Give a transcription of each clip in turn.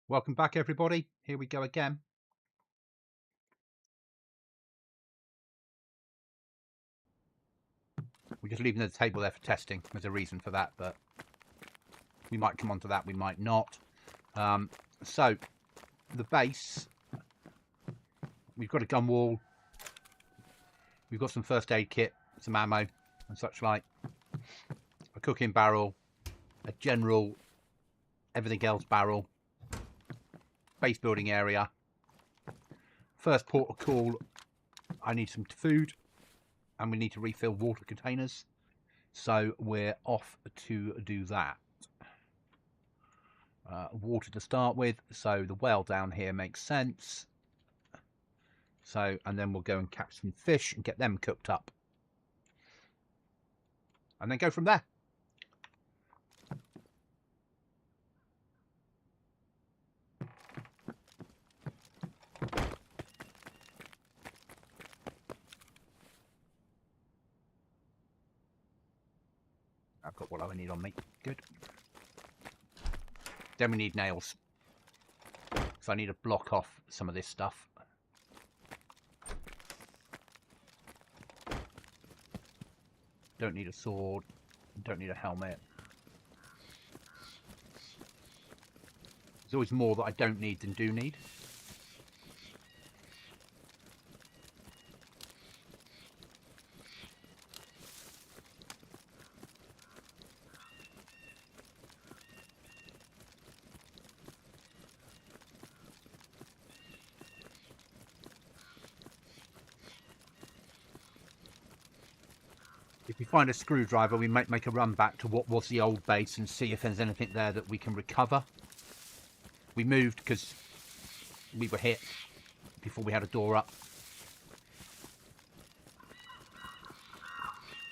Welcome back, everybody. Here we go again. We're just leaving the table there for testing. There's a reason for that, but we might come on to that, we might not. So, the base, we've got a gun wall, we've got some first aid kit, some ammo and such like, a cooking barrel, a general everything else barrel, base building area. First port of call, I need some food and we need to refill water containers. So we're off to do that. Water to start with, so the well down here makes sense. So, and then we'll go and catch some fish and get them cooked up. And then go from there. I've got what I need on me. Good. Then we need nails. So I need to block off some of this stuff. Don't need a sword. Don't need a helmet. There's always more that I don't need than do need. If we find a screwdriver, we might make a run back to what was the old base and see if there's anything there that we can recover. We moved because we were hit before we had a door up.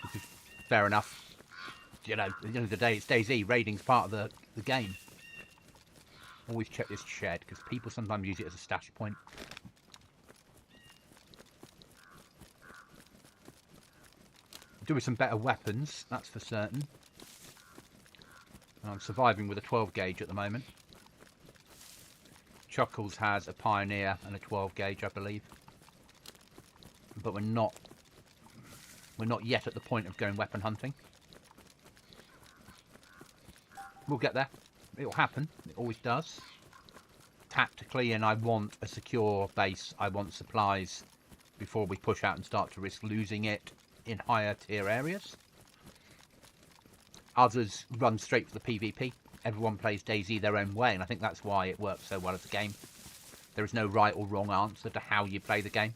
Which is fair enough. You know, at the end of the day, it's DayZ. Raiding's part of the game. Always check this shed because people sometimes use it as a stash point. Do with some better weapons, that's for certain. And I'm surviving with a 12 gauge at the moment. Chuckles has a Pioneer and a 12 gauge, I believe. But we're not yet at the point of going weapon hunting. We'll get there. It'll happen. It always does. Tactically, and I want a secure base. I want supplies before we push out and start to risk losing it in higher tier areas. Others run straight for the PvP. Everyone plays DayZ their own way, and I think that's why it works so well as a game. There is no right or wrong answer to how you play the game.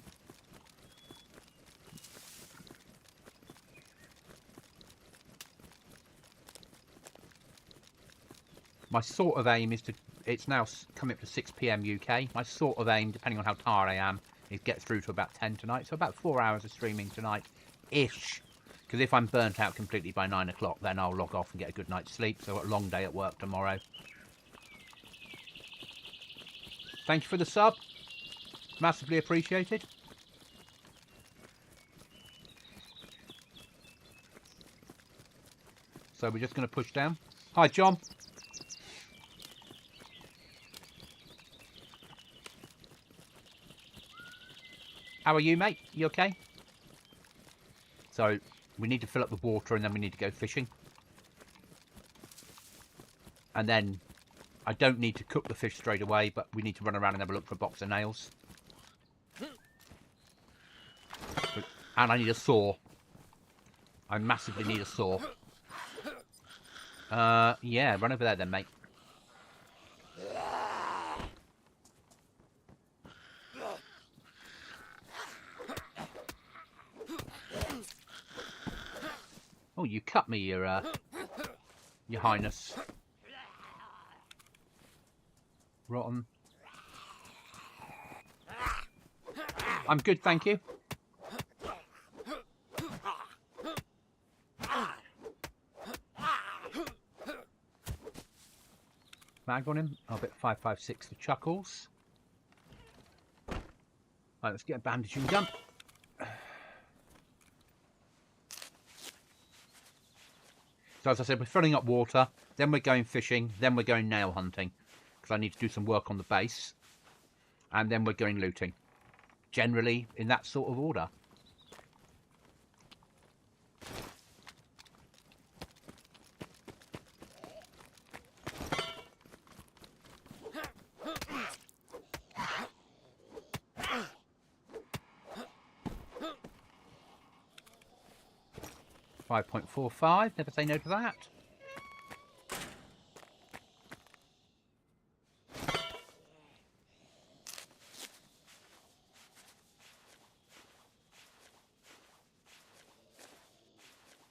My sort of aim is to... It's now coming up to 6 PM UK. My sort of aim, depending on how tired I am, is get through to about 10 tonight. So about 4 hours of streaming tonight-ish. Because if I'm burnt out completely by 9 o'clock, then I'll log off and get a good night's sleep. So I've got a long day at work tomorrow. Thank you for the sub. Massively appreciated. So we're just going to push down. Hi, John. How are you, mate? You okay? So we need to fill up the water and then we need to go fishing. And then I don't need to cook the fish straight away, but we need to run around and have a look for a box of nails. And I need a saw. I massively need a saw. Yeah, run over there then, mate. Oh, you cut me, your highness. Rotten. I'm good, thank you. Mag on him. I'll bet 556 for Chuckles. Right, let's get a bandaging gun. So as I said, we're filling up water, then we're going fishing, then we're going nail hunting. because I need to do some work on the base. And then we're going looting. Generally in that sort of order. $5.45, never say no to that.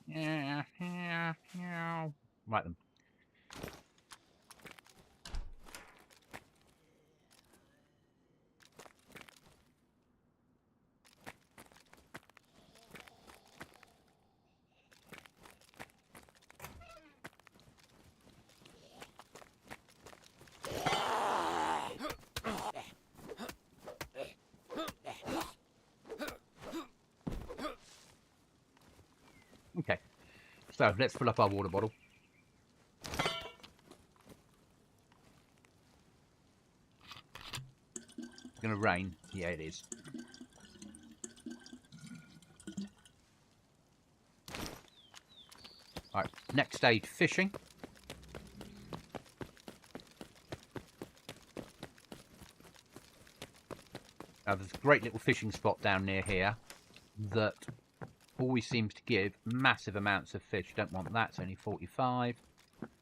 Yeah. Right then. Okay, so let's fill up our water bottle. It's going to rain. Yeah, it is. Alright, next stage, fishing. Now, there's a great little fishing spot down near here that always seems to give massive amounts of fish. Don't want that, it's only 45.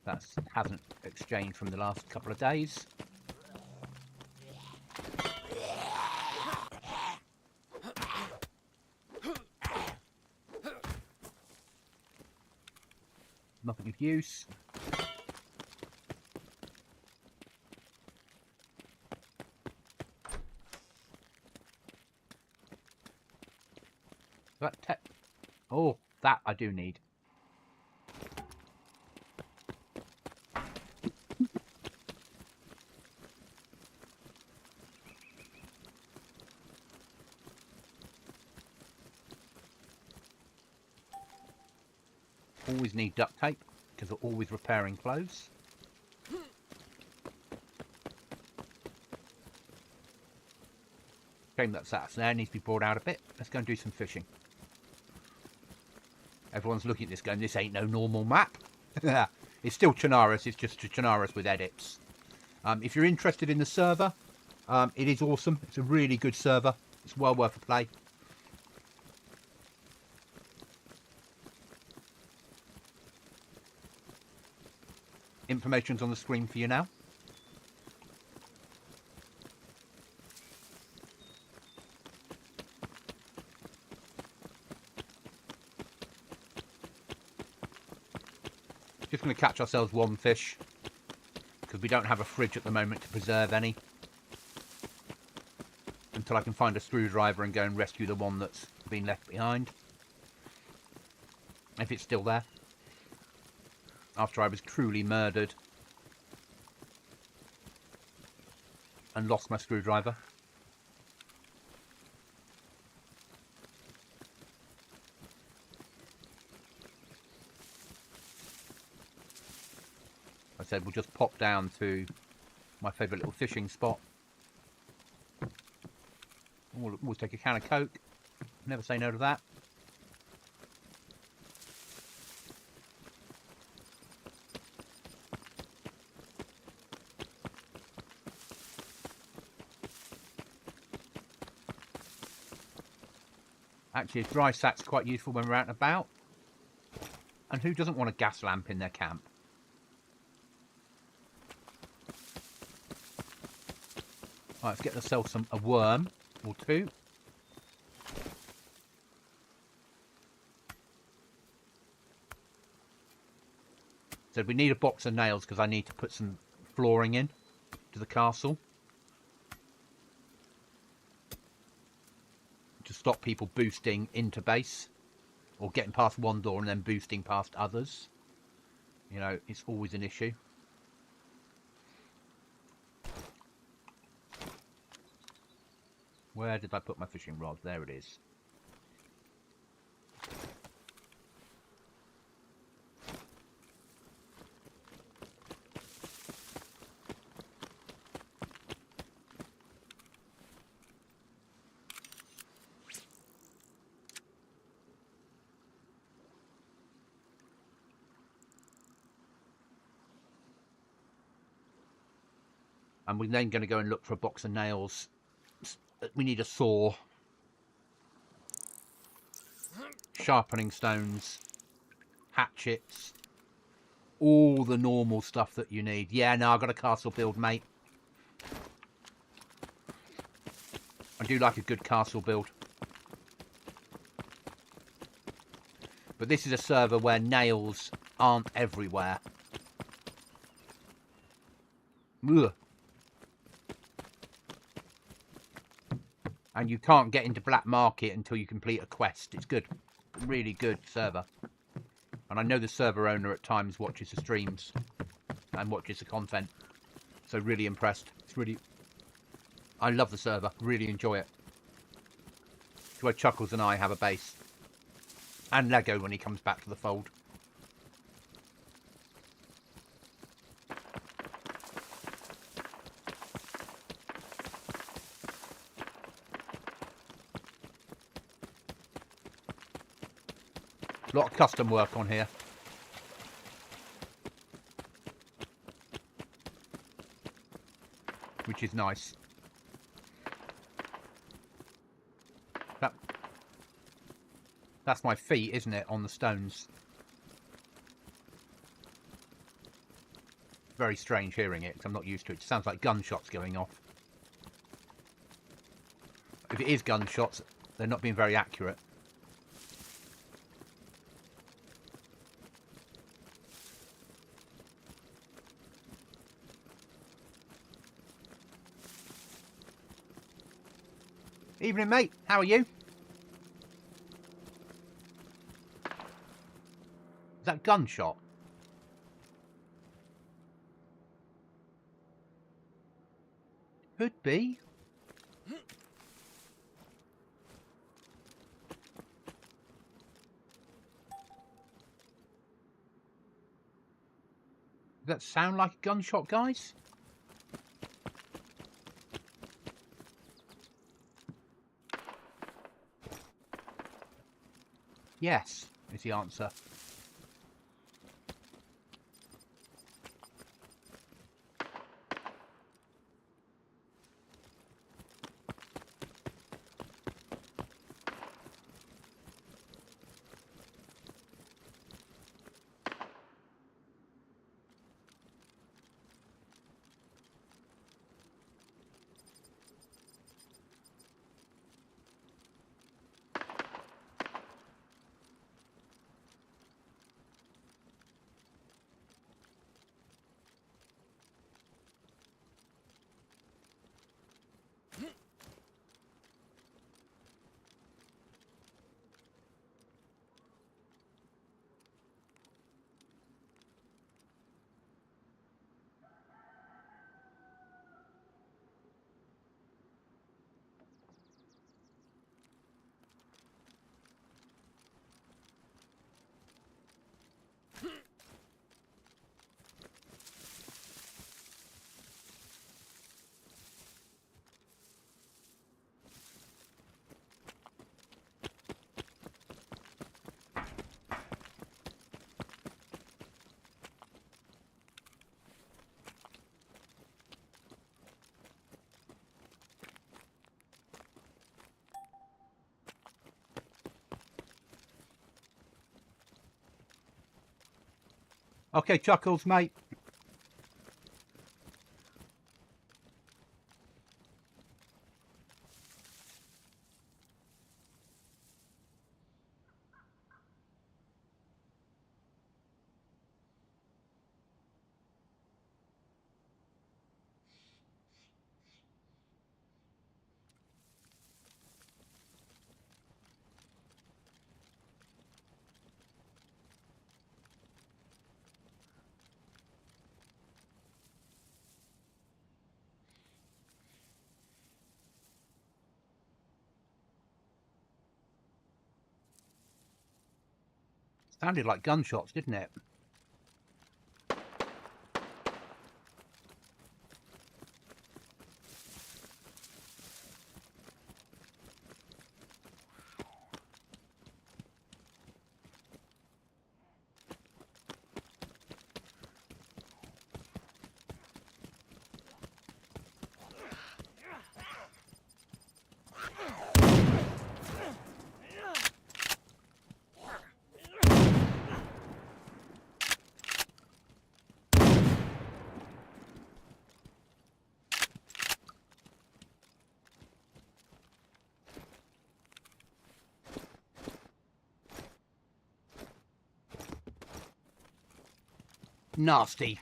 That hasn't exchanged from the last couple of days. Nothing of use. Oh, that I do need. Always need duct tape because we're always repairing clothes. Shame that's there, needs to be brought out a bit. Let's go and do some fishing. Everyone's looking at this going, this ain't no normal map. It's still Chernarus, it's just Chernarus with edits. If you're interested in the server, it is awesome. It's a really good server. It's well worth a play. Information's on the screen for you now. Just going to catch ourselves one fish because we don't have a fridge at the moment to preserve any until I can find a screwdriver and go and rescue the one that's been left behind, if it's still there, after I was cruelly murdered and lost my screwdriver. I said we'll just pop down to my favourite little fishing spot. We'll always take a can of Coke. Never say no to that. Actually, a dry sack's quite useful when we're out and about. And who doesn't want a gas lamp in their camp? Right, let's get ourselves a worm or two. So we need a box of nails because I need to put some flooring in to the castle to stop people boosting into base or getting past one door and then boosting past others. You know, it's always an issue. Where did I put my fishing rod? There it is. And we're then going to go and look for a box of nails. We need a saw. Sharpening stones. Hatchets. All the normal stuff that you need. Yeah, no, I've got a castle build, mate. I do like a good castle build. But this is a server where nails aren't everywhere. Ugh. And you can't get into Black Market until you complete a quest. It's good. Really good server. And I know the server owner at times watches the streams and watches the content. So really impressed. It's really... I love the server. Really enjoy it. It's where Chuckles and I have a base. And Lego when he comes back to the fold. A lot of custom work on here. Which is nice. That's my feet, isn't it, on the stones? Very strange hearing it, because I'm not used to it. It sounds like gunshots going off. If it is gunshots, they're not being very accurate. Evening, mate. How are you? Is that gunshot? Could be. Does that sound like a gunshot, guys? Yes, is the answer. Okay, Chuckles, mate. Sounded like gunshots, didn't it? nasty.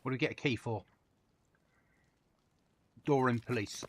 What do we get a key for? Door and police.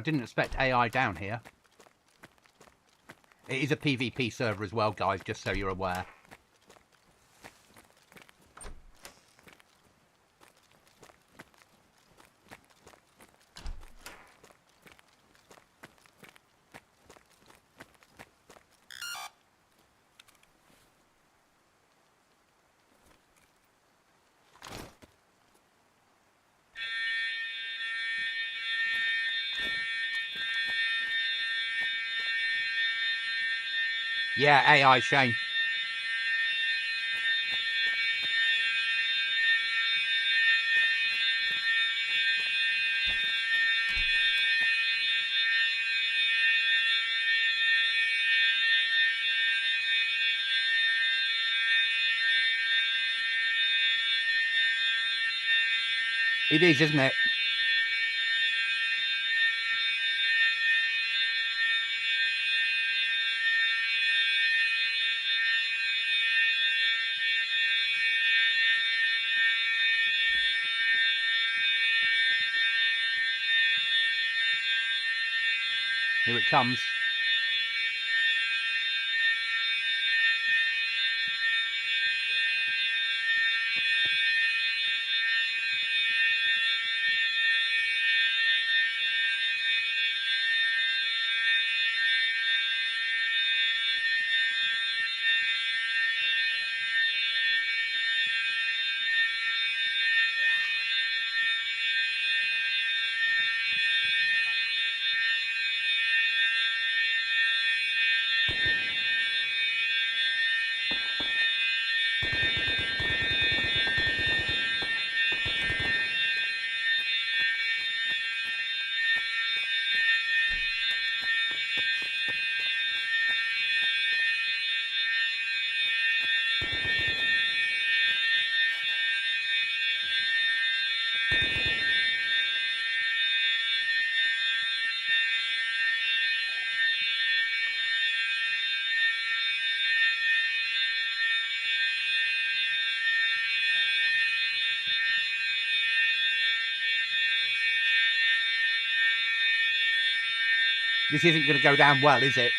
I didn't expect AI down here. It is a PvP server as well, guys, just so you're aware. Yeah, AI, Shane. It is, isn't it? Here it comes. This isn't going to go down well, is it?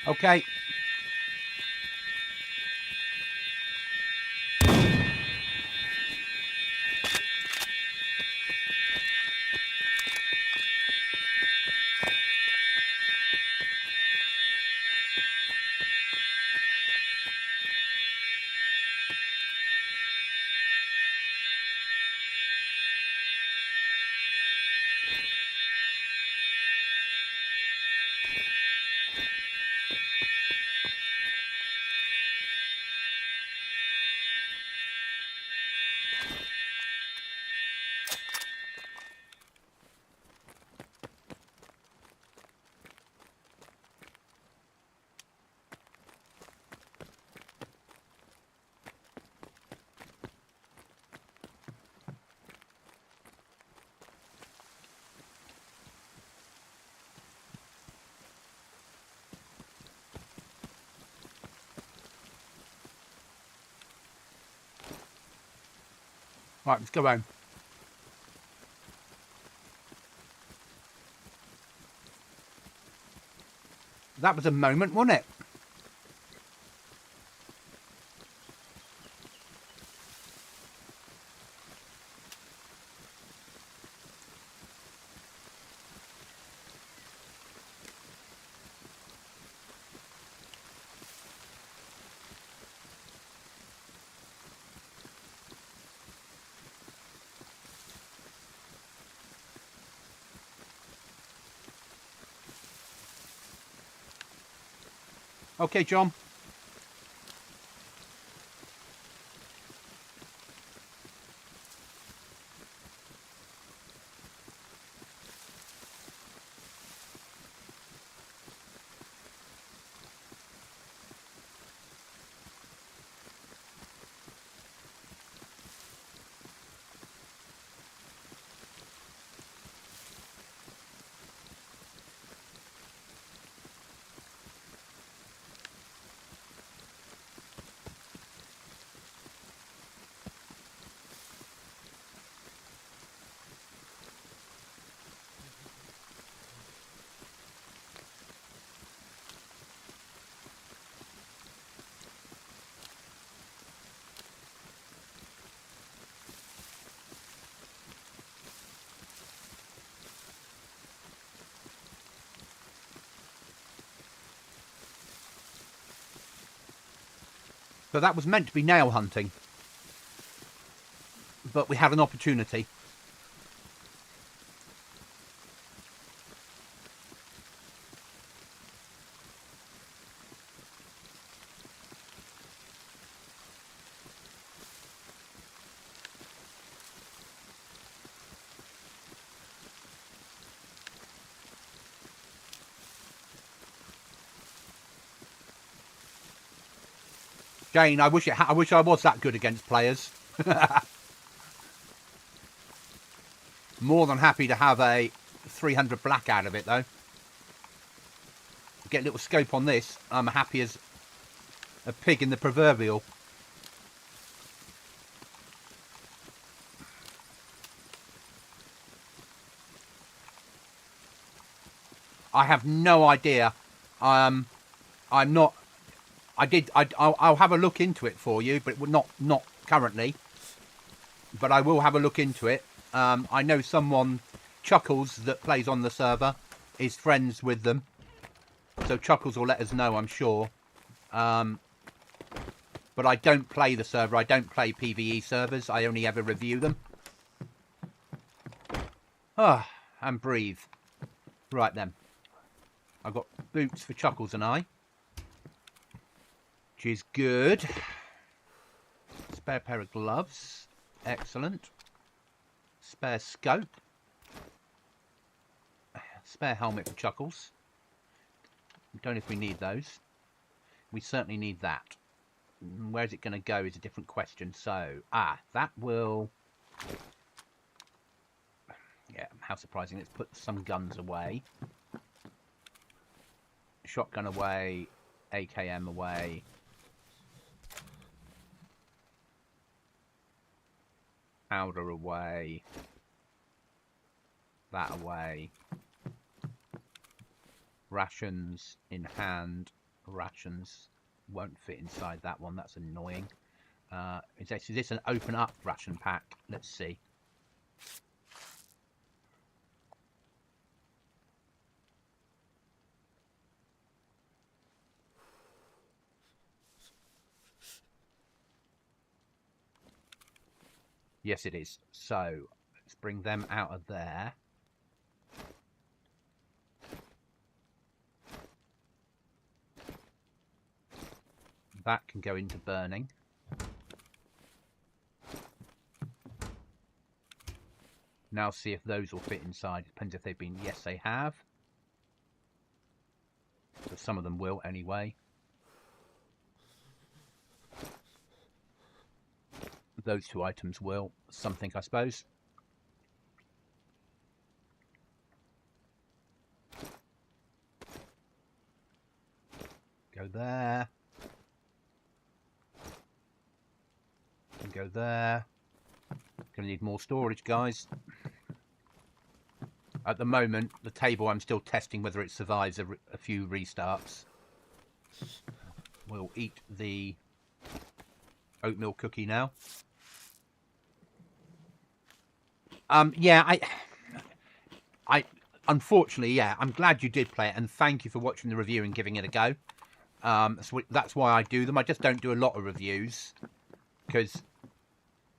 Okay. Right, let's go home. That was a moment, wasn't it? Okay, John. So that was meant to be nail hunting. But we had an opportunity. Jane, I wish I was that good against players. More than happy to have a 300 black out of it, though. Get a little scope on this. I'm happy as a pig in the proverbial. I have no idea. I'm not. I'll have a look into it for you, but not currently. But I will have a look into it. I know someone, Chuckles, that plays on the server, is friends with them. So Chuckles will let us know, I'm sure. But I don't play the server. I don't play PvE servers. I only ever review them. Ah, and breathe. Right then. I've got boots for Chuckles and I. Which is good. Spare pair of gloves. Excellent. Spare scope. Spare helmet for Chuckles. Don't know if we need those. We certainly need that. Where's it going to go is a different question. So, that will... Yeah, how surprising. Let's put some guns away. Shotgun away. AKM away. Powder away. That away. Rations in hand. rations won't fit inside that one. That's annoying. Is this an open up ration pack? Let's see. Yes, it is. So let's bring them out of there. That can go into burning. Now see if those will fit inside. Depends if they've been... Yes, they have. So some of them will anyway. Those two items will. Something, I suppose. Go there. And go there. Gonna need more storage, guys. At the moment, the table, I'm still testing whether it survives a few restarts. We'll eat the oatmeal cookie now. Yeah, I unfortunately, yeah, I'm glad you did play it, and thank you for watching the review and giving it a go. That's why I do them. I just don't do a lot of reviews because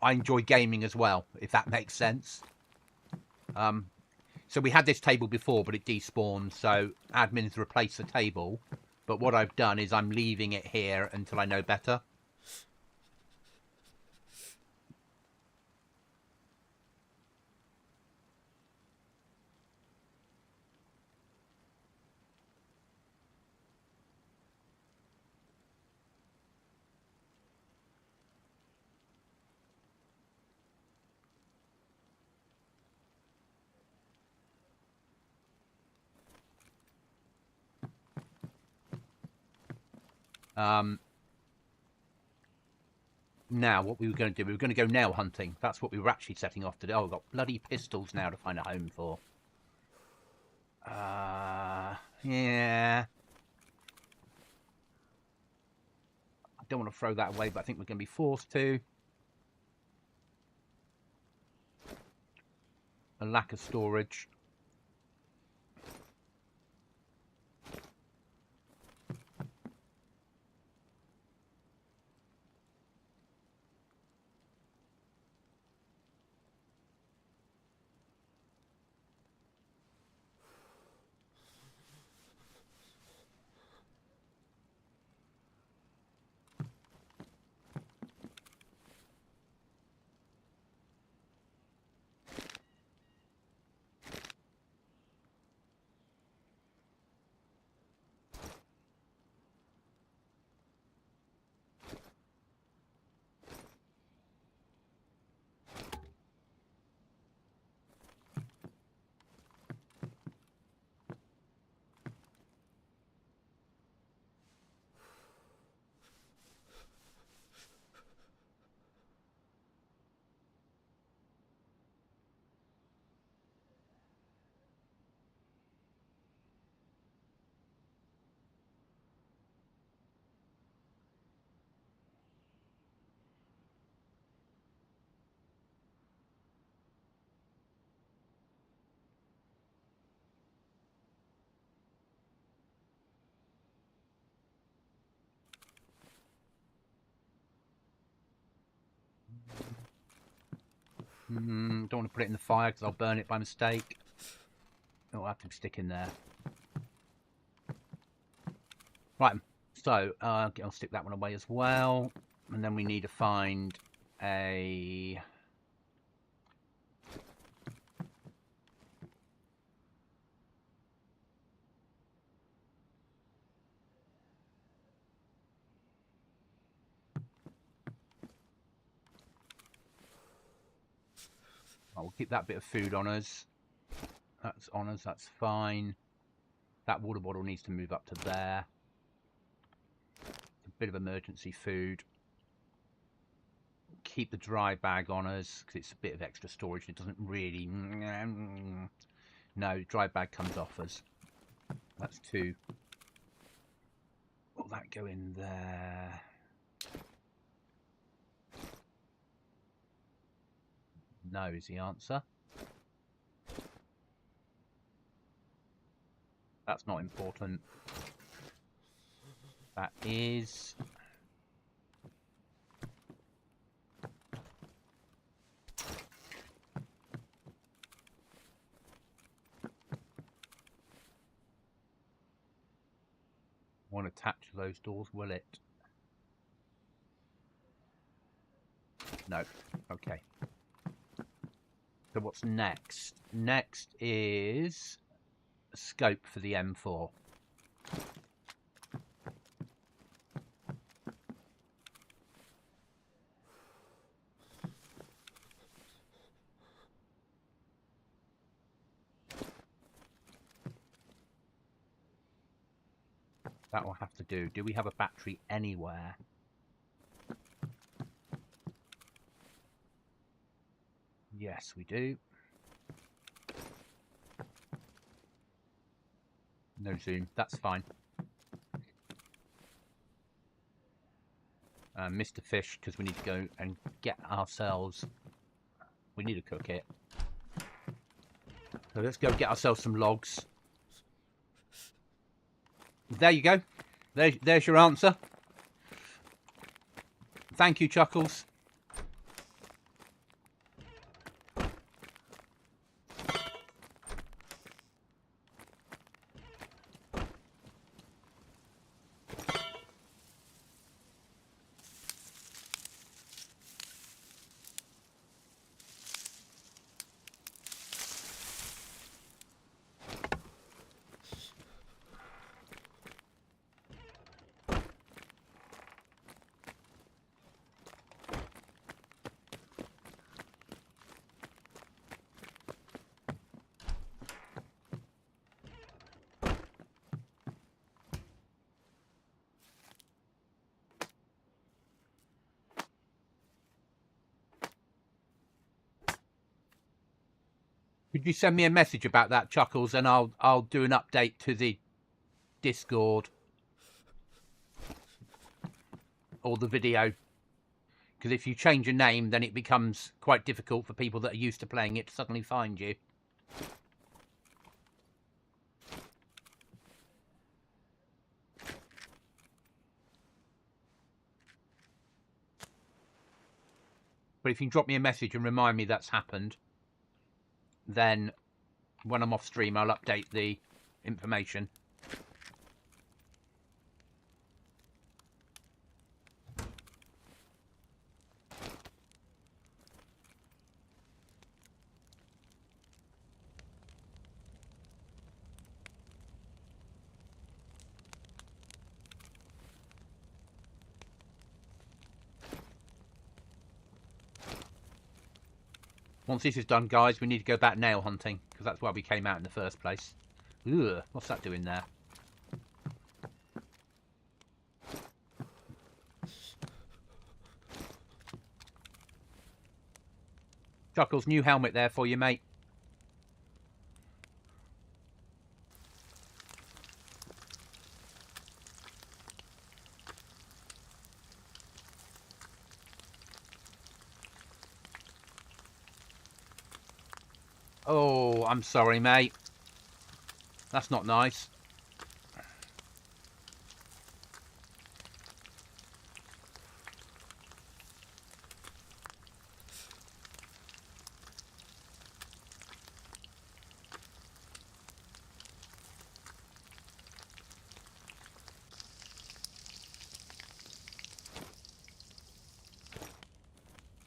I enjoy gaming as well, if that makes sense. So we had this table before, but it despawned, so admins replaced the table. But what I've done is I'm leaving it here until I know better. Now, what we were going to do, we were going to go nail hunting. That's what we were actually setting off to do. Oh, we've got bloody pistols now to find a home for. Yeah. I don't want to throw that away, but I think we're going to be forced to. A lack of storage. Don't want to put it in the fire because I'll burn it by mistake. Oh, I'll have to stick in there. Right, so I'll stick that one away as well. And then we need to find a... We'll keep that bit of food on us. That's on us, that's fine. That water bottle needs to move up to there. A bit of emergency food. Keep the dry bag on us because it's a bit of extra storage. It doesn't really... No, dry bag comes off us. That's two. will that go in there? No is the answer. That's not important. That is... won't attach to those doors, will it? No. Okay. So what's next? Next is a scope for the M4. That will have to do. Do we have a battery anywhere? Yes, we do. No zoom. That's fine. Mr. Fish, because we need to go and get ourselves... We need to cook it. So let's go get ourselves some logs. There you go. There's your answer. Thank you, Chuckles. Could you send me a message about that, Chuckles, and I'll do an update to the Discord or the video. Because if you change your name, then it becomes quite difficult for people that are used to playing it to suddenly find you. But if you can drop me a message and remind me that's happened, then when I'm off stream, I'll update the information. Once this is done, guys, we need to go back nail hunting, because that's why we came out in the first place. Ugh, what's that doing there? Chuckles, new helmet there for you, mate. Oh, I'm sorry, mate. That's not nice.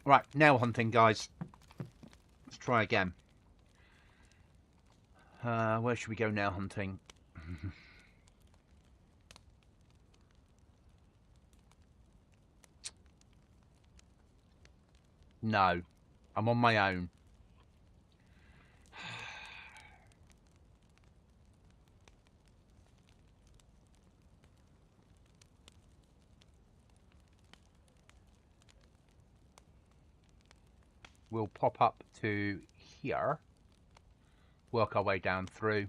Right, nail hunting, guys. Let's try again. Where should we go nail hunting? No, I'm on my own. We'll pop up to here, work our way down through.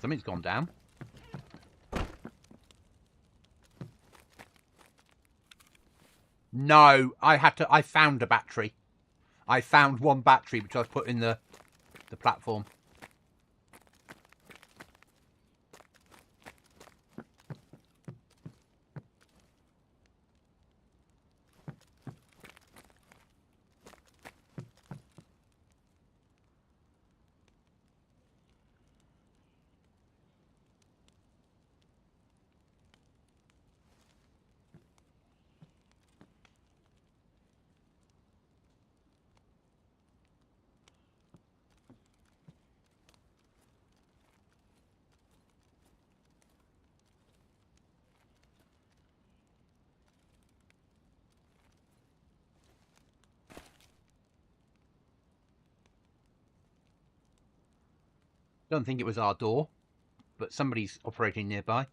Something's gone down. No, I found a battery. I found one battery which I've put in the platform. Don't think it was our door, but somebody's operating nearby.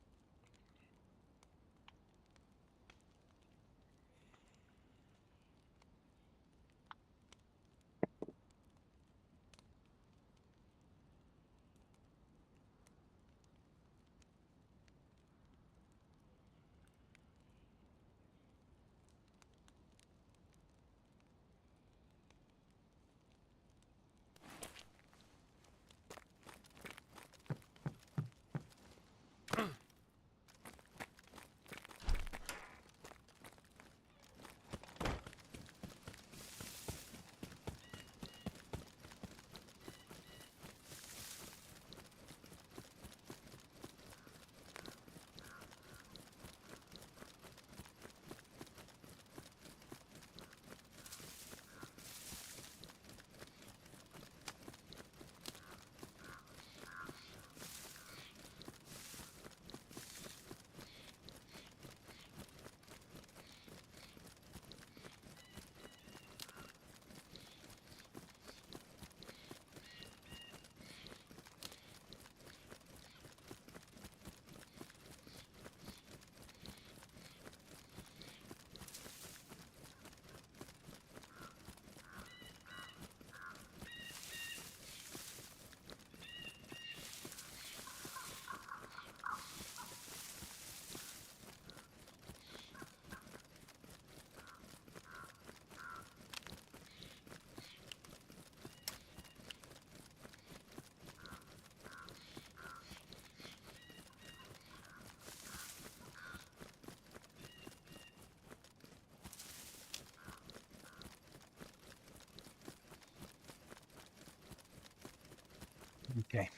Okay,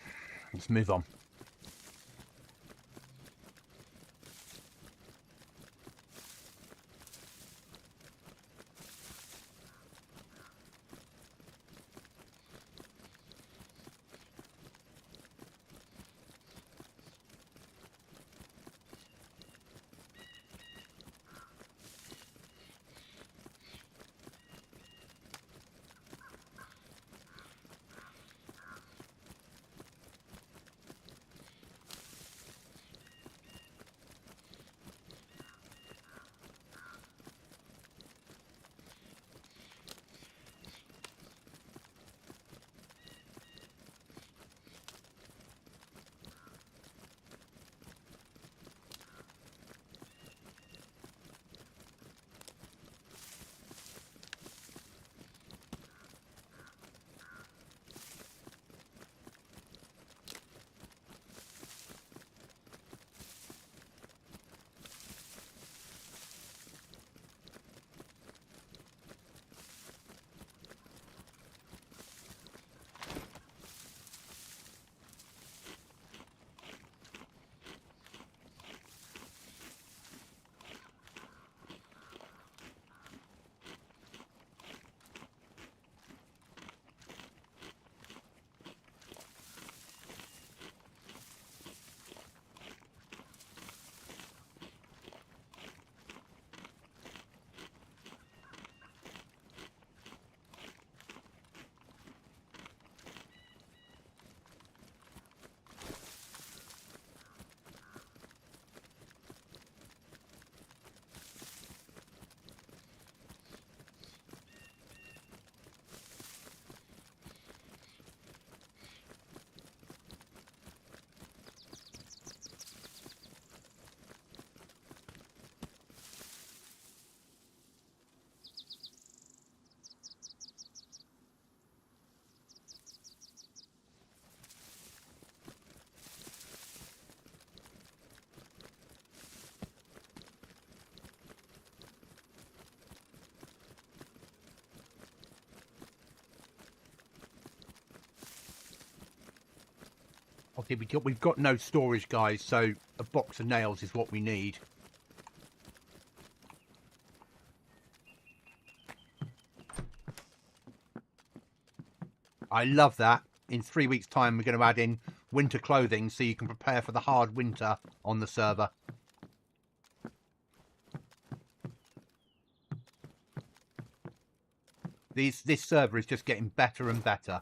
let's move on. Okay, we've got no storage, guys, so a box of nails is what we need. I love that. In 3 weeks' time, we're going to add in winter clothing so you can prepare for the hard winter on the server. This server is just getting better and better.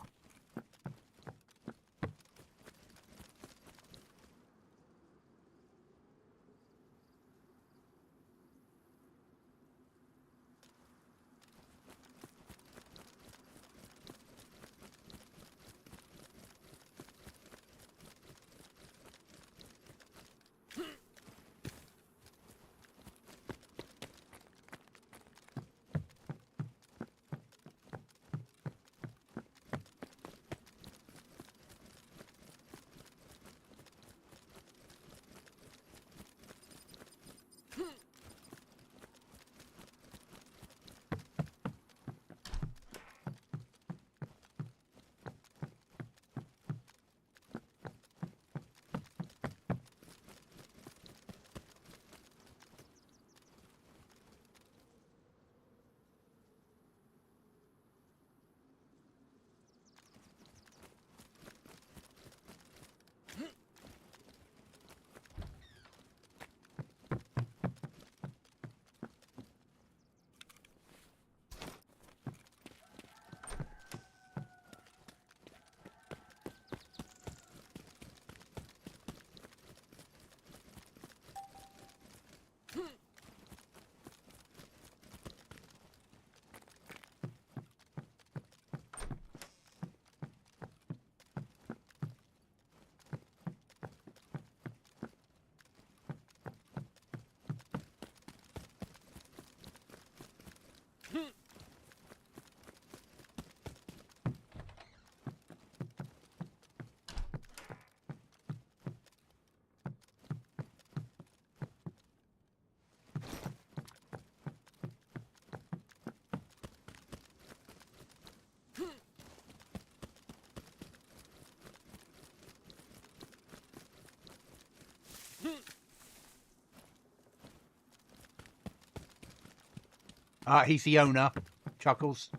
He's the owner, Chuckles.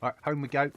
Right, home we go.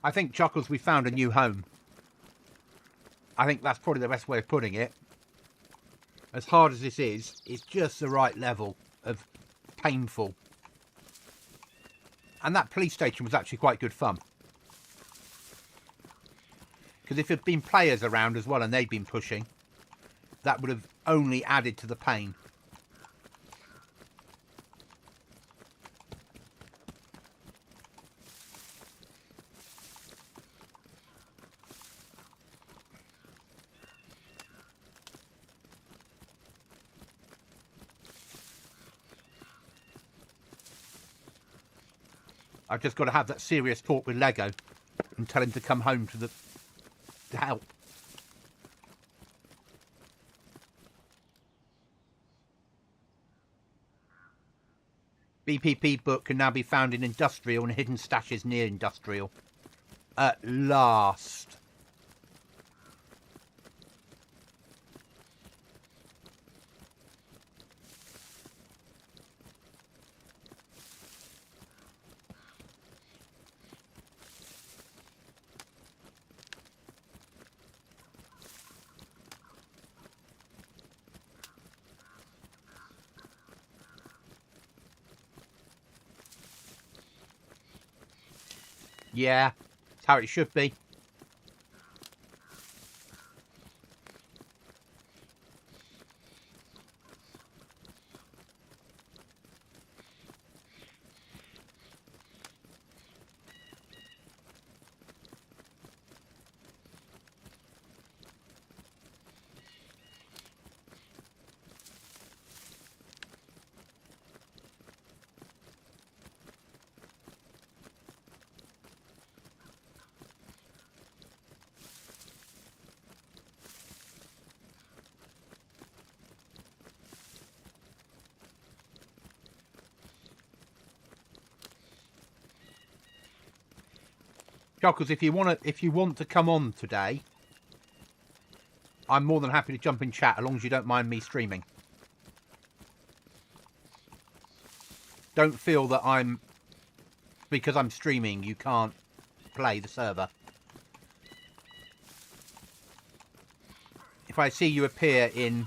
I think, Chuckles, we found a new home. I think that's probably the best way of putting it. As hard as this is, it's just the right level of painful. And that police station was actually quite good fun. Because if there had been players around as well and they'd been pushing, that would have only added to the pain. I've just got to have that serious talk with Lego and tell him to come home to help. BPP book can now be found in industrial and hidden stashes near industrial. At last. Yeah, that's how it should be. Chuckles, if you want to come on today, I'm more than happy to jump in chat, as long as you don't mind me streaming. Don't feel that because I'm streaming, you can't play the server. If I see you appear in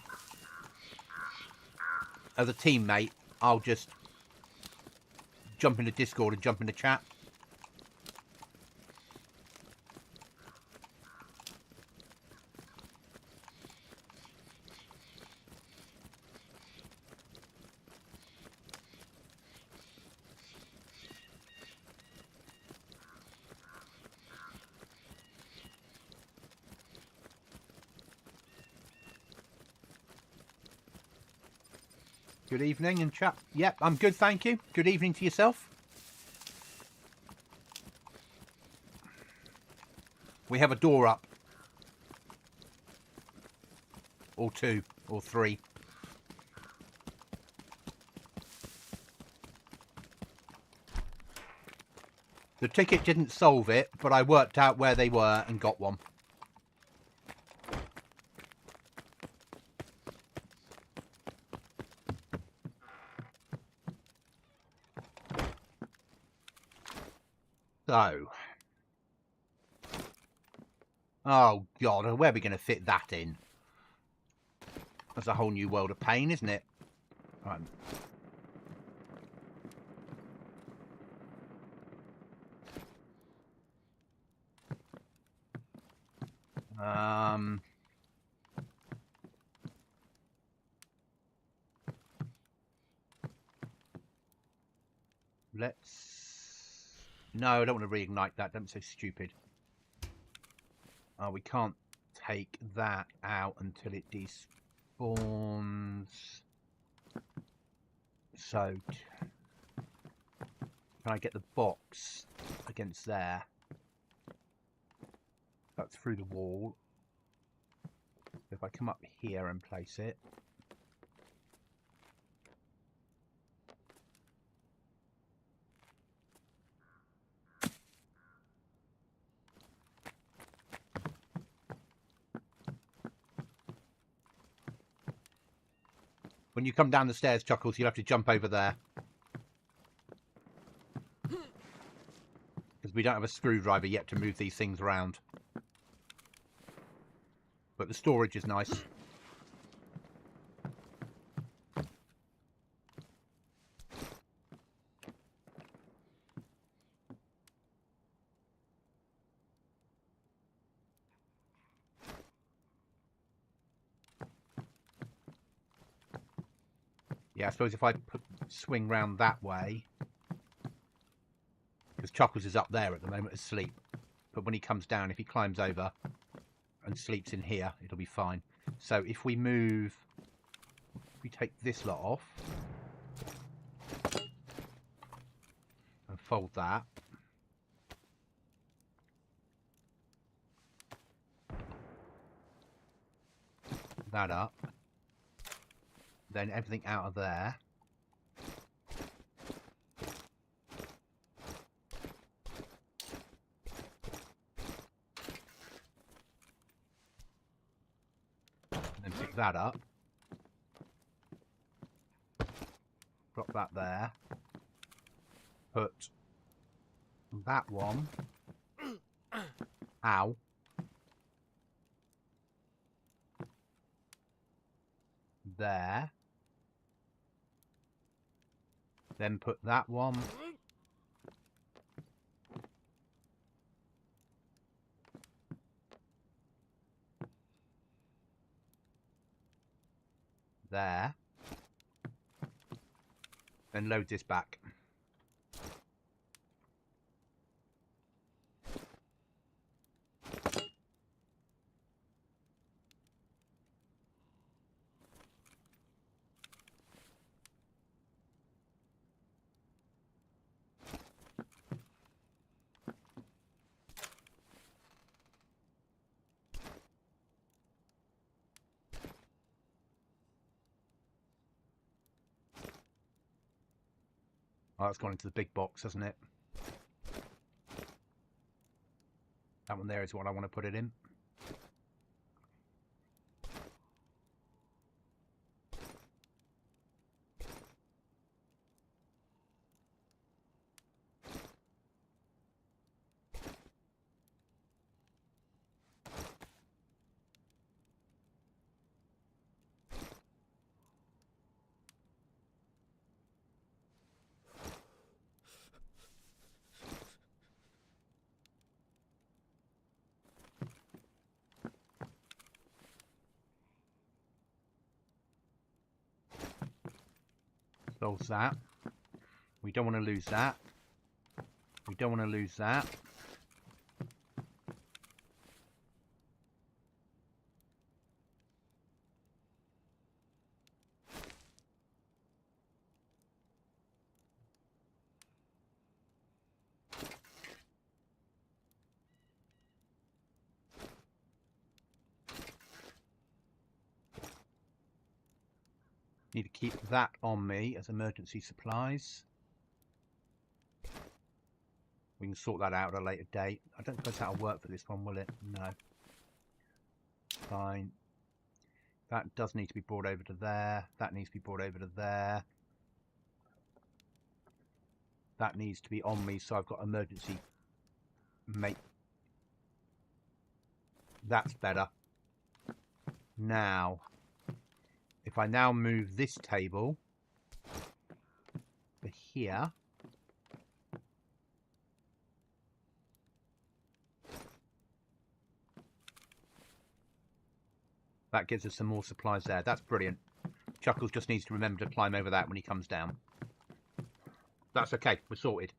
as a teammate, I'll just jump into Discord and jump into chat. Good evening and chat. Yep, I'm good, thank you. Good evening to yourself. We have a door up. Or two, or three. The ticket didn't solve it, but I worked out where they were and got one. So. Oh, God, where are we going to fit that in? That's a whole new world of pain, isn't it? Right. Let's... No, I don't want to reignite that. Don't be so stupid. We can't take that out until it despawns. So, can I get the box against there? That's through the wall. If I come up here and place it. When you come down the stairs, Chuckles, you'll have to jump over there. Because we don't have a screwdriver yet to move these things around. But the storage is nice. Yeah, I suppose if I swing round that way, because Chuckles is up there at the moment asleep, but when he comes down, if he climbs over and sleeps in here, it'll be fine. So if we take this lot off and fold that, that up, then everything out of there, that up. Drop that there. Put that one. Ow. There. Then put that one. There. Then load this back. Oh, it's gone into the big box, hasn't it? That one there is what I want to put it in. Close that. We don't want to lose that. We don't want to lose that. Need to keep that on me as emergency supplies. We can sort that out at a later date. I don't suppose that'll work for this one, will it? No. Fine. That does need to be brought over to there. That needs to be brought over to there. That needs to be on me, so I've got emergency make. That's better. Now, if I now move this table to here, that gives us some more supplies there. That's brilliant. Chuckles just needs to remember to climb over that when he comes down. That's okay. We're sorted.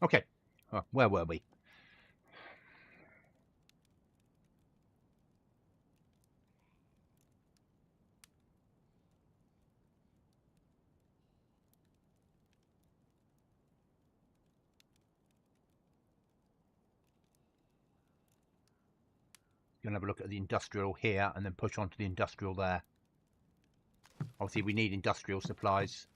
Okay. Oh, where were we? Going to have a look at the industrial here and then push on to the industrial there. Obviously, we need industrial supplies.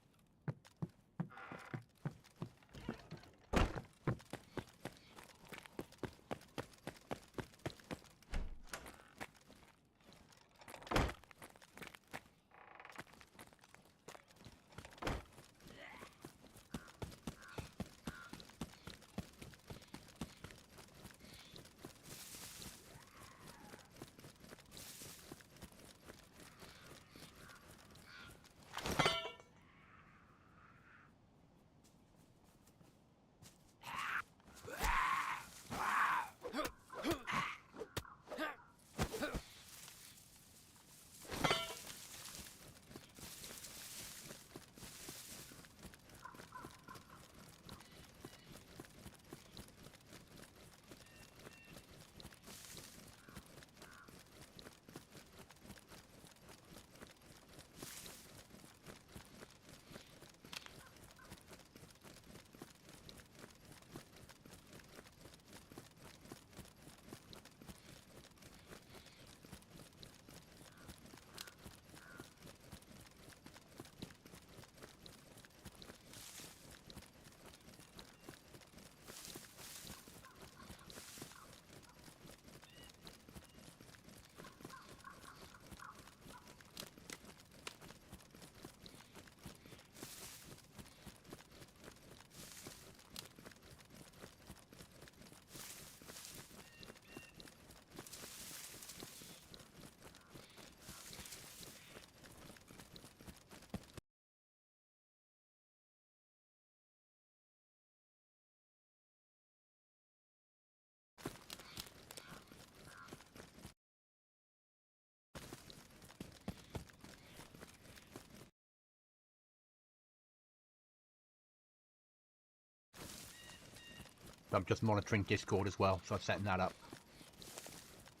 I'm just monitoring Discord as well, so I'm setting that up.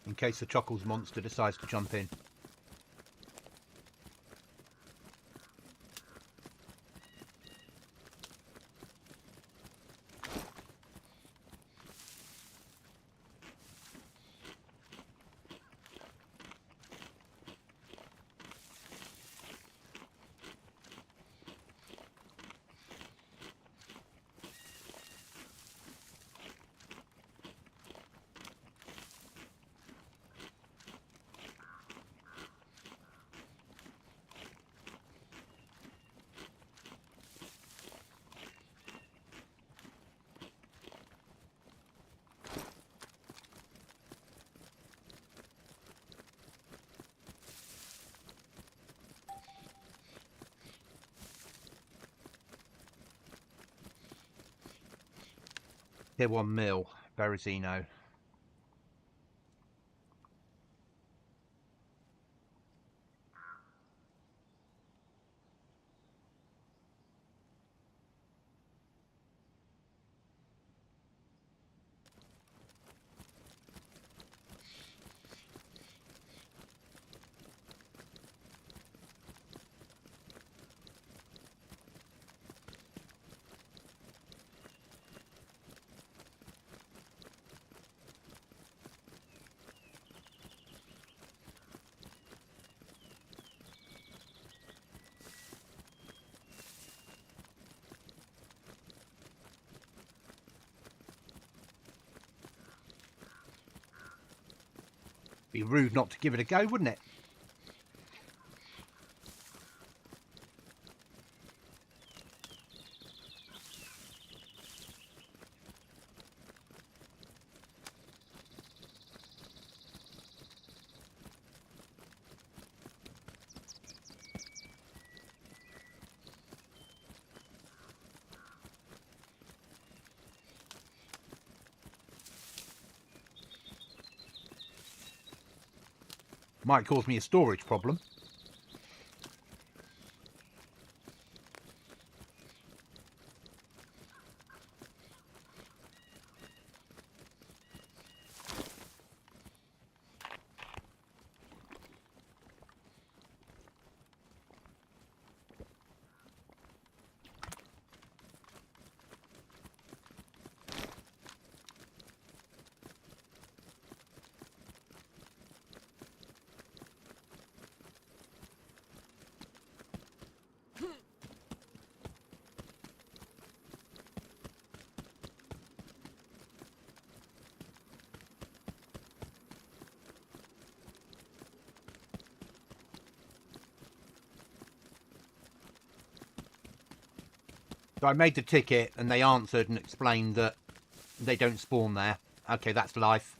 In case the Chuckles monster decides to jump in. Tier 1 mill, Berezino. Be rude not to give it a go, wouldn't it? Might cause me a storage problem. So I made the ticket and they answered and explained that they don't spawn there. Okay, that's life.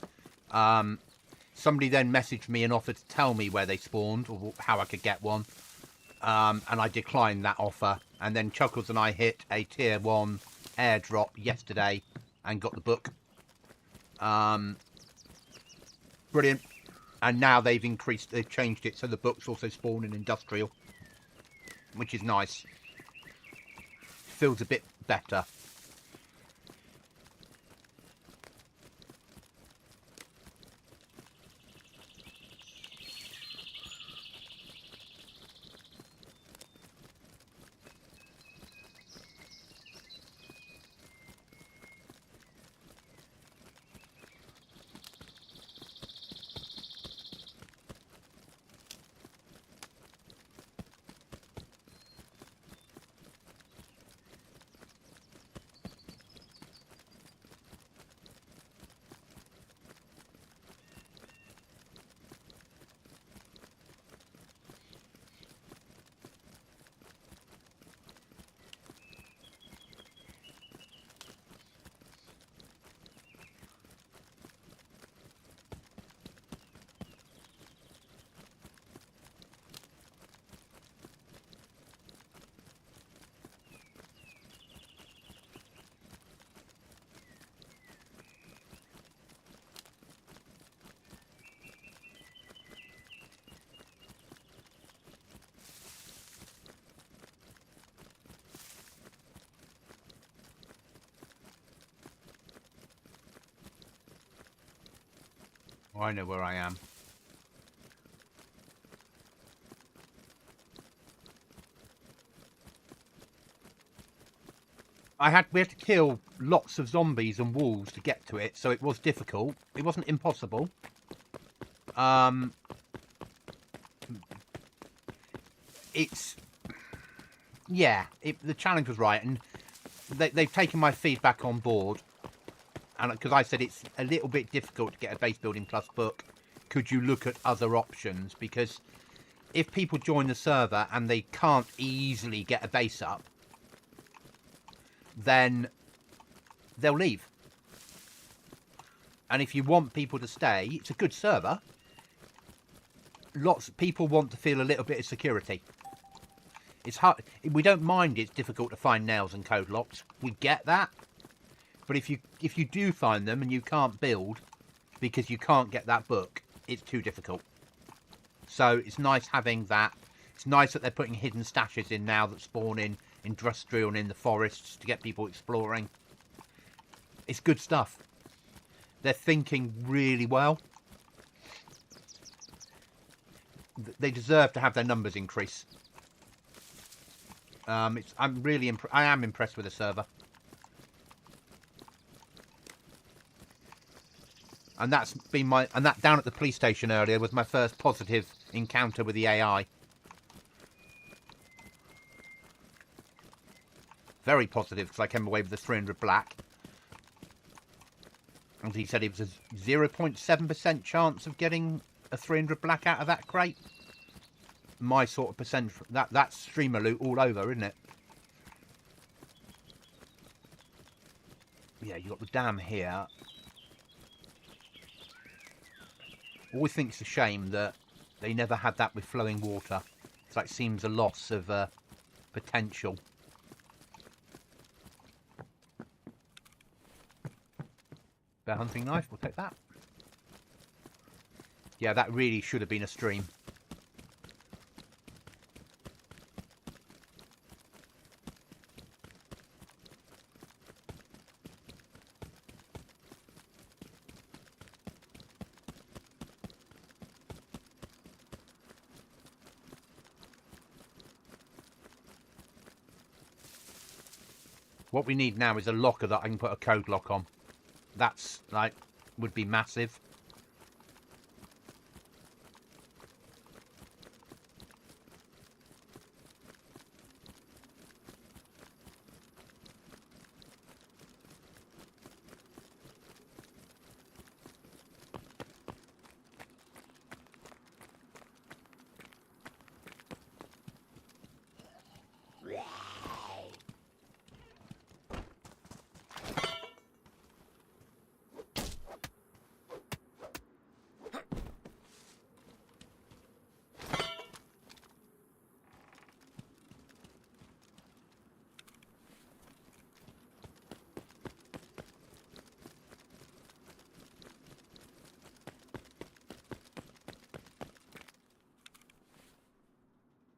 Somebody then messaged me and offered to tell me where they spawned or how I could get one. And I declined that offer. And then Chuckles and I hit a tier 1 airdrop yesterday and got the book. Brilliant. And now they've changed it so the books also spawn in industrial, which is nice. Feels a bit better. I know where I am. We had to kill lots of zombies and wolves to get to it, so it was difficult. It wasn't impossible. It's... Yeah, the challenge was right, and they've taken my feedback on board. And because I said it's a little bit difficult to get a base building plus book, could you look at other options? Because if people join the server and they can't easily get a base up, then they'll leave. And if you want people to stay, it's a good server. Lots of people want to feel a little bit of security. It's hard. We don't mind it's difficult to find nails and code locks. We get that. But if you do find them and you can't build because you can't get that book, it's too difficult. So it's nice having that. It's nice that they're putting hidden stashes in now that spawn in industrial and in the forests to get people exploring. It's good stuff. They're thinking really well. They deserve to have their numbers increase. I am impressed with the server. And that's been that down at the police station earlier was my first positive encounter with the AI. Very positive, because I came away with the 300 black. And he said it was a 0.7% chance of getting a 300 black out of that crate. My sort of percent, that's streamer loot all over, isn't it? Yeah, you got the dam here. Always think it's a shame that they never had that with flowing water. It's like seems a loss of potential. Bear hunting knife, we'll take that. Yeah, that really should have been a stream. What we need now is a locker that I can put a code lock on. That's, like, would be massive.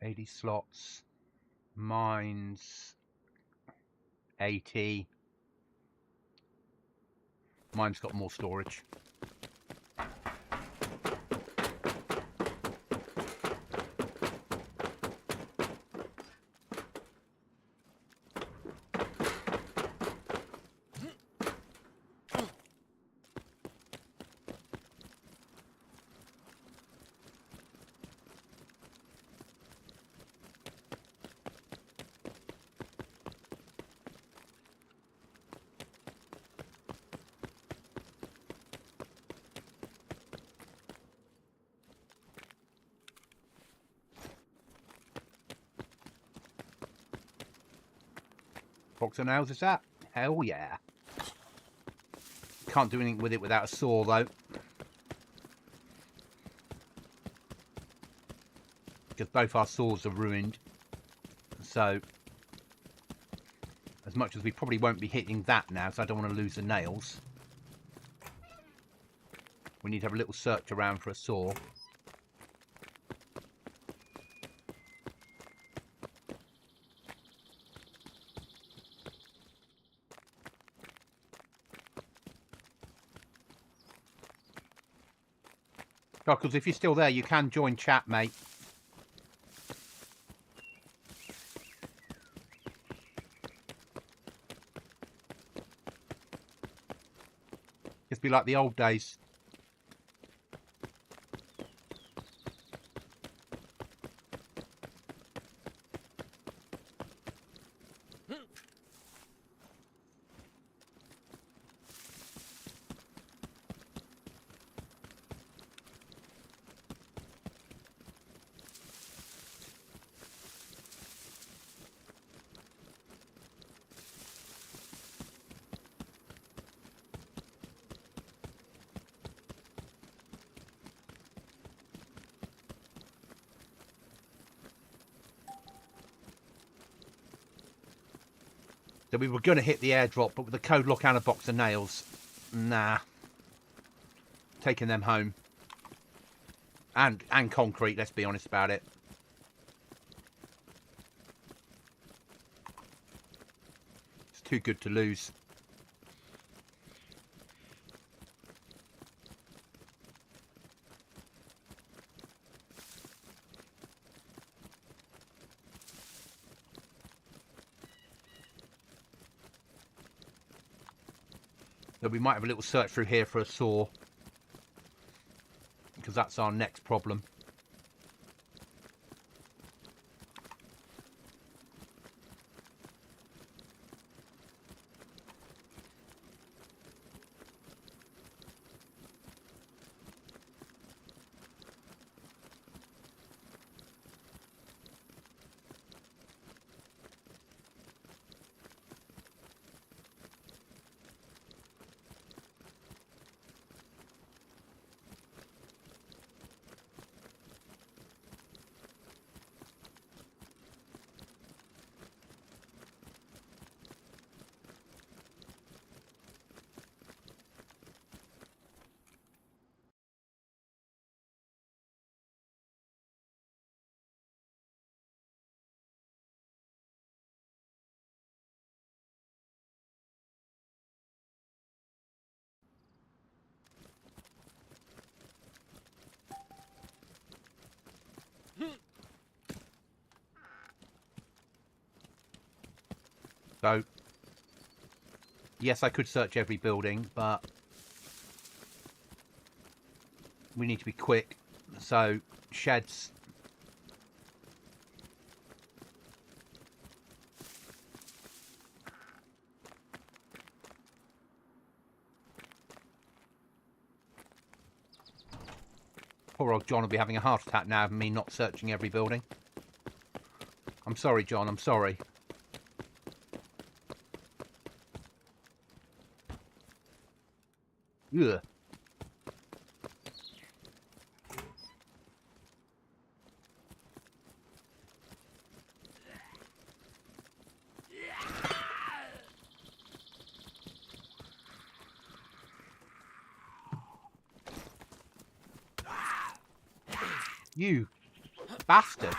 $80 slots, mines, 80. Mine's got more storage. Box of nails is that? Hell yeah. Can't do anything with it without a saw though. Because both our saws are ruined. So, as much as we probably won't be hitting that now, so I don't want to lose the nails. We need to have a little search around for a saw. Because if you're still there, you can join chat, mate. Just be like the old days. So we were going to hit the airdrop, but with the code lock and a box of nails, nah. Taking them home. And concrete, let's be honest about it. It's too good to lose. So we might have a little search through here for a saw, because that's our next problem. So, yes, I could search every building, but we need to be quick. So, sheds. Poor old John will be having a heart attack now of me not searching every building. I'm sorry, John, I'm sorry. Ugh. You bastard.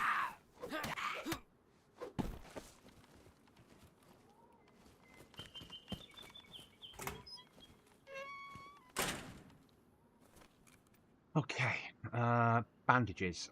Okay, bandages.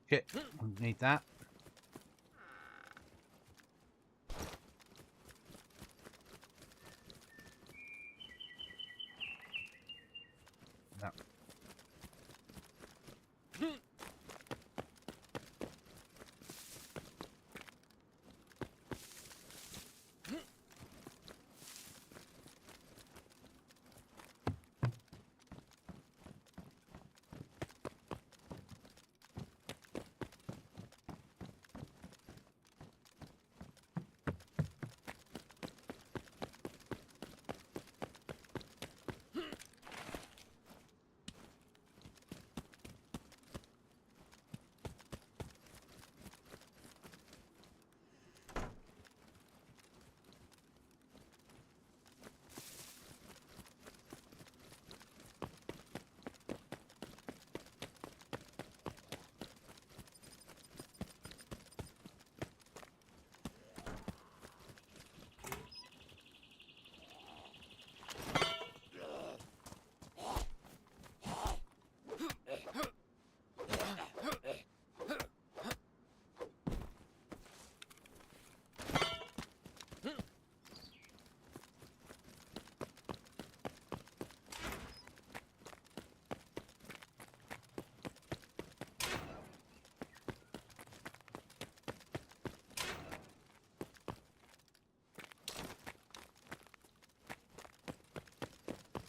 Shit, need that. No.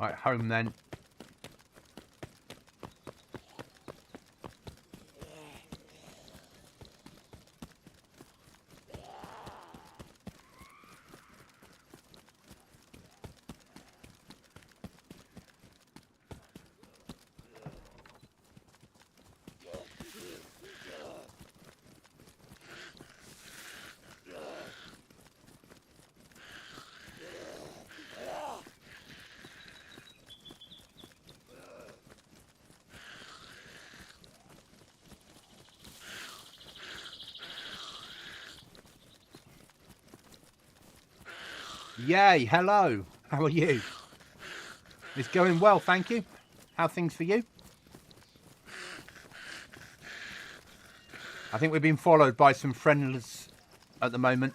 Right, home then. Yay, hello. How are you? It's going well, thank you. How are things for you? I think we're being followed by some friendless at the moment.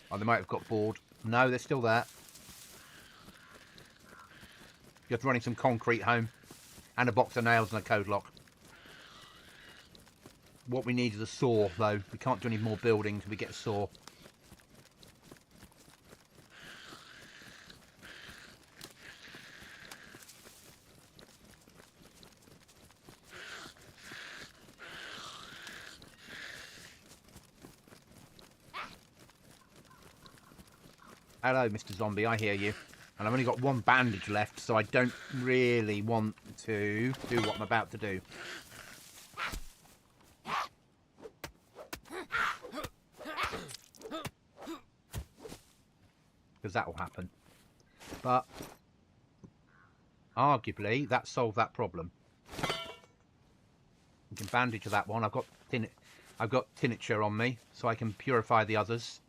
Oh, they might have got bored. No, they're still there. Just running some concrete home. And a box of nails and a code lock. What we need is a saw, though. We can't do any more building until we get a saw. Hello, Mr. Zombie, I hear you. And I've only got one bandage left, so I don't really want to do what I'm about to do. Because that will happen. But, arguably, that solved that problem. We can bandage that one. I've got tincture on me, so I can purify the others.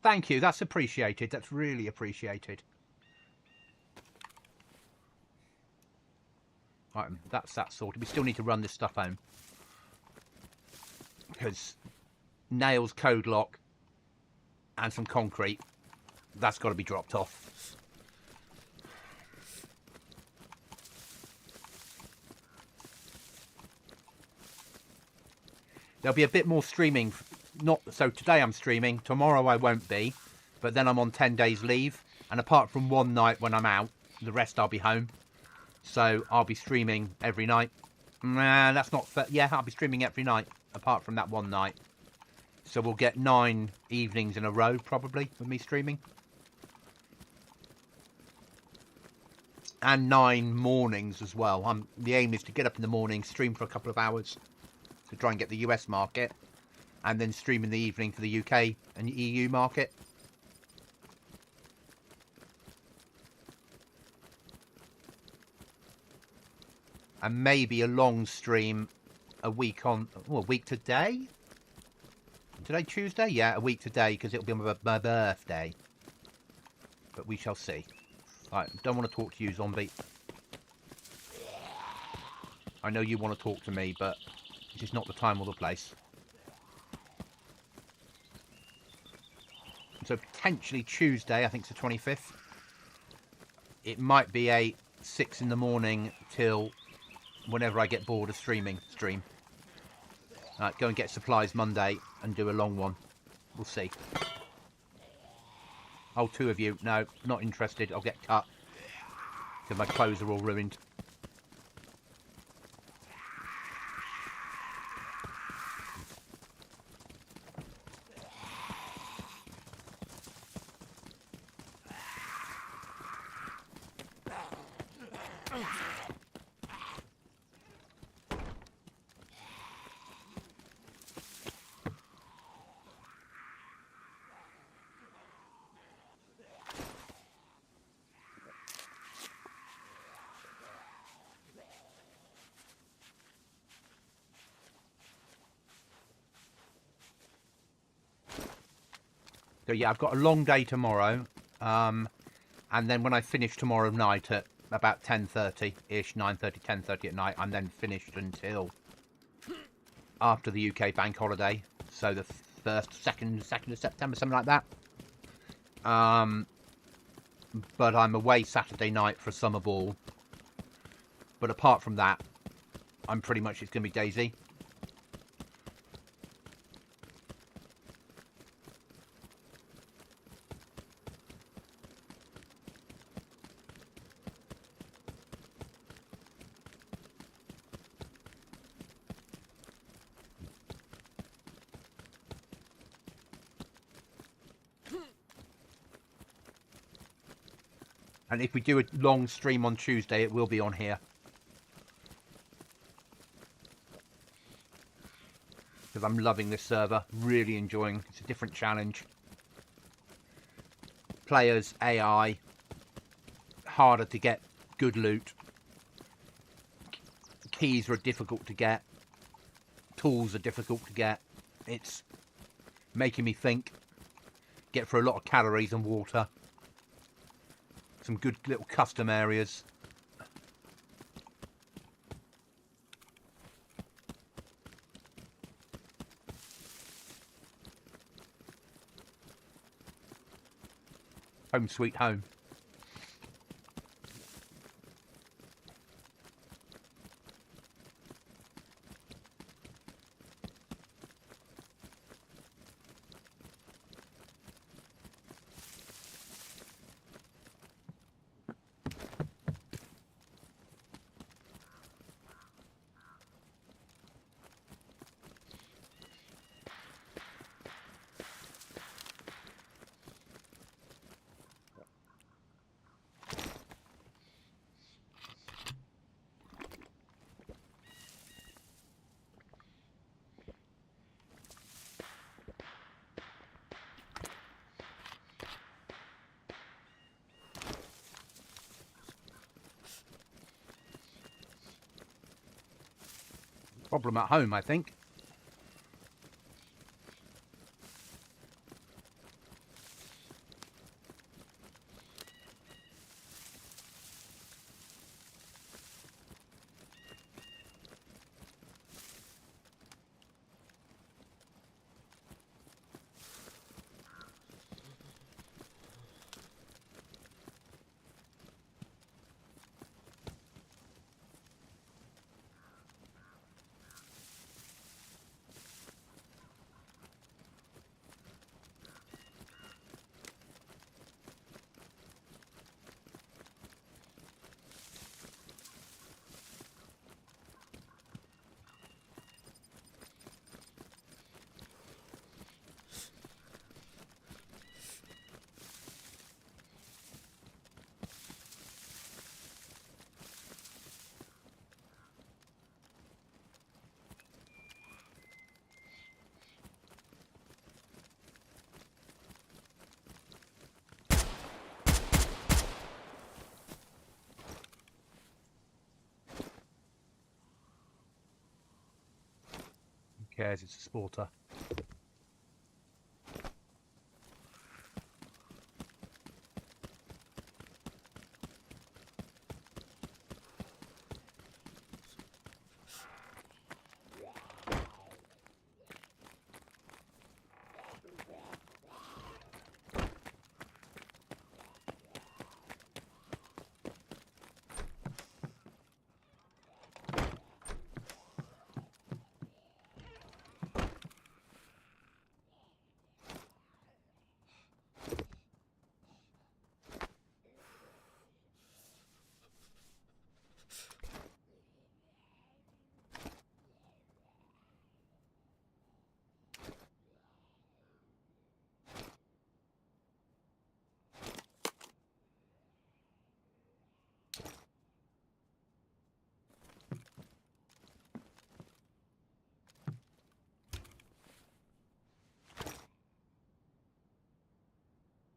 Thank you, that's appreciated. That's really appreciated. Right, that's that sorted. We still need to run this stuff home. Because nails, code lock, and some concrete, that's got to be dropped off. There'll be a bit more streaming. So today I'm streaming, tomorrow I won't be, but then I'm on 10 days leave, and apart from one night when I'm out, the rest I'll be home. So I'll be streaming every night, Nah, that's not fair. Yeah, I'll be streaming every night, apart from that one night. So we'll get 9 evenings in a row, probably, with me streaming. And 9 mornings as well. The aim is to get up in the morning, stream for a couple of hours to try and get the US market, and then stream in the evening for the UK and EU market. And maybe a long stream a week today? Today Tuesday? Yeah, a week today, because it'll be my birthday. But we shall see. Right, don't want to talk to you, zombie. I know you want to talk to me, but this is not the time or the place. So potentially Tuesday, I think it's the 25th. It might be a 6 in the morning till whenever I get bored of stream. Go and get supplies Monday and do a long one. We'll see. Oh, 2 of you. No, not interested. I'll get cut. Because my clothes are all ruined. So yeah, I've got a long day tomorrow, and then when I finish tomorrow night at about 10:30-ish, 9:30, 10:30 at night, I'm then finished until after the UK bank holiday, so the 1st, 2nd of September, something like that. But I'm away Saturday night for a summer ball. But apart from that, I'm pretty much, it's going to be DayZ. And if we do a long stream on Tuesday, it will be on here. Because I'm loving this server. Really enjoying. It's a different challenge. Players, AI. Harder to get good loot. Keys are difficult to get. Tools are difficult to get. It's making me think. Get for a lot of calories and water. Some good little custom areas. Home sweet home. Problem at home, I think. cares? It's a sporter.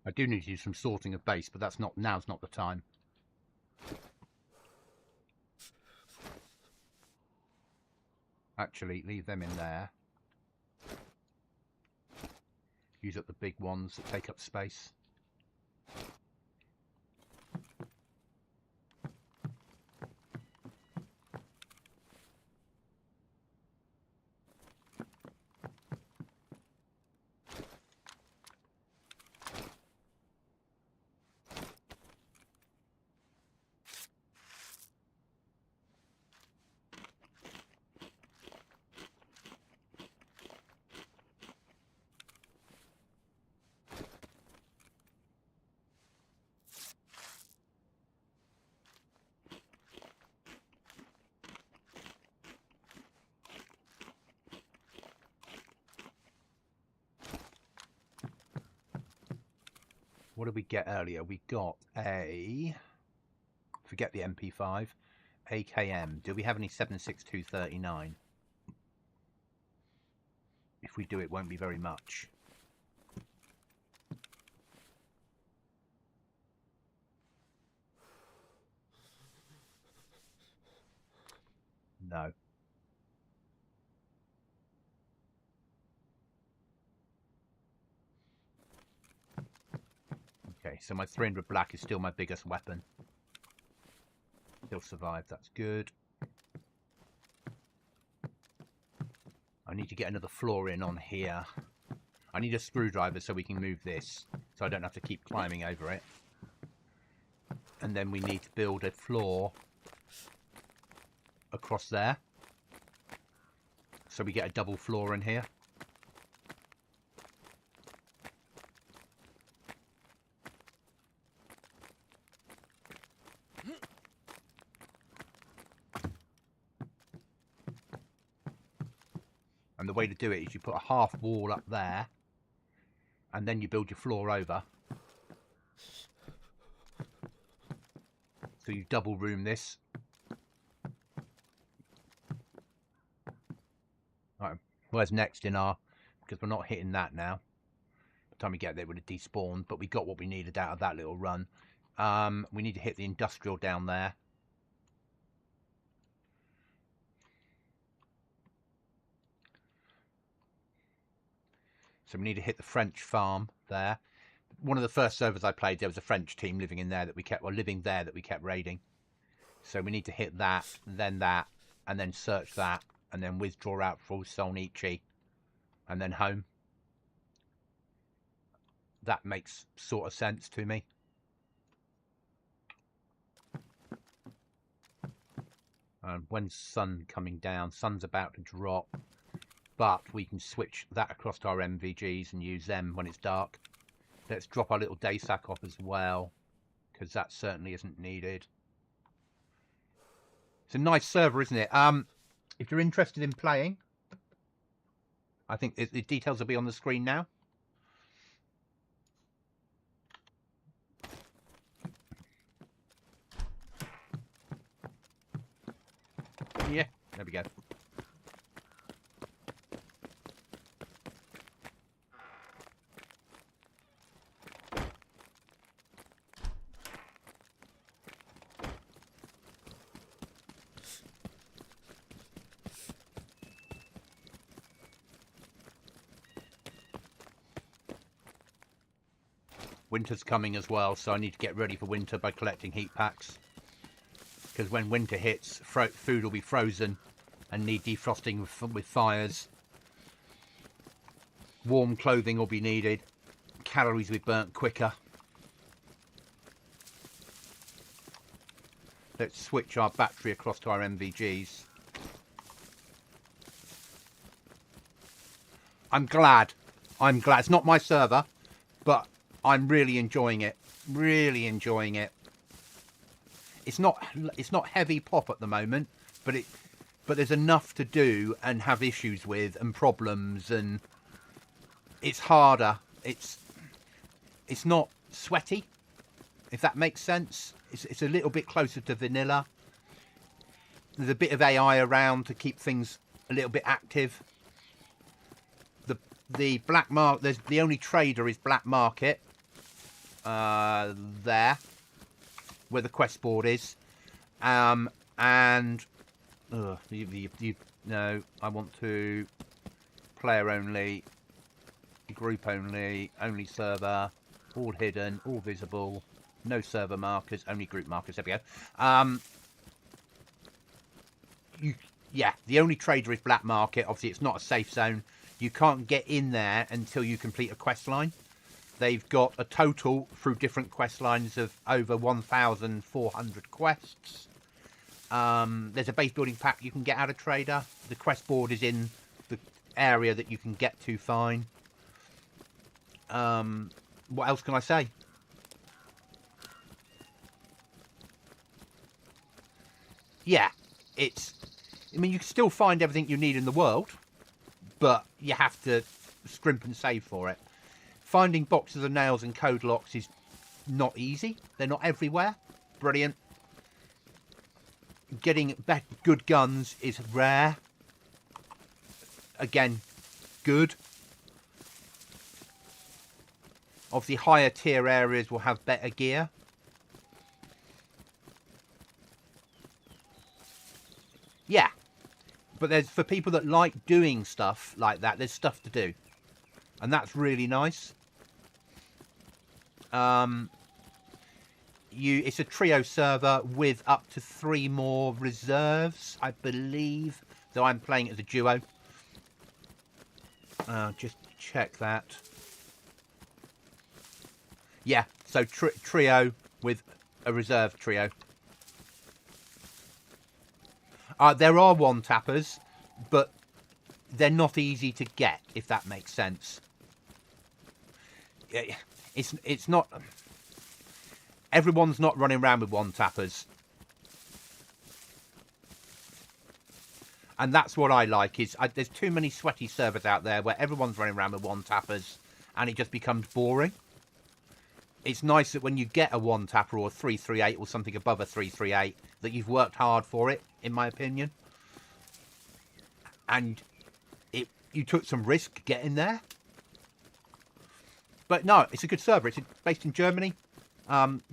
I do need to do some sorting of base, but now's not the time. Actually, leave them in there. Use up the big ones that take up space. What did we get earlier? We got a... Forget the MP5. AKM. Do we have any 7.6239? If we do, it won't be very much. No. Okay, so my 300 black is still my biggest weapon. Still survived, that's good. I need to get another floor in on here. I need a screwdriver so we can move this, so I don't have to keep climbing over it. And then we need to build a floor across there, so we get a double floor in here. And the way to do it is you put a half wall up there, and then you build your floor over. So you double room this. Right, where's next in our... Because we're not hitting that now. By the time we get there, it would have despawned, but we got what we needed out of that little run. We need to hit the industrial down there. So we need to hit the French farm there. One of the first servers I played, there was a French team living in there that we kept, or living there that we kept raiding. So we need to hit that, and then search that, and then withdraw out full Solnichi, and then home. That makes sort of sense to me. When's sun coming down? Sun's about to drop. But we can switch that across to our MVGs and use them when it's dark. Let's drop our little day sack off as well, because that certainly isn't needed. It's a nice server, isn't it? If you're interested in playing, I think the details will be on the screen now. Yeah, there we go. Winter's coming as well, so I need to get ready for winter by collecting heat packs. Because when winter hits, food will be frozen and need defrosting with fires. Warm clothing will be needed. Calories will be burnt quicker. Let's switch our battery across to our MVGs. I'm glad. It's not my server, but I'm really enjoying it. Really enjoying it. It's not heavy pop at the moment, but there's enough to do and have issues with and problems, and it's harder. It's not sweaty, if that makes sense. It's a little bit closer to vanilla. There's a bit of AI around to keep things a little bit active. The black market, there's the only trader is black market. There, where the quest board is, and no, I want to player only, group only server, all hidden, all visible, no server markers, only group markers. There we go. Yeah, the only trader is black market. Obviously, it's not a safe zone. You can't get in there until you complete a quest line. They've got a total through different quest lines of over 1,400 quests. There's a base building pack you can get out of trader. The quest board is in the area that you can get to fine. What else can I say? Yeah, I mean, you can still find everything you need in the world, but you have to scrimp and save for it. Finding boxes of nails and code locks is not easy. They're not everywhere. Brilliant. Getting good guns is rare. Again, good. Obviously, higher tier areas will have better gear. Yeah. But there's, for people that like doing stuff like that, there's stuff to do. And that's really nice. It's a trio server with up to 3 more reserves, I believe. Though I'm playing it as a duo. Just check that. Yeah, so trio with a reserve trio. There are one-tappers, but they're not easy to get, if that makes sense. It's not... Everyone's not running around with one-tappers. And that's what I like, is there's too many sweaty servers out there where everyone's running around with one-tappers, and it just becomes boring. It's nice that when you get a one-tapper or a 338 or something above a 338, that you've worked hard for it, in my opinion. And you took some risk getting there. But no, it's a good server. It's based in Germany.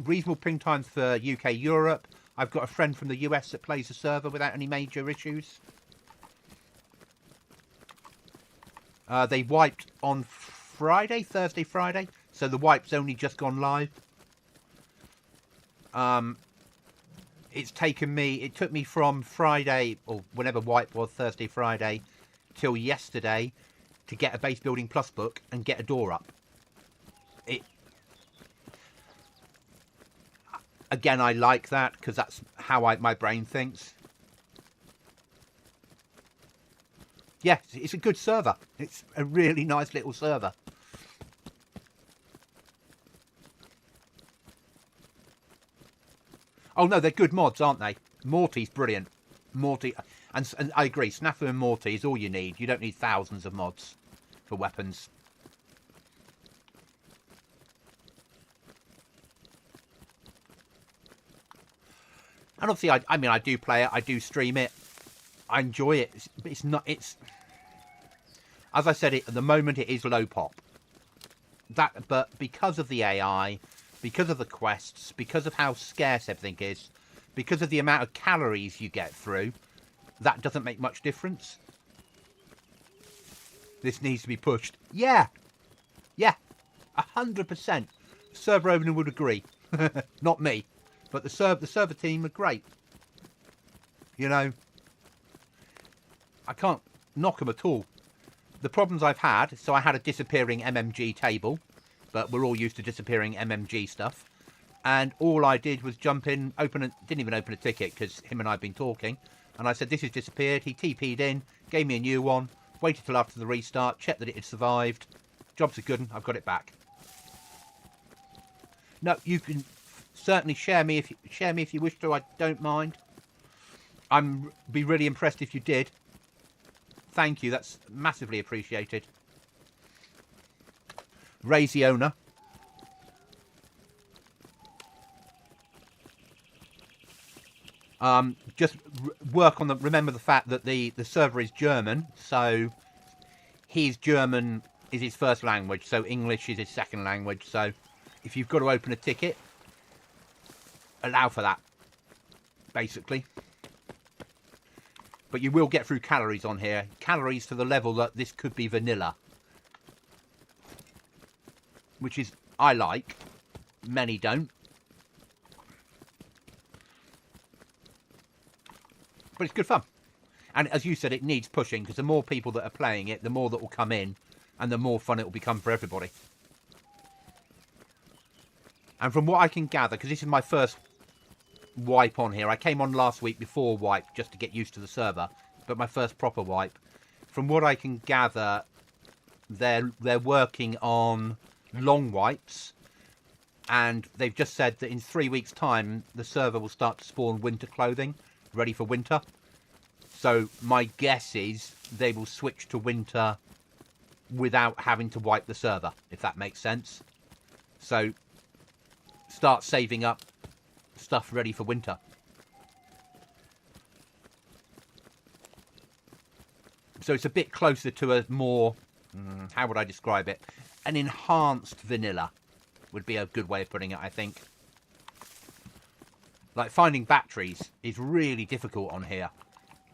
Reasonable ping times for UK, Europe. I've got a friend from the US that plays the server without any major issues. They wiped on Thursday, Friday. So the wipe's only just gone live. It took me from Friday, or whenever wipe was, Thursday, Friday, till yesterday to get a base building plus book and get a door up. Again, I like that because that's how my brain thinks. Yeah, it's a good server. It's a really nice little server. Oh no, they're good mods, aren't they? Morty's brilliant. Morty, and I agree, Snafu and Morty is all you need. You don't need thousands of mods for weapons. And obviously, I do play it. I do stream it. I enjoy it. It's as I said, at the moment it is low pop. But because of the AI, because of the quests, because of how scarce everything is, because of the amount of calories you get through, that doesn't make much difference. This needs to be pushed. Yeah. 100%. server owner would agree. Not me. But the server team are great. You know, I can't knock them at all. The problems I've had, so I had a disappearing MMG table, but we're all used to disappearing MMG stuff. And all I did was jump in, didn't even open a ticket because him and I had been talking. And I said, this has disappeared. He TP'd in, gave me a new one, waited till after the restart, checked that it had survived. Job's a good one, I've got it back. No, you can certainly share me if you wish to, I don't mind. I'd be really impressed if you did. Thank you, that's massively appreciated. Raise the owner. Just work on remember the fact that the server is German, so his German is his first language, so English is his second language. So if you've got to open a ticket, allow for that, basically. But you will get through calories on here. Calories to the level that this could be vanilla. Which is, I like. Many don't. But it's good fun. And as you said, it needs pushing, because the more people that are playing it, the more that will come in, and the more fun it will become for everybody. And from what I can gather, because this is my first wipe on here. I came on last week before wipe, just to get used to the server. But my first proper wipe. From what I can gather, they're working on long wipes. And they've just said that in 3 weeks' time, the server will start to spawn winter clothing, ready for winter. So my guess is they will switch to winter without having to wipe the server, if that makes sense. So start saving up stuff ready for winter. So it's a bit closer to a more, how would I describe it? An enhanced vanilla would be a good way of putting it, I think. Like, finding batteries is really difficult on here.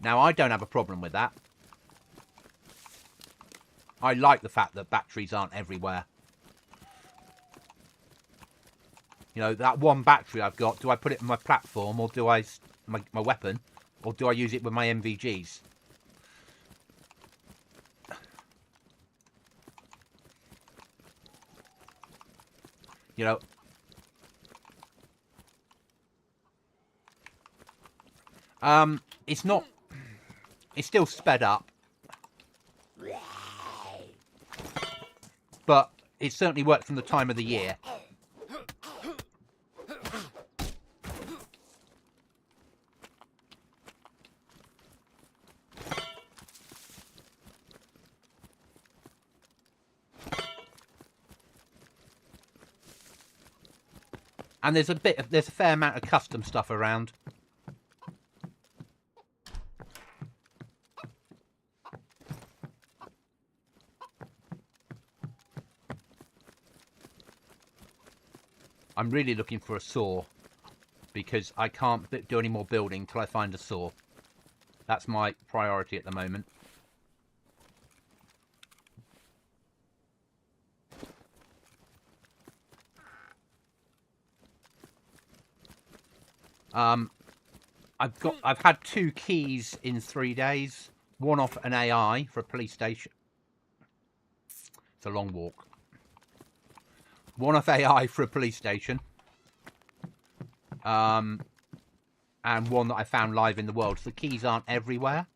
Now, I don't have a problem with that. I like the fact that batteries aren't everywhere. You know, that one battery I've got, do I put it in my platform, or do I, my weapon, or do I use it with my MVGs? You know, it's not, it's still sped up, but it certainly worked from the time of the year. And there's a fair amount of custom stuff around. I'm really looking for a saw, because I can't do any more building till I find a saw. That's my priority at the moment. I've had 2 keys in 3 days. One off an AI for a police station. It's a long walk. One off AI for a police station. And one that I found live in the world. So the keys aren't everywhere.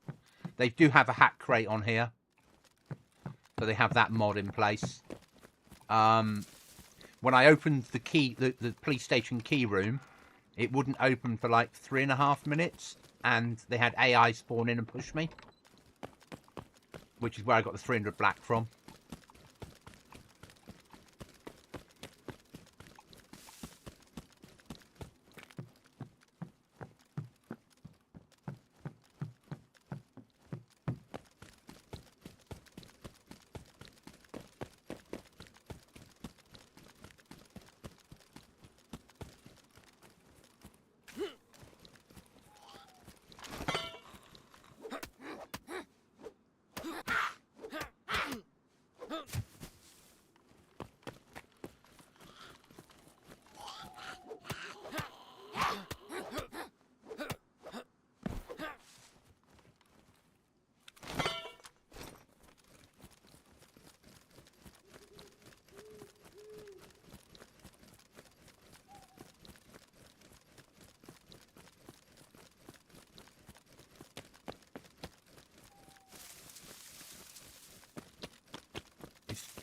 They do have a hack crate on here. So they have that mod in place. When I opened the key, the police station key room, it wouldn't open for like 3.5 minutes, and they had AI spawn in and push me, which is where I got the 300 black from.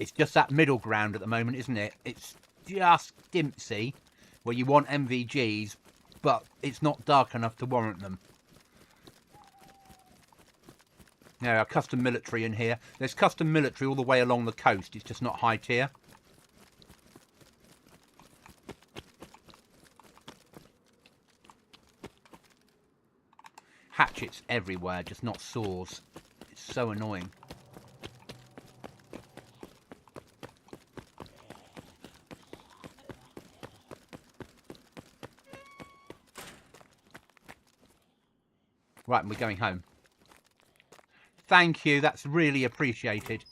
It's just that middle ground at the moment, isn't it? It's just Dimpsy, where you want MVGs, but it's not dark enough to warrant them. Now, custom military in here. There's custom military all the way along the coast. It's just not high tier. Hatchets everywhere, just not saws. It's so annoying. Right, and we're going home. Thank you, that's really appreciated.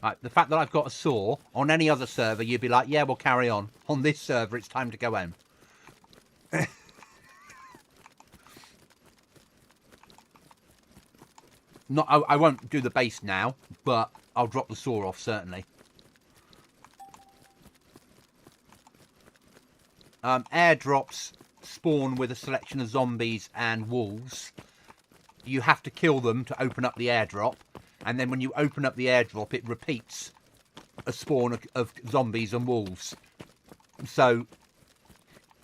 Right, the fact that I've got a saw, on any other server, you'd be like, yeah, we'll carry on. On this server, it's time to go home. I won't do the base now, but I'll drop the saw off, certainly. Airdrops spawn with a selection of zombies and wolves. You have to kill them to open up the airdrop, and then when you open up the airdrop, it repeats a spawn of zombies and wolves. So,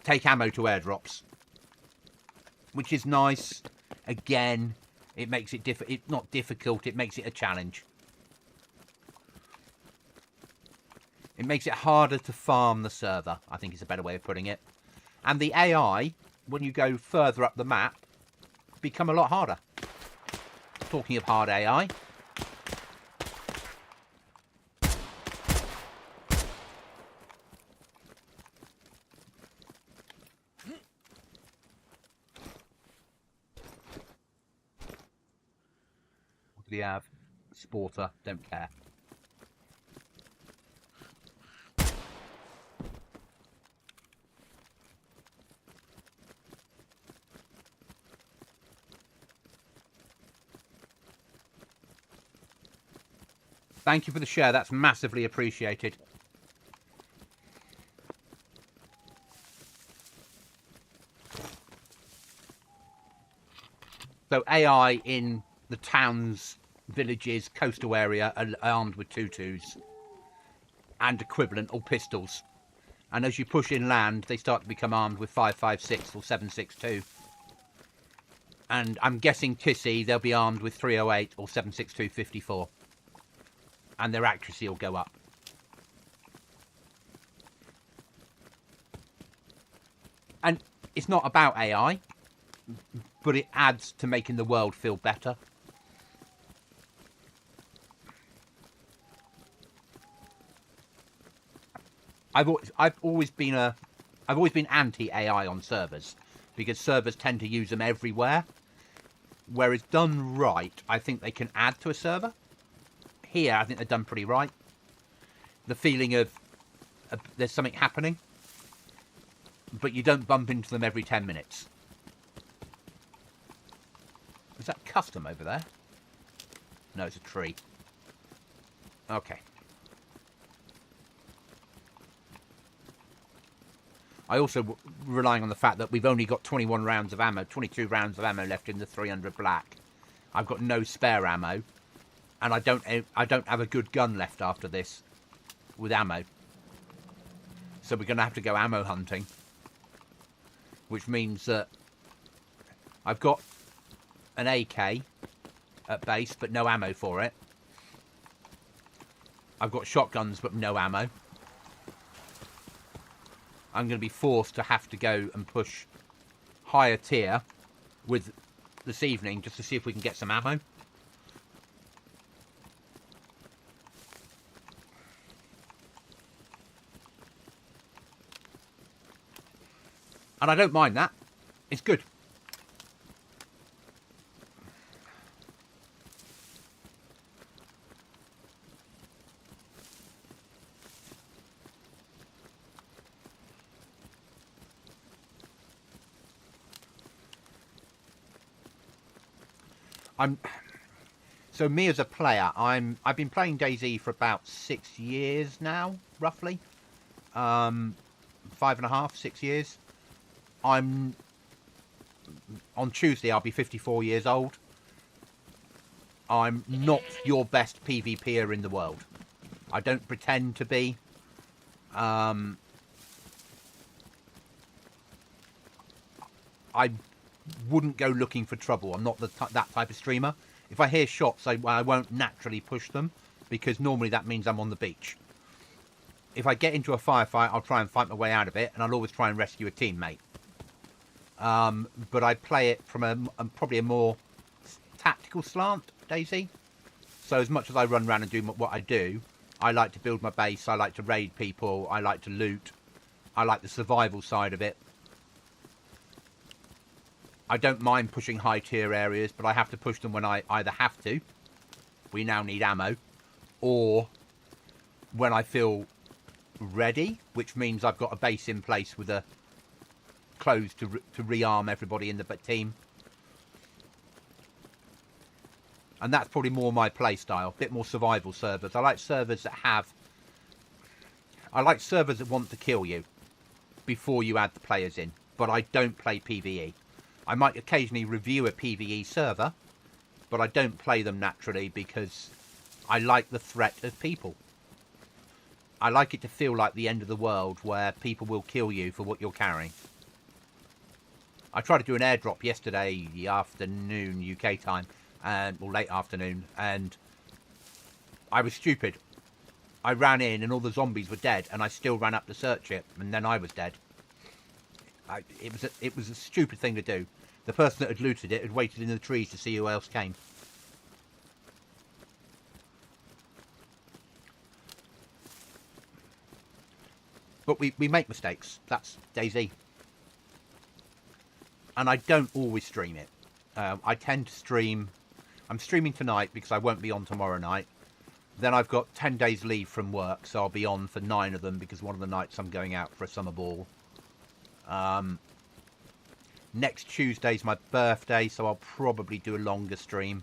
take ammo to airdrops, which is nice. Again, it makes it it's not difficult, it makes it a challenge. It makes it harder to farm the server, I think is a better way of putting it. And the AI, when you go further up the map, become a lot harder. Talking of hard AI. What do we have? Sporter, don't care. Thank you for the share. That's massively appreciated. So AI in the towns, villages, coastal area are armed with 2.2s and equivalent or pistols. And as you push inland, they start to become armed with 5.56 or 7.62. And I'm guessing Kissy, they'll be armed with 308 or 7.62 54. And their accuracy will go up. And it's not about AI, but it adds to making the world feel better. I've always been anti-AI on servers, because servers tend to use them everywhere. Whereas done right, I think they can add to a server. Here, I think they're done pretty right. The feeling of there's something happening, but you don't bump into them every 10 minutes. Is that custom over there? No, it's a tree. Okay. I also relying on the fact that we've only got 21 rounds of ammo, 22 rounds of ammo left in the 300 black. I've got no spare ammo. And I don't have a good gun left after this with ammo. So we're going to have to go ammo hunting. Which means that I've got an AK at base, but no ammo for it. I've got shotguns, but no ammo. I'm going to be forced to have to go and push higher tier with this evening just to see if we can get some ammo. And I don't mind that. It's good. So me as a player, I've been playing DayZ for about 6 years now, roughly. 5.5, 6 years. On Tuesday, I'll be 54 years old. I'm not your best PvPer in the world. I don't pretend to be. I wouldn't go looking for trouble. I'm not that type of streamer. If I hear shots, I won't naturally push them, because normally that means I'm on the beach. If I get into a firefight, I'll try and fight my way out of it, and I'll always try and rescue a teammate. But I play it from probably a more tactical slant, DayZ. So as much as I run around and do what I do, I like to build my base, I like to raid people, I like to loot, I like the survival side of it. I don't mind pushing high tier areas, but I have to push them when I either have to, we now need ammo, or when I feel ready, which means I've got a base in place with a clothes to rearm everybody in the team. And that's probably more my play style, a bit more survival servers. I like servers that want to kill you before you add the players in, but I don't play PvE. I might occasionally review a PvE server, but I don't play them naturally because I like the threat of people. I like it to feel like the end of the world, where people will kill you for what you're carrying. I tried to do an airdrop yesterday afternoon UK time, or late afternoon, and I was stupid. I ran in and all the zombies were dead, and I still ran up to search it, and then I was dead. It was a stupid thing to do. The person that had looted it had waited in the trees to see who else came. But we make mistakes. That's DayZ. And I don't always stream it. I tend to stream... I'm streaming tonight because I won't be on tomorrow night. Then I've got 10 days leave from work, so I'll be on for 9 of them because one of the nights I'm going out for a summer ball. Next Tuesday's my birthday, so I'll probably do a longer stream.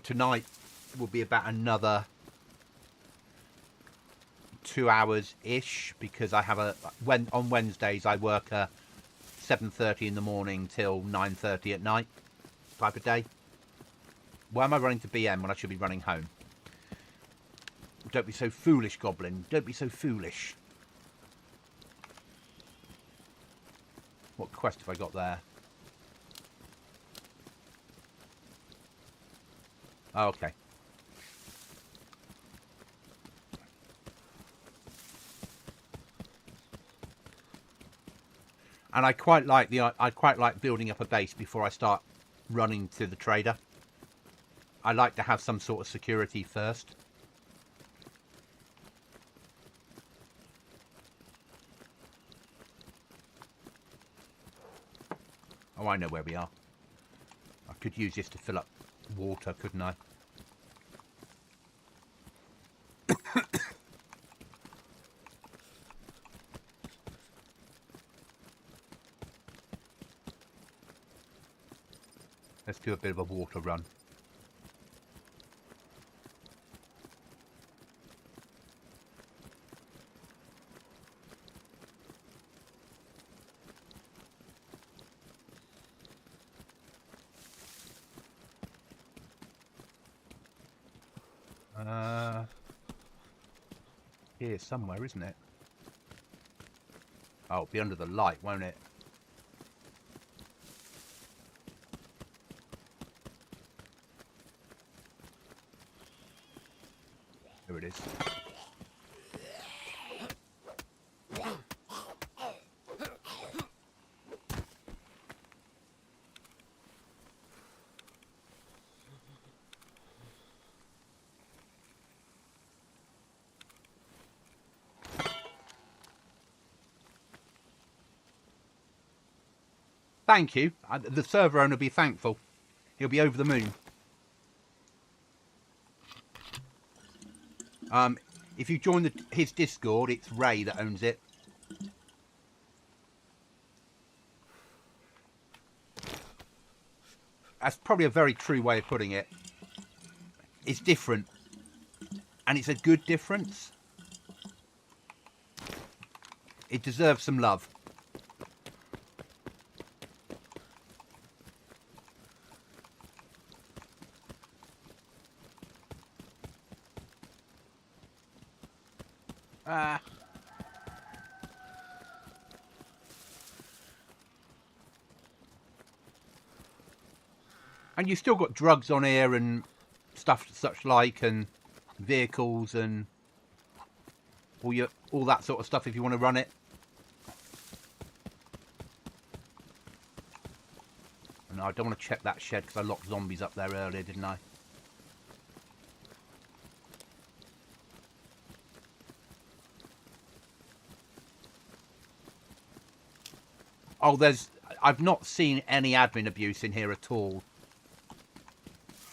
Tonight will be about another 2 hours-ish, because I have on Wednesdays I work 7:30 in the morning till 9:30 at night type of day. Why am I running to BM when I should be running home? Don't be so foolish, Goblin. Don't be so foolish. What quest have I got there? Oh, okay. And I quite like building up a base before I start running to the trader. I like to have some sort of security first. Oh, I know where we are. I could use this to fill up water, couldn't I? Let's do a bit of a water run. Here somewhere, isn't it? Oh, it'll be under the light, won't it? There it is. Thank you. The server owner will be thankful. He'll be over the moon. If you join his Discord, it's Ray that owns it. That's probably a very true way of putting it. It's different. And it's a good difference. It deserves some love. And you've still got drugs on here and stuff such like, and vehicles and all that sort of stuff if you want to run it. And I don't want to check that shed because I locked zombies up there earlier, didn't I? Oh, I've not seen any admin abuse in here at all.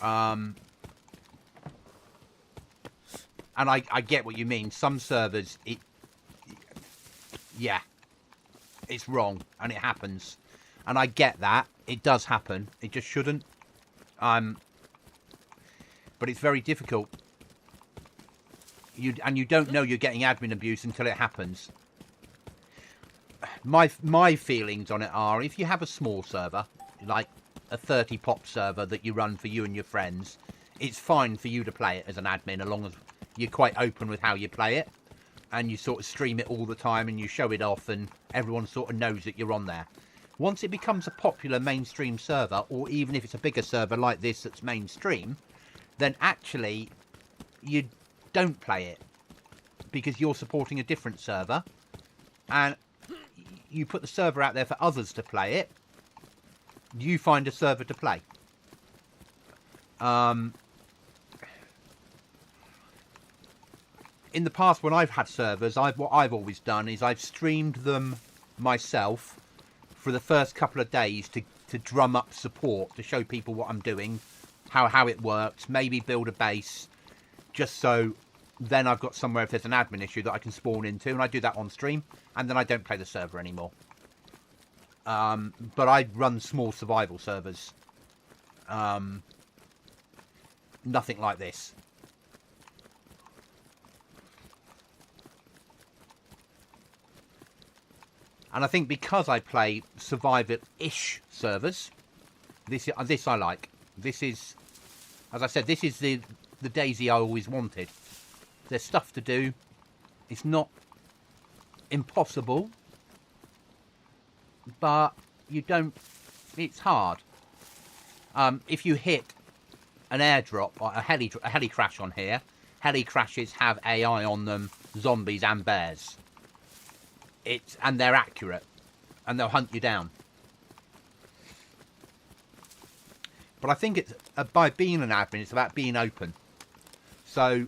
And I get what you mean. Some servers, yeah, it's wrong and it happens. And I get that. It does happen. It just shouldn't. But it's very difficult. You don't know you're getting admin abuse until it happens. My feelings on it are, if you have a small server, like a 30 pop server that you run for you and your friends, it's fine for you to play it as an admin, as long as you're quite open with how you play it, and you sort of stream it all the time and you show it off and everyone sort of knows that you're on there. Once it becomes a popular mainstream server, or even if it's a bigger server like this that's mainstream, then actually you don't play it because you're supporting a different server, and you put the server out there for others to play it. You find a server to play. In the past, when I've had servers, what I've always done is I've streamed them myself for the first couple of days to drum up support, to show people what I'm doing, how it works, maybe build a base, just so then I've got somewhere if there's an admin issue that I can spawn into, and I do that on stream, and then I don't play the server anymore. But I run small survival servers. Nothing like this. And I think because I play survival-ish servers, this I like. This is, as I said, this is the DayZ I always wanted. There's stuff to do. It's not impossible, but you don't. It's hard. If you hit an airdrop or a heli crash on here, heli crashes have AI on them, zombies and bears. And they're accurate, and they'll hunt you down. But I think it's by being an admin, it's about being open. So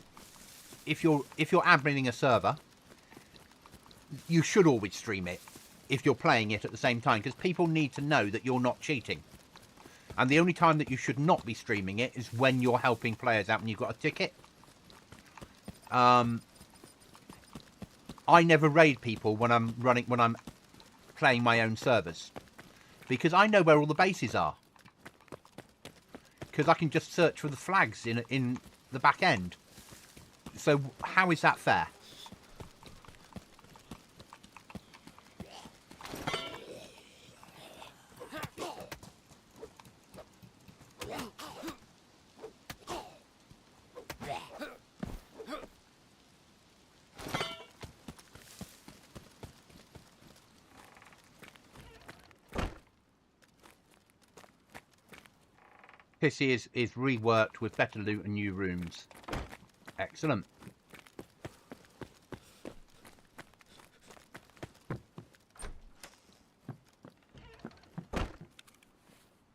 if you're adminning a server, you should always stream it if you're playing it at the same time, because people need to know that you're not cheating. And the only time that you should not be streaming it is when you're helping players out and you've got a ticket. I never raid people when I'm playing my own servers, because I know where all the bases are. Because I can just search for the flags in the back end. So how is that fair? This is reworked with better loot and new rooms. Excellent.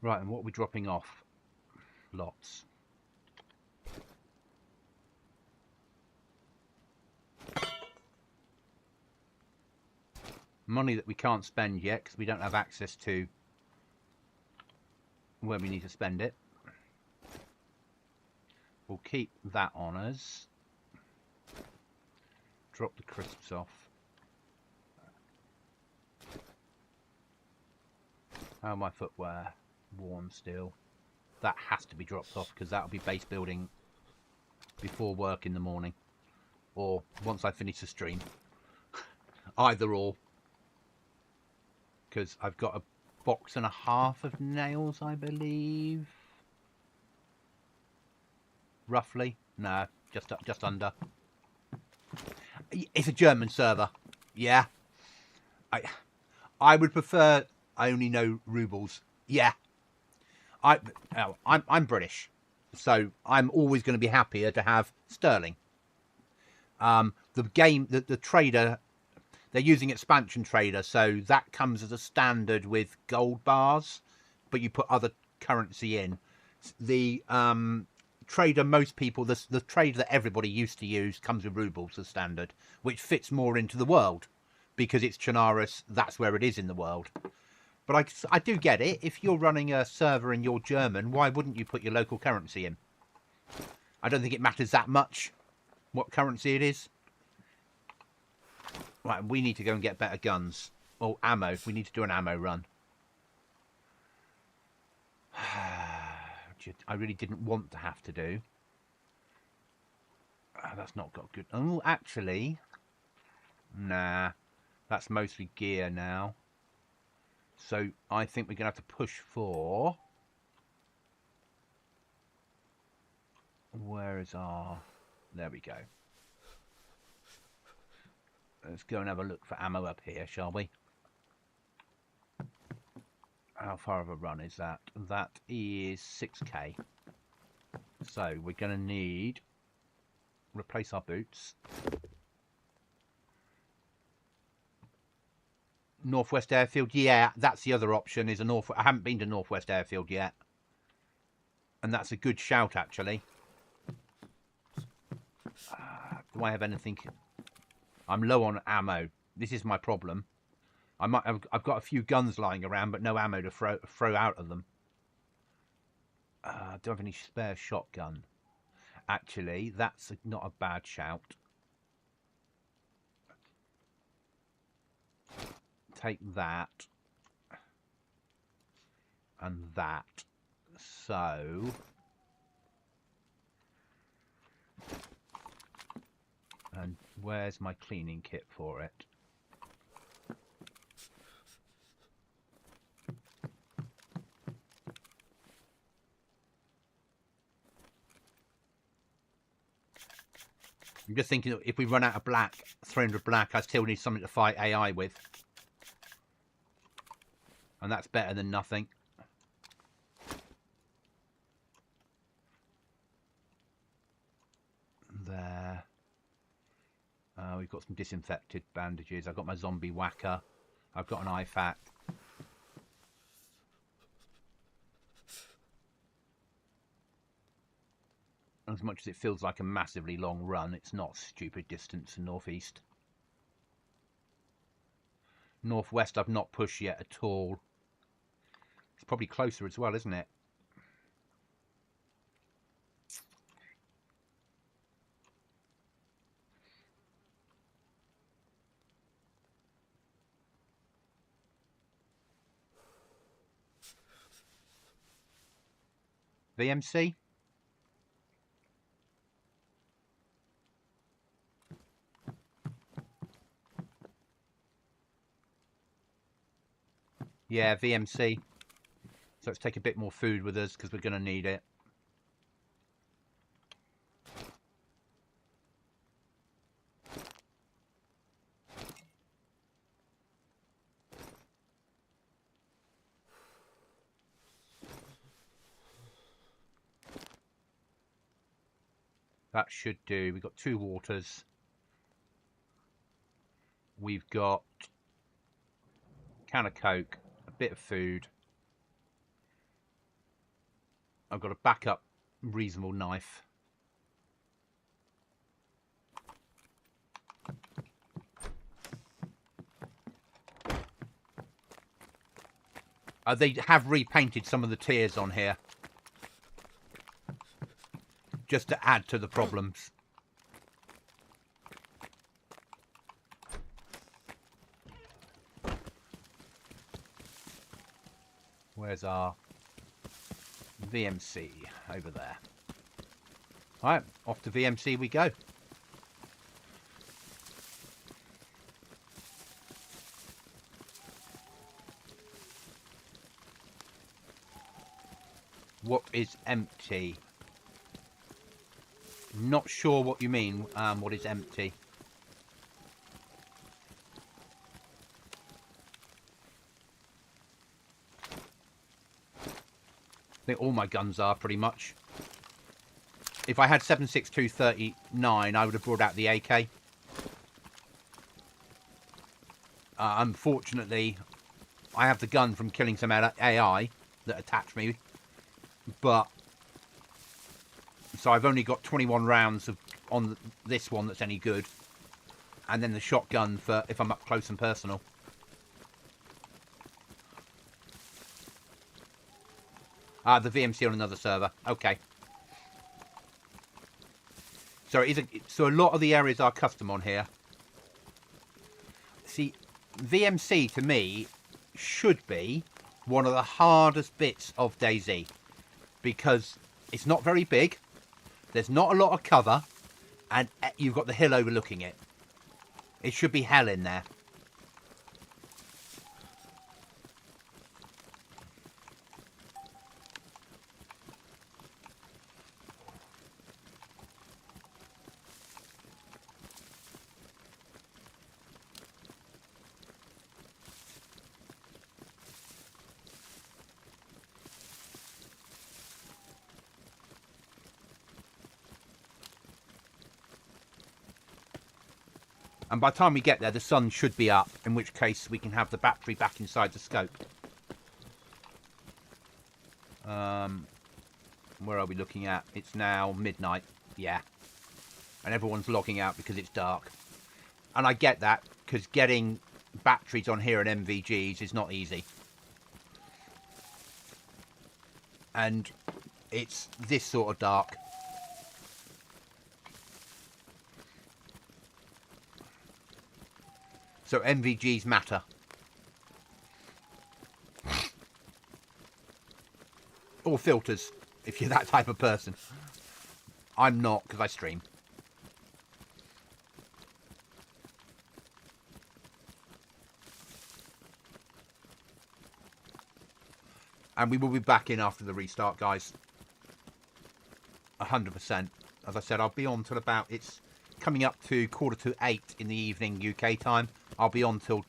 Right, and what are we dropping off? Lots. Money that we can't spend yet because we don't have access to where we need to spend it. We'll keep that on us. Drop the crisps off. How my footwear? Warm still. That has to be dropped off because that'll be base building before work in the morning. Or once I finish the stream. Either or. Because I've got a box and a half of nails, I believe. Roughly. No, just under. It's a German server. Yeah. I would prefer I only know rubles. Yeah. I'm British, so I'm always going to be happier to have sterling. The trader, they're using expansion trader, so that comes as a standard with gold bars, but you put other currency in. The trader, most people, the trader that everybody used to use comes with rubles as standard, which fits more into the world because it's Chernarus. That's where it is in the world. But I do get it. If you're running a server and you're German, why wouldn't you put your local currency in? I don't think it matters that much what currency it is. Right, we need to go and get better guns. Or ammo. We need to do an ammo run. I really didn't want to have to do. That's not got good. Oh, actually. Nah. That's mostly gear now. So I think we're going to have to push for... Where is our... There we go. Let's go and have a look for ammo up here, shall we? How far of a run is that? That is 6k. So we're going to need... Replace our boots. Northwest Airfield, yeah, that's the other option. Is a North. I haven't been to Northwest Airfield yet, and that's a good shout actually. Do I have anything? I'm low on ammo. This is my problem. I've got a few guns lying around, but no ammo to throw out of them. Do I have any spare shotgun? Actually, that's not a bad shout. Take that and that. So and where's my cleaning kit for it? I'm just thinking if we run out of black, 300 black, I still need something to fight AI with. And that's better than nothing. There. We've got some disinfected bandages. I've got my zombie whacker. I've got an IFAK. As much as it feels like a massively long run, it's not stupid distance to northeast. Northwest I've not pushed yet at all. It's probably closer as well, isn't it? VMC? Yeah, VMC. So let's take a bit more food with us because we're going to need it. That should do. We've got 2 waters. We've got a can of Coke, a bit of food. I've got a backup reasonable knife. They have repainted some of the tiers on here. Just to add to the problems. Where's our VMC? Over there. Alright, off to VMC we go. What is empty? Not sure what you mean, what is empty. think all my guns are, pretty much. If I had 7.62 39, I would have brought out the AK. Unfortunately, I have the gun from killing some AI that attacked me. But... So I've only got 21 rounds on this one that's any good. And then the shotgun for if I'm up close and personal. The VMC on another server. Okay. So so a lot of the areas are custom on here. See, VMC to me should be one of the hardest bits of DayZ, because it's not very big, there's not a lot of cover, and you've got the hill overlooking it. It should be hell in there. And by the time we get there, the sun should be up, in which case we can have the battery back inside the scope. Where are we looking at? It's now midnight. Yeah. And everyone's logging out because it's dark. And I get that, because getting batteries on here and MVGs is not easy. And it's this sort of dark. So MVGs matter. Or filters, if you're that type of person. I'm not, because I stream. And we will be back in after the restart, guys. 100%. As I said, I'll be on till about... It's coming up to 7:45 in the evening UK time. I'll be on till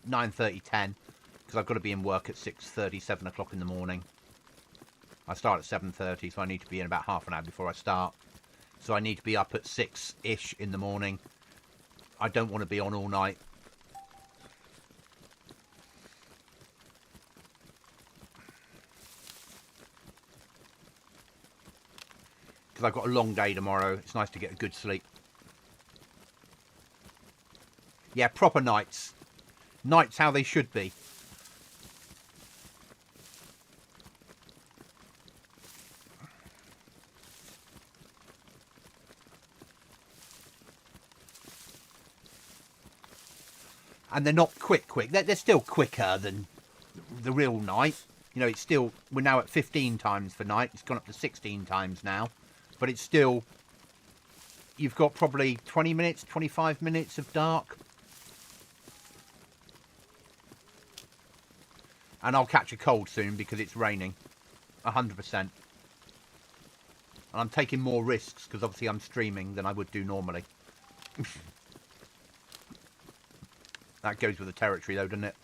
9:30, 10, because I've got to be in work at 6:30, 7 o'clock in the morning. I start at 7:30, so I need to be in about half an hour before I start. So I need to be up at 6-ish in the morning. I don't want to be on all night. Because I've got a long day tomorrow. It's nice to get a good sleep. Yeah, proper nights. Nights how they should be. And they're not quick. They're still quicker than the real night. You know, it's still... We're now at 15 times for night. It's gone up to 16 times now. But it's still... You've got probably 20 minutes, 25 minutes of dark. And I'll catch a cold soon because it's raining. 100%. And I'm taking more risks because obviously I'm streaming than I would do normally. That goes with the territory though, doesn't it?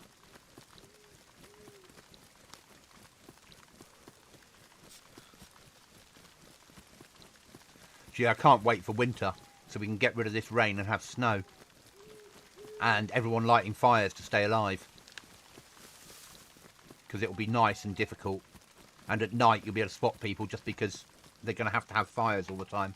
Gee, I can't wait for winter so we can get rid of this rain and have snow. And everyone lighting fires to stay alive. Because it'll be nice and difficult. And at night you'll be able to spot people just because they're going to have fires all the time.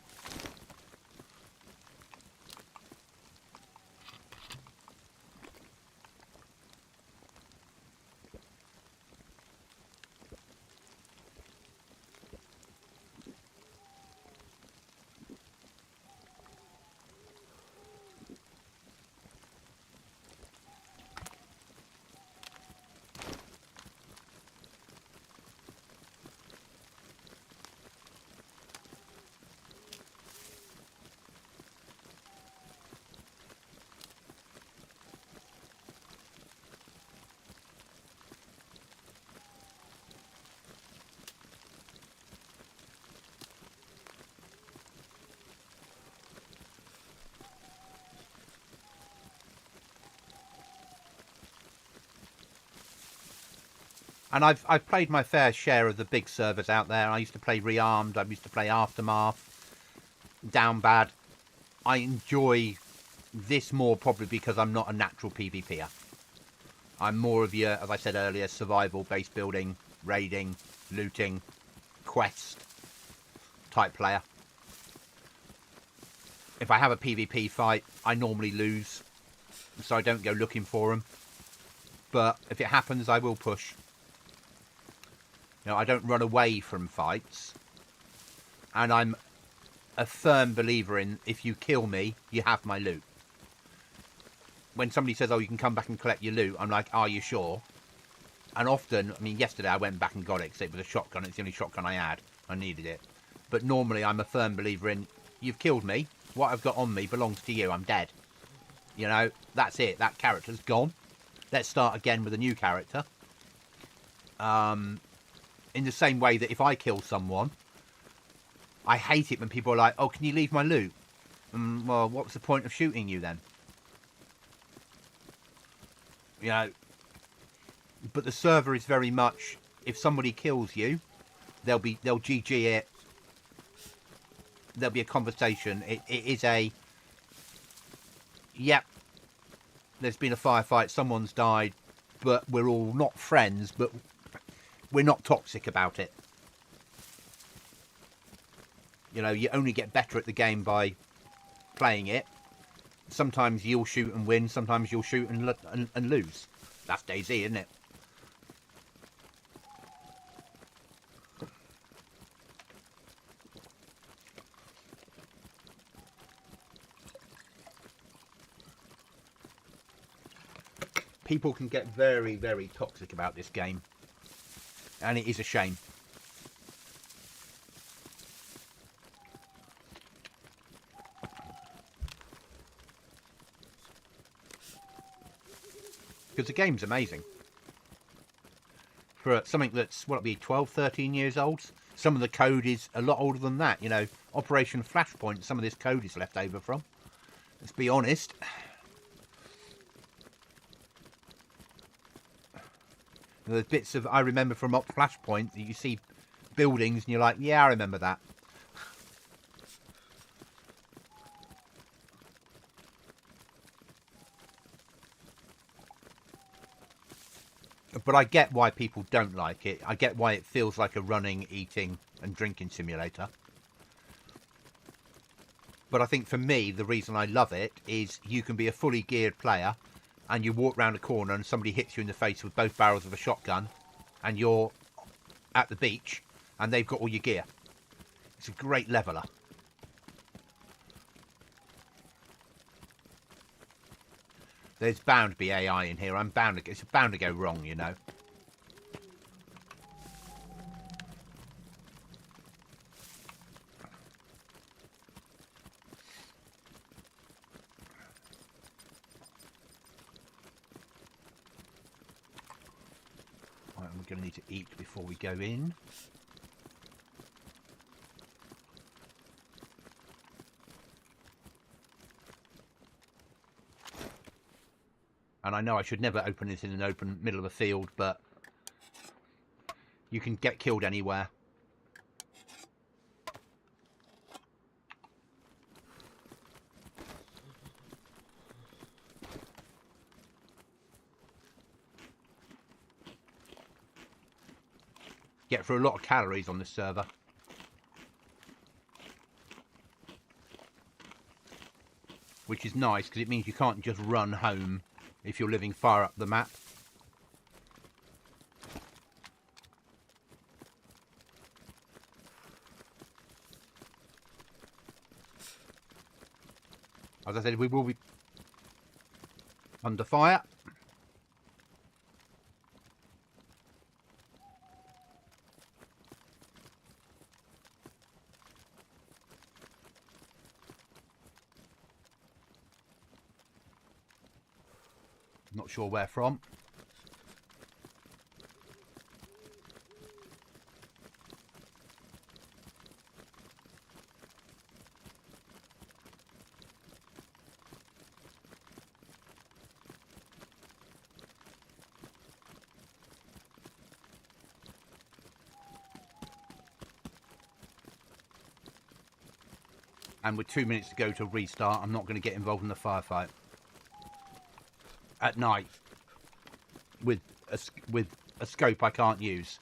And I've played my fair share of the big servers out there. I used to play Rearmed. I used to play Aftermath, Down Bad. I enjoy this more probably because I'm not a natural PvPer. I'm more of your, as I said earlier, survival, base building, raiding, looting, quest type player. If I have a PvP fight, I normally lose, so I don't go looking for them. But if it happens, I will push. You know, I don't run away from fights. And I'm a firm believer in, if you kill me, you have my loot. When somebody says, oh, you can come back and collect your loot, I'm like, are you sure? And often, I mean, yesterday I went back and got it because it was a shotgun. It's the only shotgun I had. I needed it. But normally I'm a firm believer in, you've killed me. What I've got on me belongs to you. I'm dead. You know, that's it. That character's gone. Let's start again with a new character. In the same way that if I kill someone, I hate it when people are like, oh, can you leave my loot? Well, what's the point of shooting you then? You know, but the server is very much, if somebody kills you, they'll GG it. There'll be a conversation. It is a, yep, there's been a firefight, someone's died, but we're all not friends, but we're not toxic about it. You know, you only get better at the game by playing it. Sometimes you'll shoot and win, sometimes you'll shoot and lose. That's DayZ, isn't it? People can get very, very toxic about this game. And it is a shame. Because the game's amazing. For something that's, what, it'll be 12, 13 years old. Some of the code is a lot older than that. You know, Operation Flashpoint, some of this code is left over from. Let's be honest. There's bits of, I remember from Flashpoint, that you see buildings and you're like, yeah, I remember that. But I get why people don't like it. I get why it feels like a running, eating and drinking simulator. But I think for me, the reason I love it is you can be a fully geared player and you walk round a corner and somebody hits you in the face with both barrels of a shotgun and you're at the beach and they've got all your gear. It's a great leveler. There's bound to be AI in here. It's bound to go wrong, you know. Right, we're going to need to eat before we go in. And I know I should never open this in an open middle of a field, but you can get killed anywhere. Get through a lot of calories on this server. Which is nice, because it means you can't just run home if you're living far up the map. As I said, we will be under fire. Not sure where from. And with 2 minutes to go to restart, I'm not going to get involved in the firefight at night with a scope I can't use.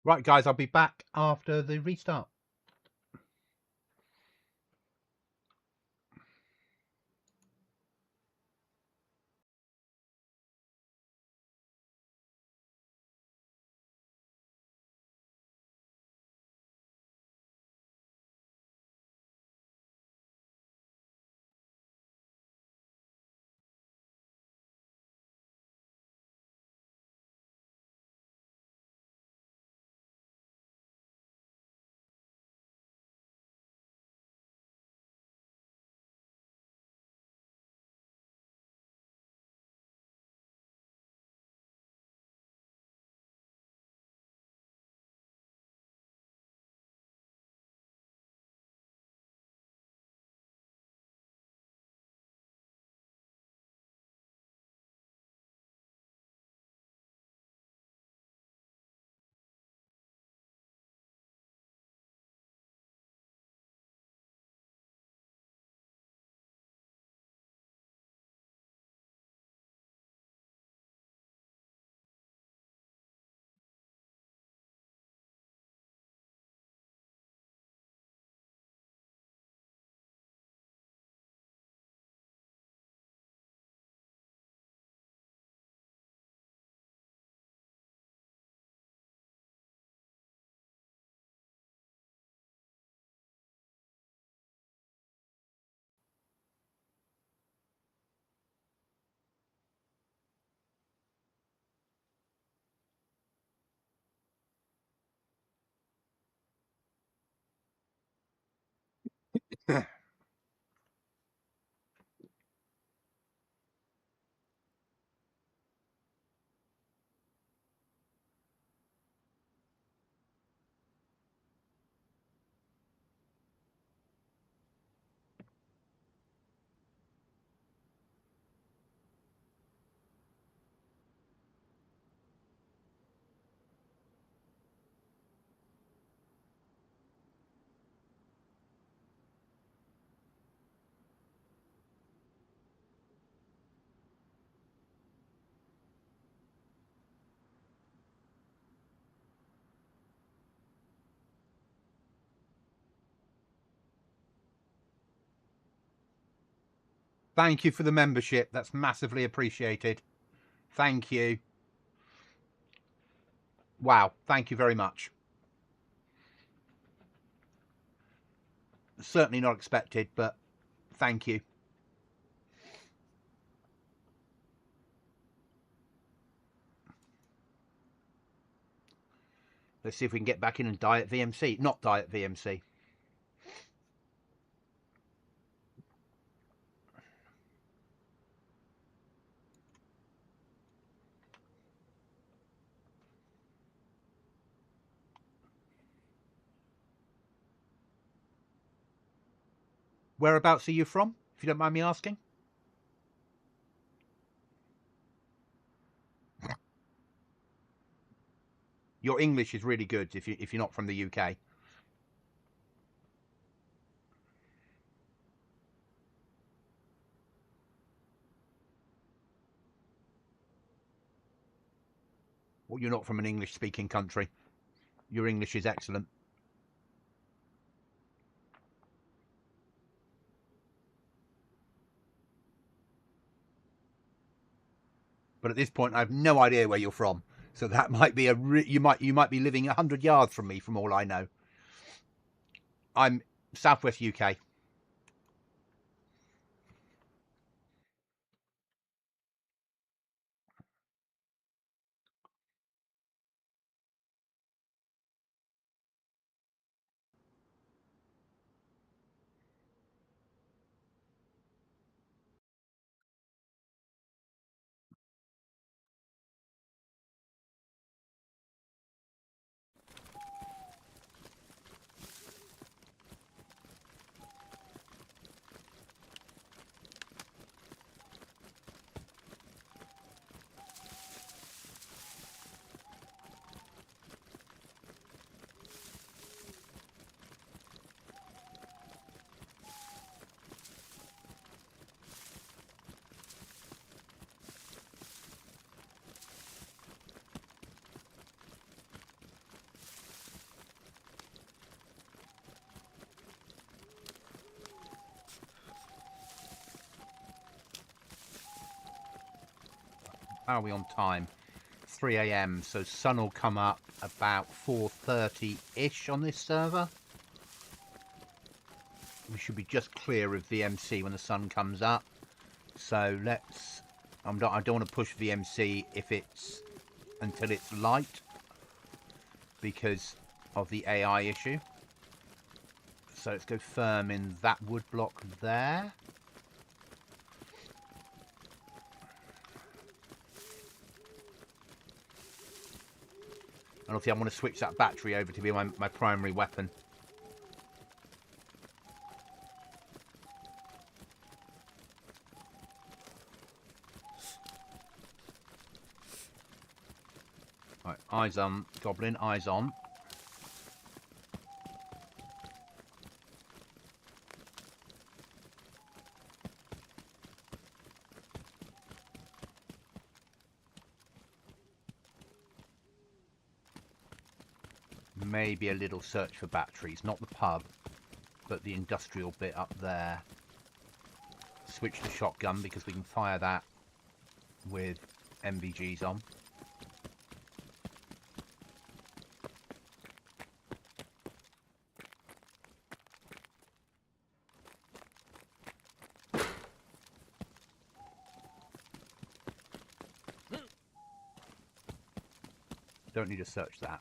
Right, guys, I'll be back after the restart. Thank you for the membership. That's massively appreciated. Thank you. Wow. Thank you very much. Certainly not expected, but thank you. Let's see if we can get back in and die at VMC. Not die at VMC. Whereabouts are you from, if you don't mind me asking? Your English is really good if you're not from the UK. Well, you're not from an English-speaking country. Your English is excellent. But at this point, I have no idea where you're from. So that might be you might be living 100 yards from me, from all I know. I'm southwest UK. How are we on time? 3 a.m. So sun will come up about 4:30-ish on this server. We should be just clear of VMC when the sun comes up. So let's... I don't want to push VMC if it's until it's light, because of the AI issue. So let's go firm in that wood block there. And obviously I want to switch that battery over to be my primary weapon. Right, eyes on, Goblin, eyes on. Maybe a little search for batteries, not the pub, but the industrial bit up there. Switch to shotgun because we can fire that with MVGs on. Don't need to search that.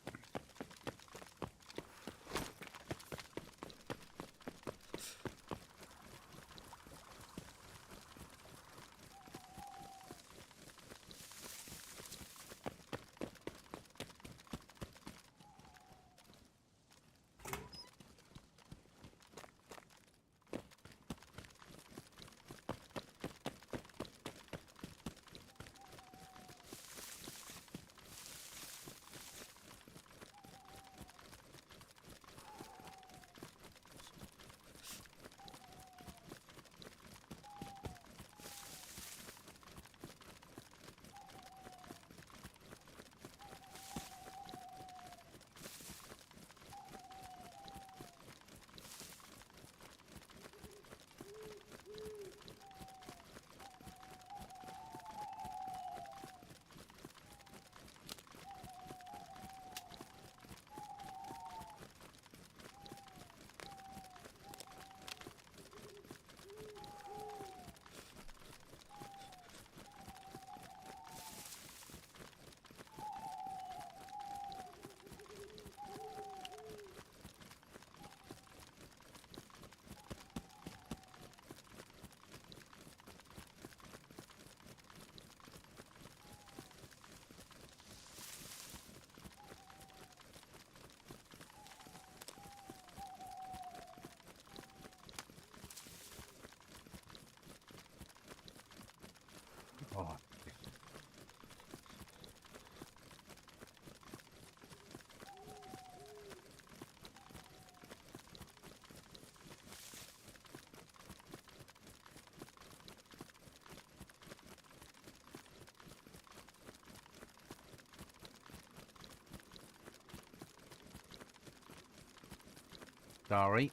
Oh. Sorry.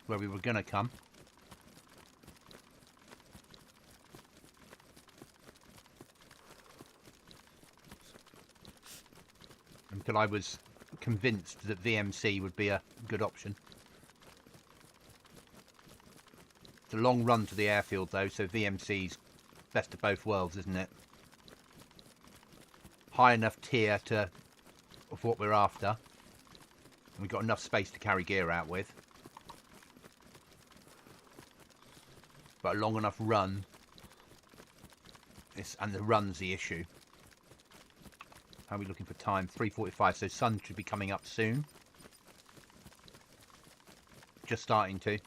Where we were gonna come. because I was convinced that VMC would be a good option. It's a long run to the airfield though, so VMC's best of both worlds, isn't it? High enough tier of what we're after. And we've got enough space to carry gear out with. But a long enough run. And the run's the issue. How are we looking for time? 3:45, so sun should be coming up soon. Just starting to.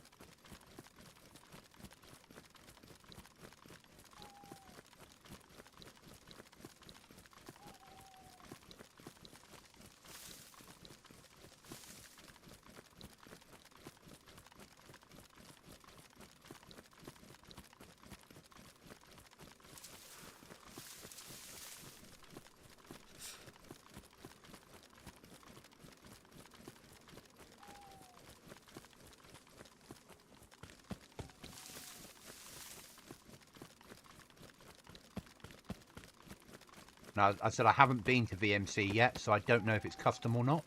Now, I said I haven't been to VMC yet, so I don't know if it's custom or not.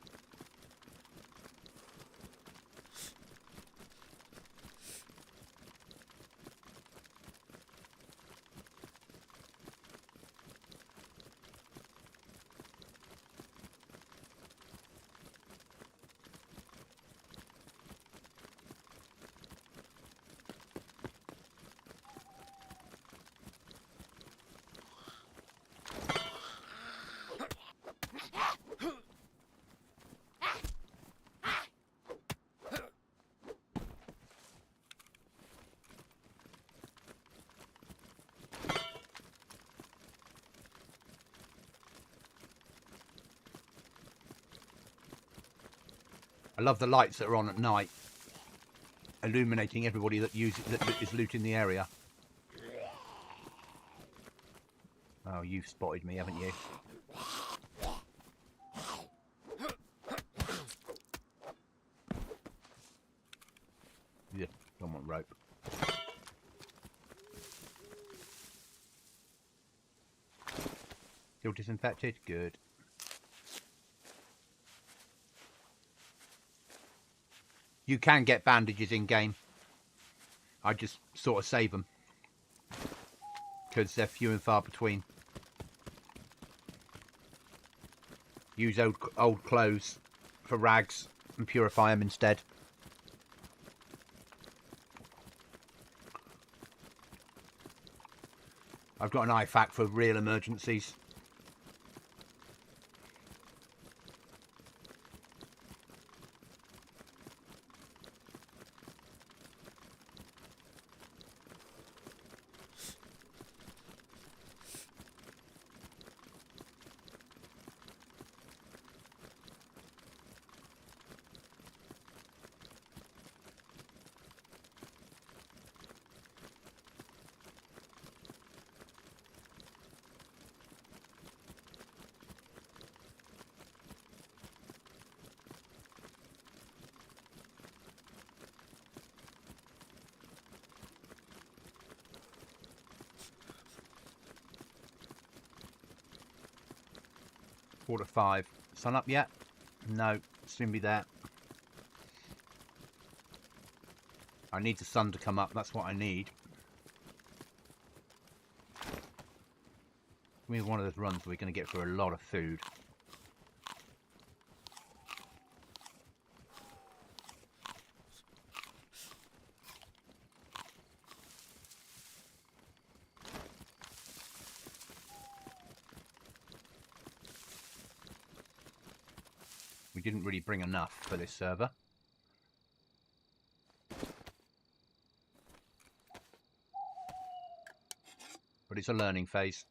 I love the lights that are on at night, illuminating everybody that is looting the area. Oh, you've spotted me, haven't you? Yeah, don't want rope. Still disinfected? Good. You can get bandages in game. I just sort of save them because they're few and far between. Use old clothes for rags and purify them instead. I've got an IFAK for real emergencies. Quarter 5. Sun up yet? No, soon be there. I need the sun to come up, that's what I need. Give me one of those runs we're going to get for a lot of food. We didn't really bring enough for this server. But it's a learning phase.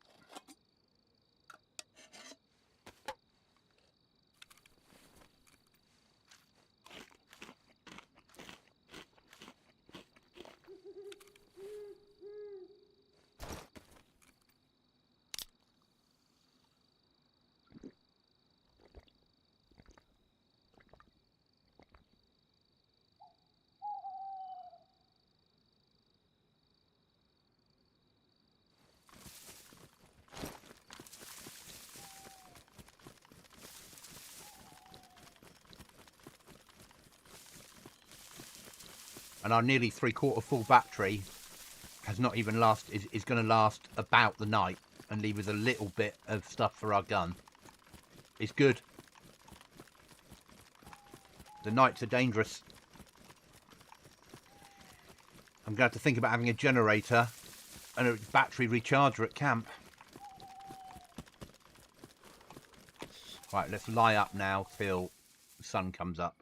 And our nearly 3/4 full battery has not even is going to last about the night and leave us a little bit of stuff for our gun. It's good. The nights are dangerous. I'm going to have to think about having a generator and a battery recharger at camp. Right, let's lie up now till the sun comes up.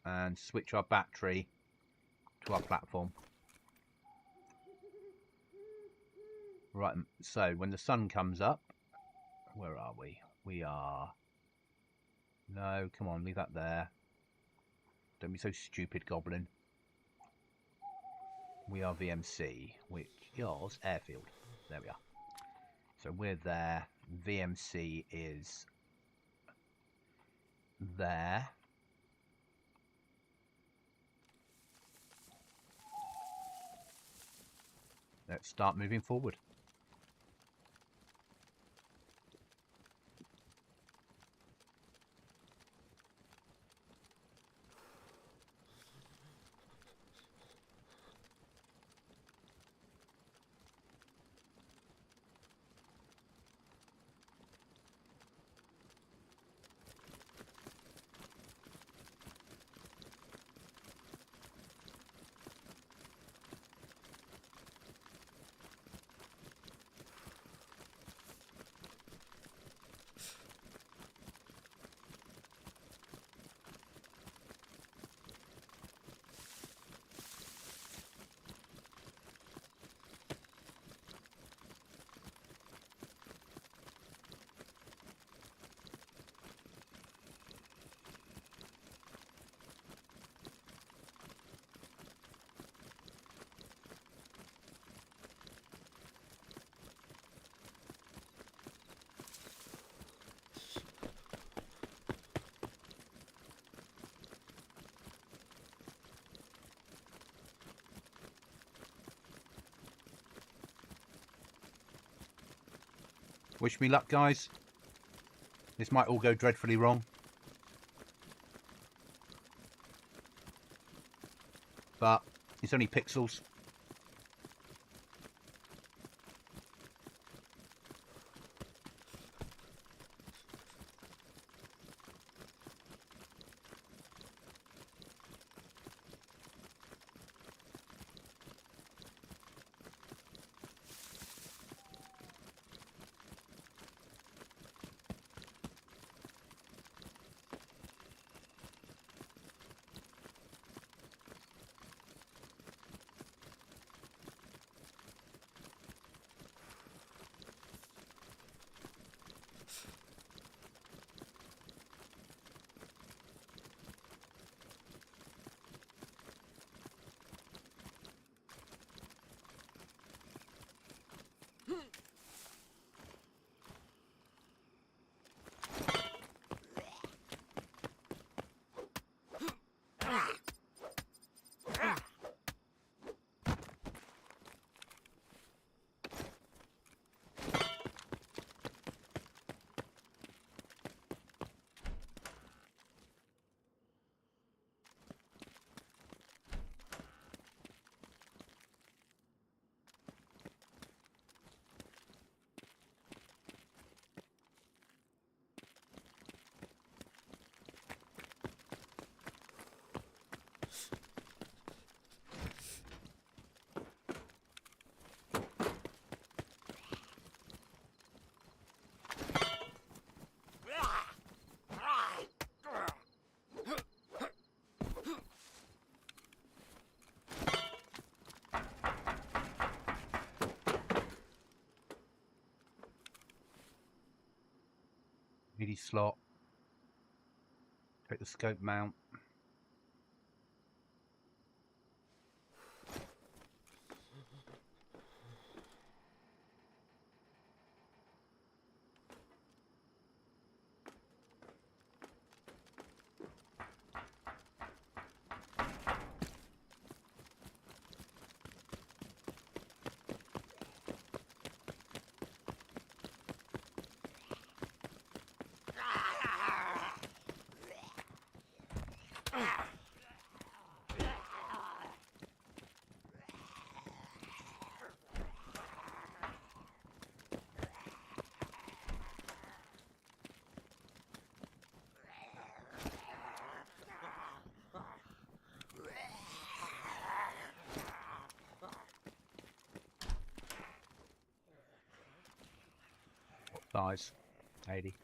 And switch our battery to our platform. Right, so when the sun comes up, where are we? We are... No, come on, leave that there. Don't be so stupid, Goblin. We are VMC, which is airfield. There we are. So we're there. VMC is there. Let's start moving forward. Wish me luck, guys. This might all go dreadfully wrong. But it's only pixels. MIDI slot. Take the scope mount. size, 80.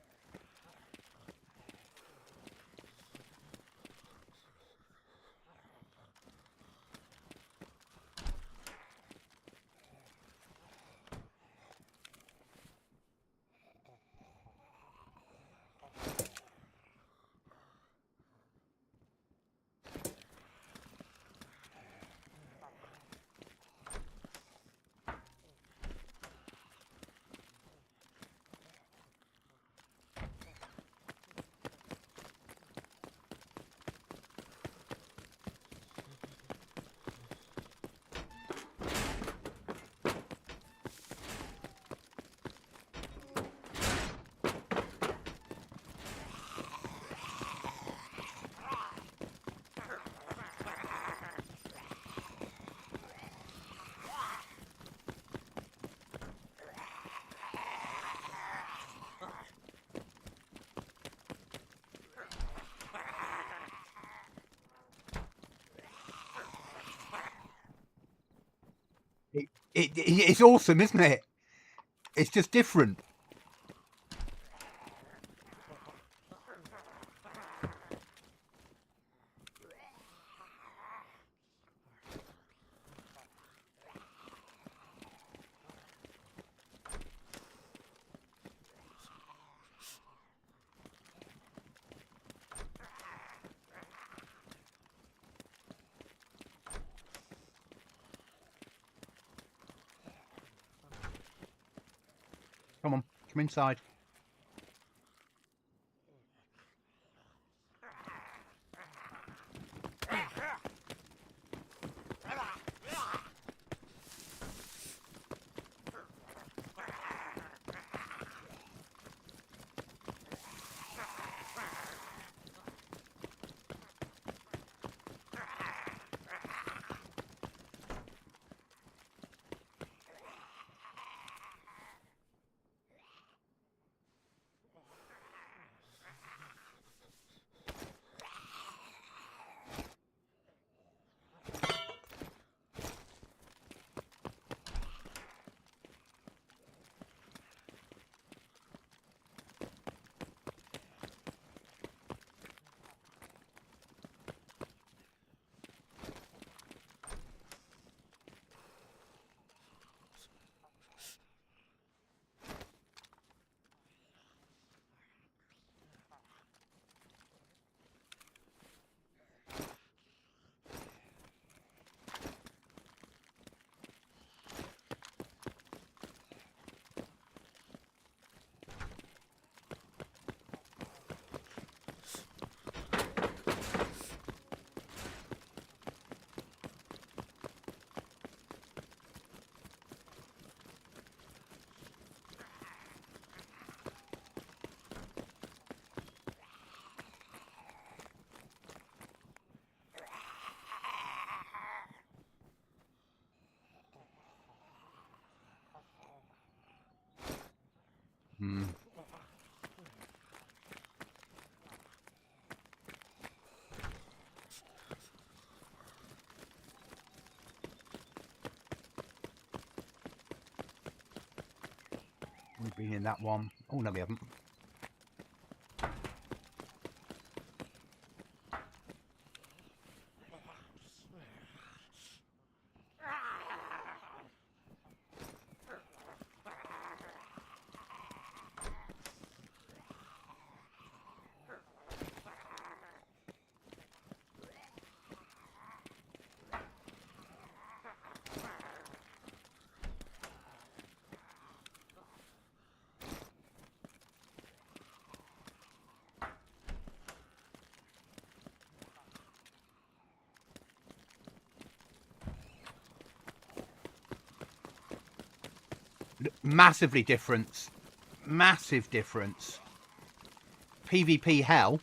It's awesome, isn't it? It's just different. Come on, come inside. Hmm. We've been in that one. Oh, no, we haven't. Massively different. Massive difference. PvP hell.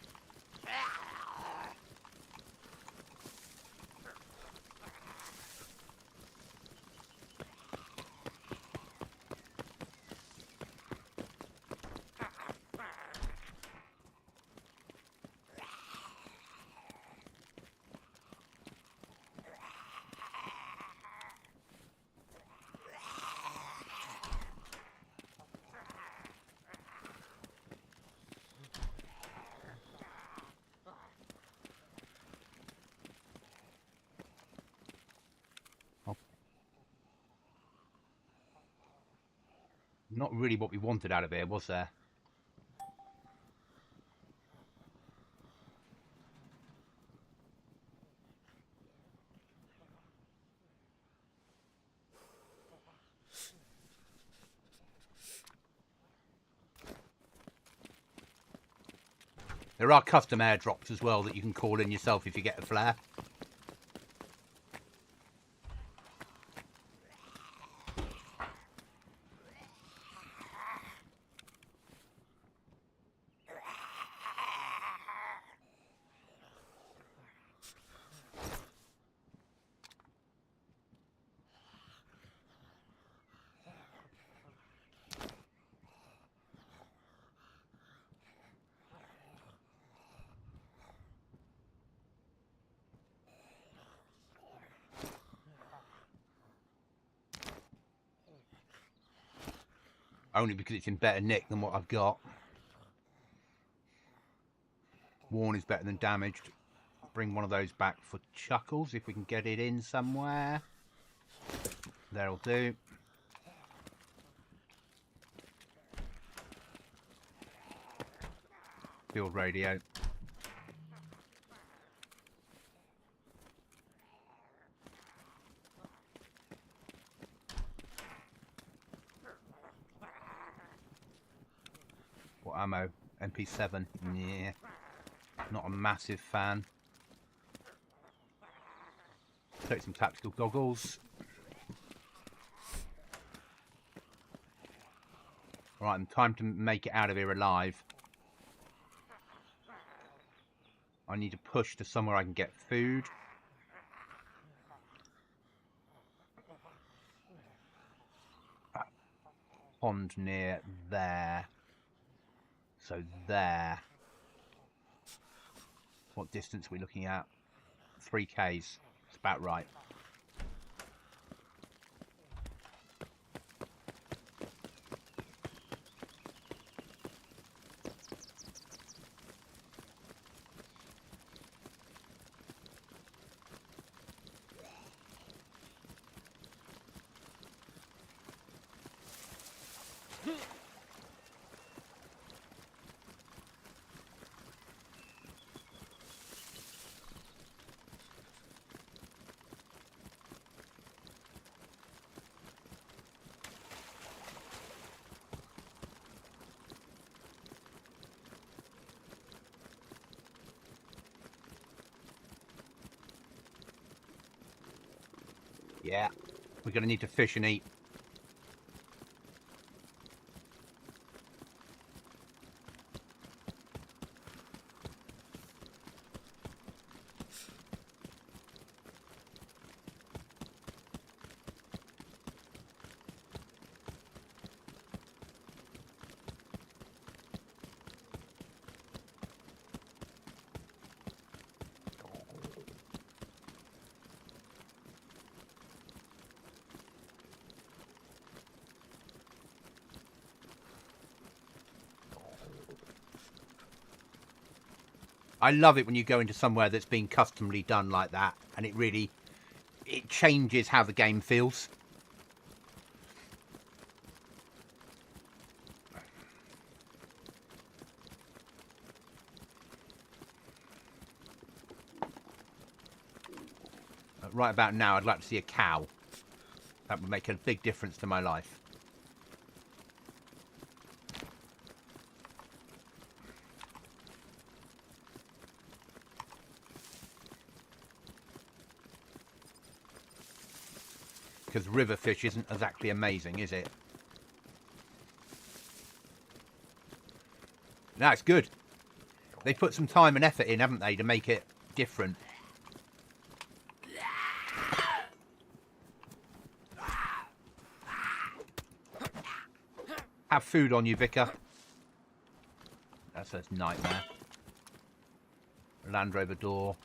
Not really what we wanted out of here, was there? There are custom airdrops as well that you can call in yourself if you get a flare. Only because it's in better nick than what I've got. Worn is better than damaged. Bring one of those back for Chuckles if we can get it in somewhere. That'll do. Field radio. What ammo? MP7. Yeah. Not a massive fan. Take some tactical goggles. Right, time to make it out of here alive. I need to push to somewhere I can get food. Pond near there. So there. What distance are we looking at? 3Ks. It's about right. Yeah, we're going to need to fish and eat. I love it when you go into somewhere that's been customly done like that, and it changes how the game feels. Right about now, I'd like to see a cow. That would make a big difference to my life. Because river fish isn't exactly amazing, is it? No, it's good. They put some time and effort in, haven't they, to make it different. Have food on you, Vicar. That's a nightmare. Land Rover door.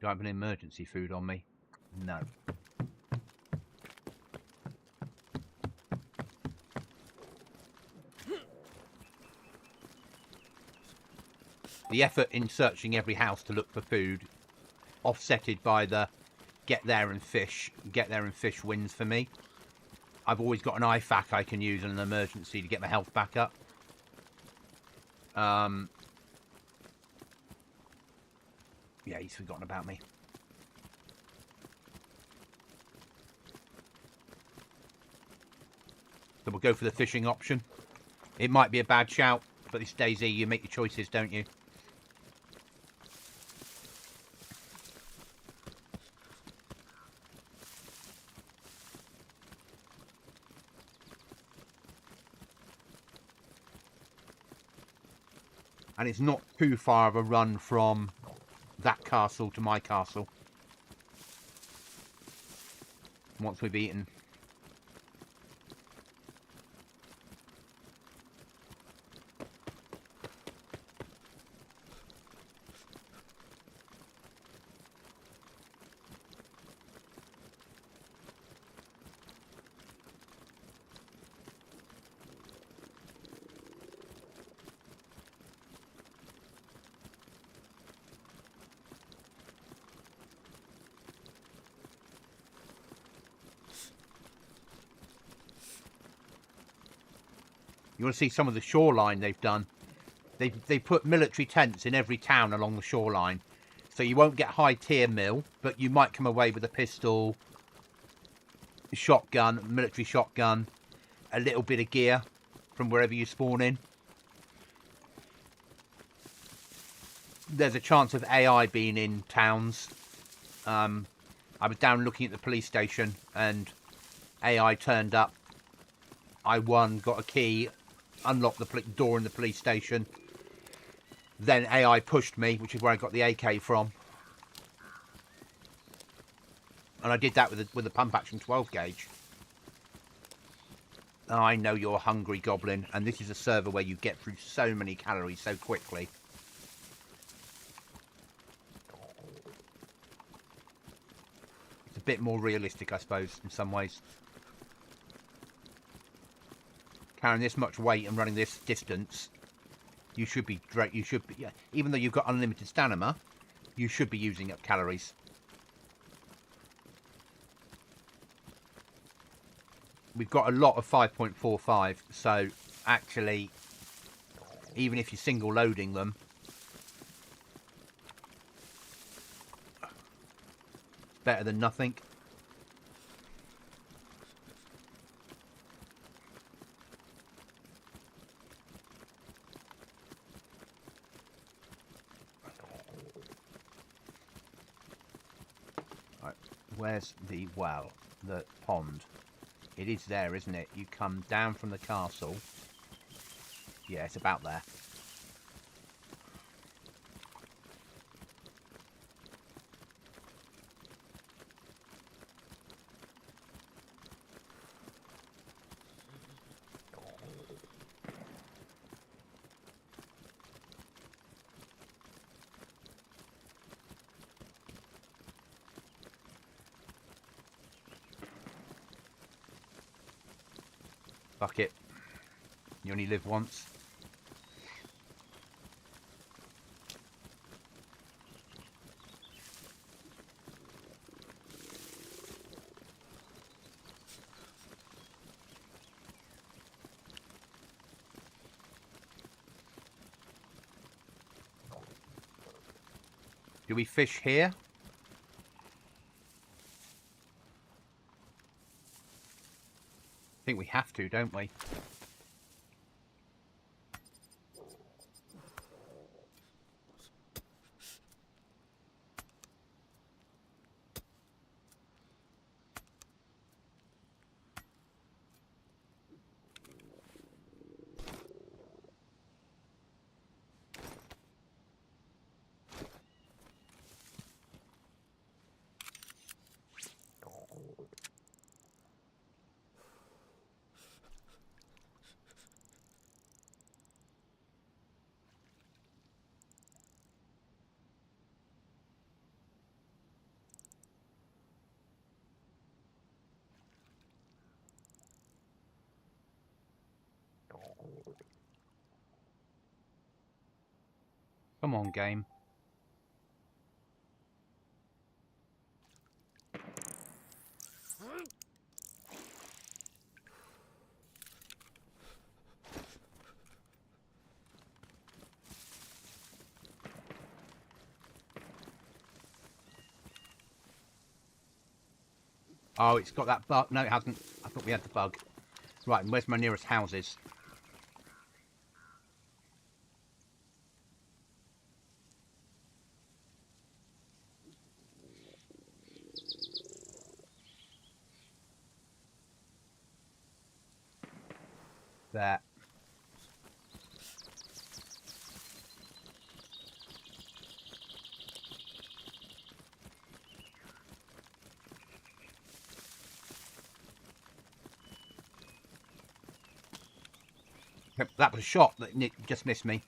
Do I have an emergency food on me? No. The effort in searching every house to look for food, offsetted by the get there and fish wins for me. I've always got an IFAK I can use in an emergency to get my health back up. Yeah, he's forgotten about me. So we'll go for the fishing option. It might be a bad shout, but it's DayZ. You make your choices, don't you? And it's not too far of a run from that castle to my castle. Once we've eaten. You want to see some of the shoreline they've done. They put military tents in every town along the shoreline. So you won't get high tier mill, but you might come away with a pistol, shotgun, military shotgun, a little bit of gear from wherever you spawn in. There's a chance of AI being in towns. I was down looking at the police station and AI turned up. I won, got a key, unlocked the door in the police station. Then AI pushed me, which is where I got the AK from. And I did that with a pump action 12 gauge. I know you're hungry, Goblin, and this is a server where you get through so many calories so quickly. It's a bit more realistic, I suppose, in some ways. Carrying this much weight and running this distance, you should be, yeah, even though you've got unlimited stamina, you should be using up calories. We've got a lot of 5.45, so actually, even if you're single loading them, it's better than nothing. Right, where's the well? The pond. It is there, isn't it? You come down from the castle. Yeah, it's about there. Fuck it. You only live once. Do we fish here? I think we have to, don't we? Come on, game. Oh, it's got that bug. No, it hasn't. I thought we had the bug. Right, and where's my nearest houses? There. That was a shot that just missed me.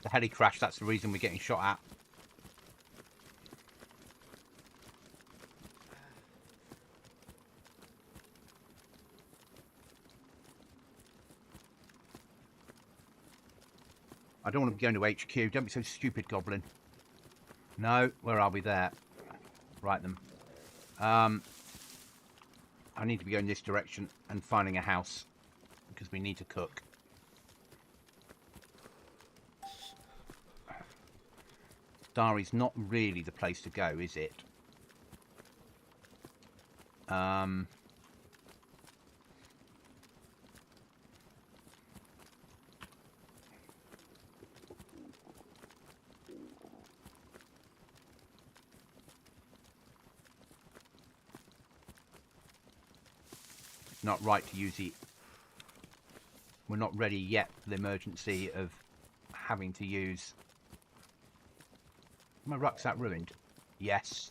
The heli crash, that's the reason we're getting shot at. I don't want to be going to HQ. Don't be so stupid, Goblin. No, where are we there? Right them. I need to be going this direction and finding a house because we need to cook. Dari's not really the place to go, is it? Not right to use the... We're not ready yet for the emergency of having to use... My rucksack ruined? Yes.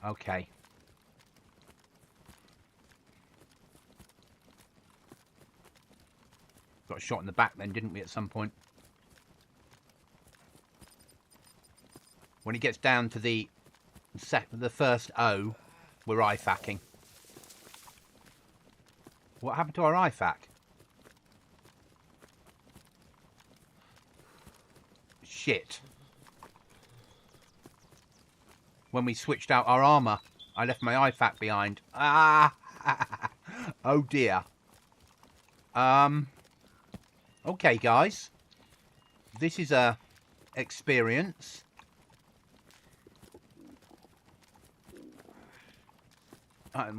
Okay. Got a shot in the back then, didn't we, at some point? When it gets down to the first O, we're IFACing. What happened to our IFAC? Shit. When we switched out our armour, I left my IFAC behind. Ah! Oh dear. Okay, guys. This is a experience.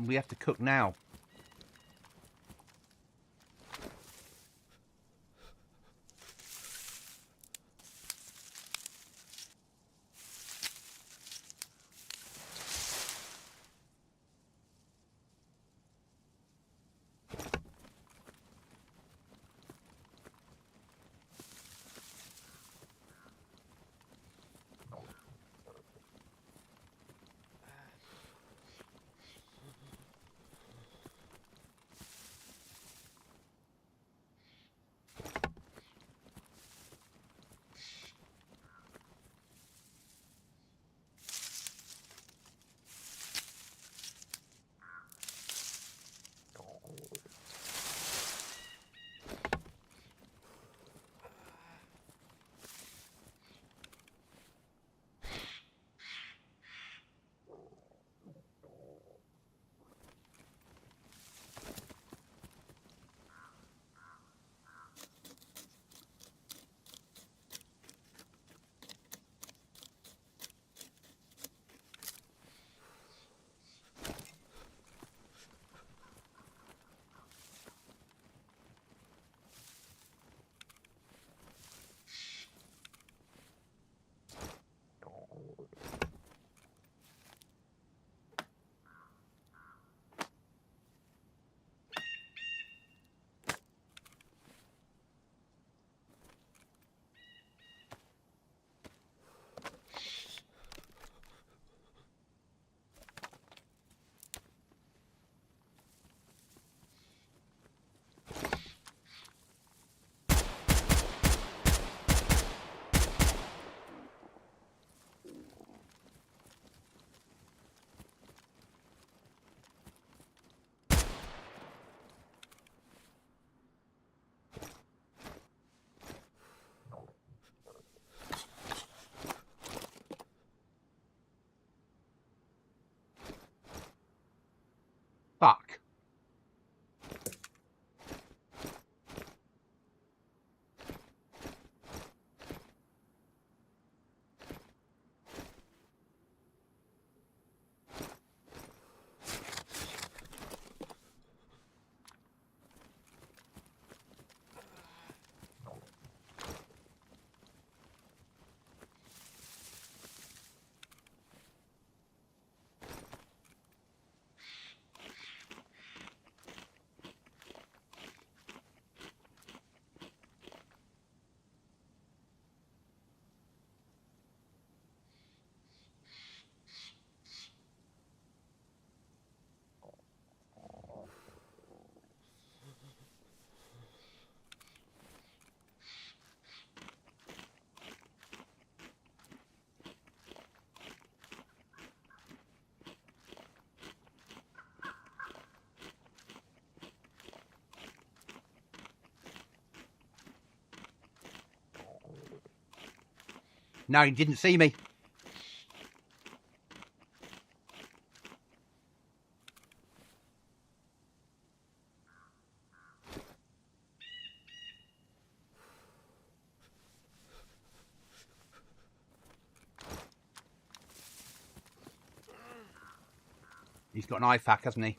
We have to cook now. No, he didn't see me. He's got an IFAK, hasn't he?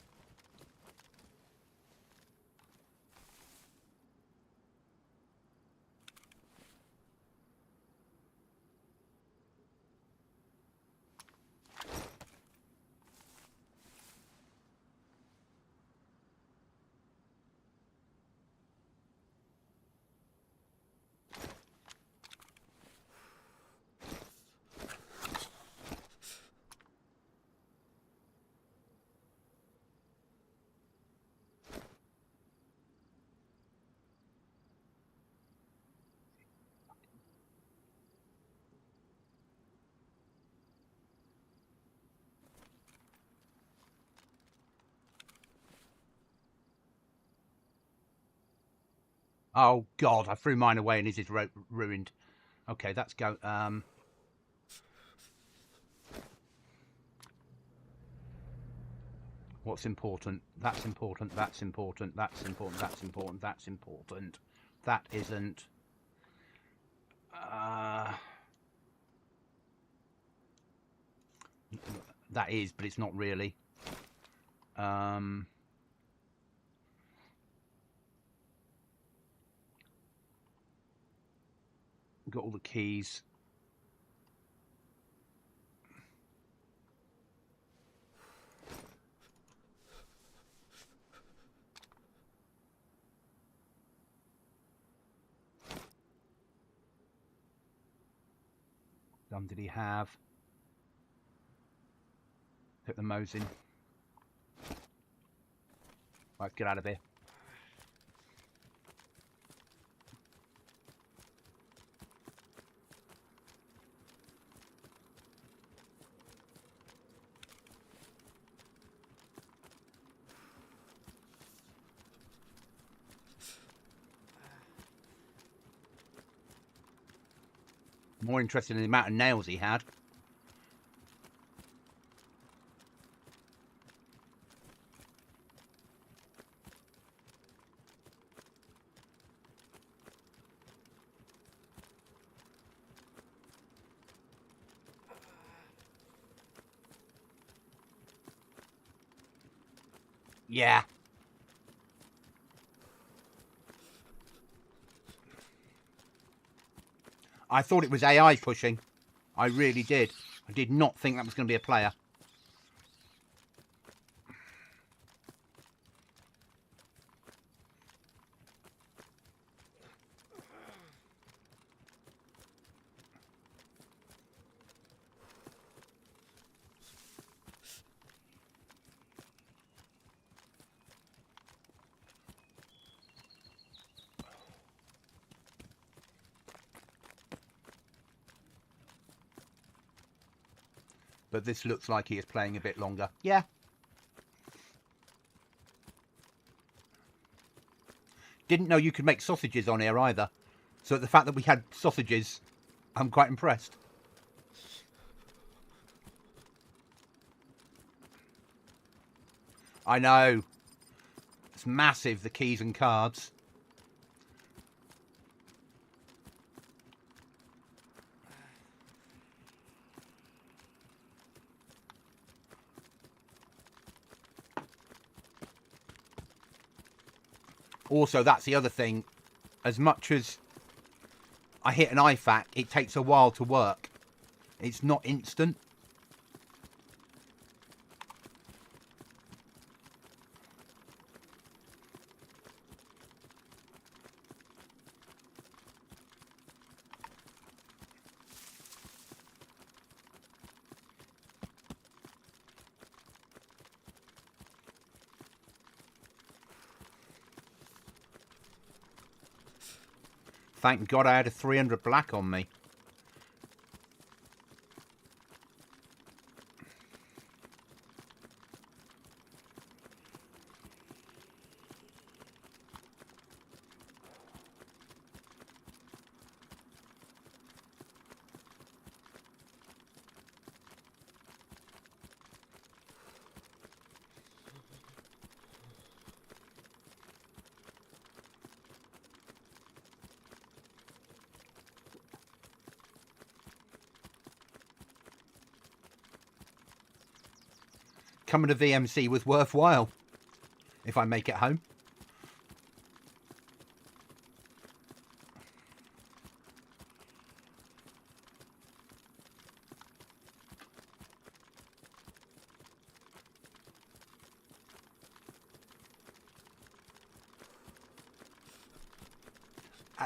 Oh, God, I threw mine away and his is ruined. Okay, that's go. What's important? That's important. That's important. That's important. That's important. That's important. That isn't. That is, but it's not really. Got all the keys. Gun did he have? Put the Mosin. Right, get out of here. More interested in the amount of nails he had. Yeah. I thought it was AI pushing. I really did. I did not think that was going to be a player. But this looks like he is playing a bit longer. Yeah. Didn't know you could make sausages on here either. So the fact that we had sausages, I'm quite impressed. I know. It's massive, the keys and cards. Also, that's the other thing. As much as I hit an IFAK, it takes a while to work. It's not instant. Thank God I had a 300 black on me. becoming a VMC was worthwhile if I make it home.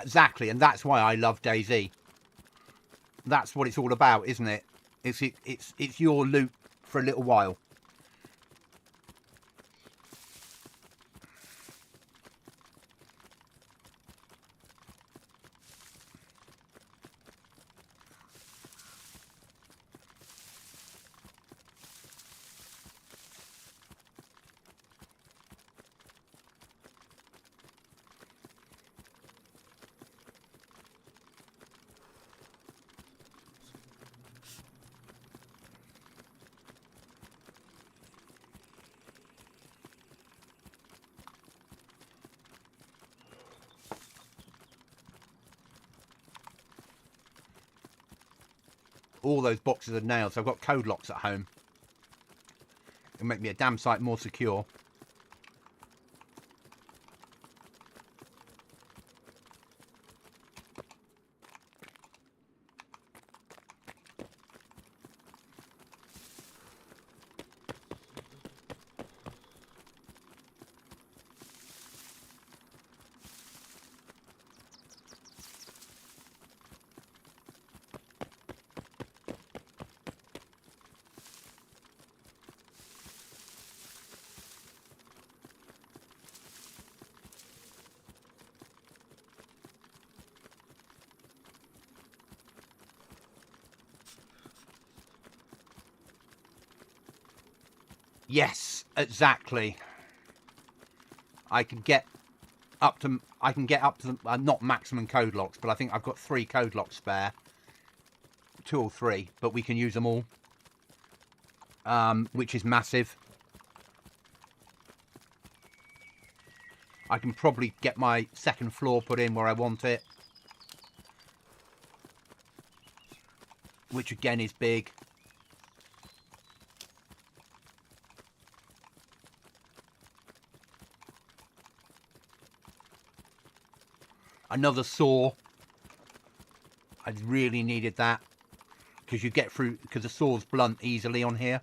Exactly, and that's why I love DayZ. That's what it's all about, isn't it? It's your loot for a little while. All those boxes of nails. I've got code locks at home. It'll make me a damn sight more secure. Yes, exactly. I can get up to not maximum code locks, but I think I've got 3 code locks spare. 2 or 3, but we can use them all. Which is massive. I can probably get my second floor put in where I want it. Which again is big. Another saw. I really needed that. Because you get through, because the saw's blunt easily on here.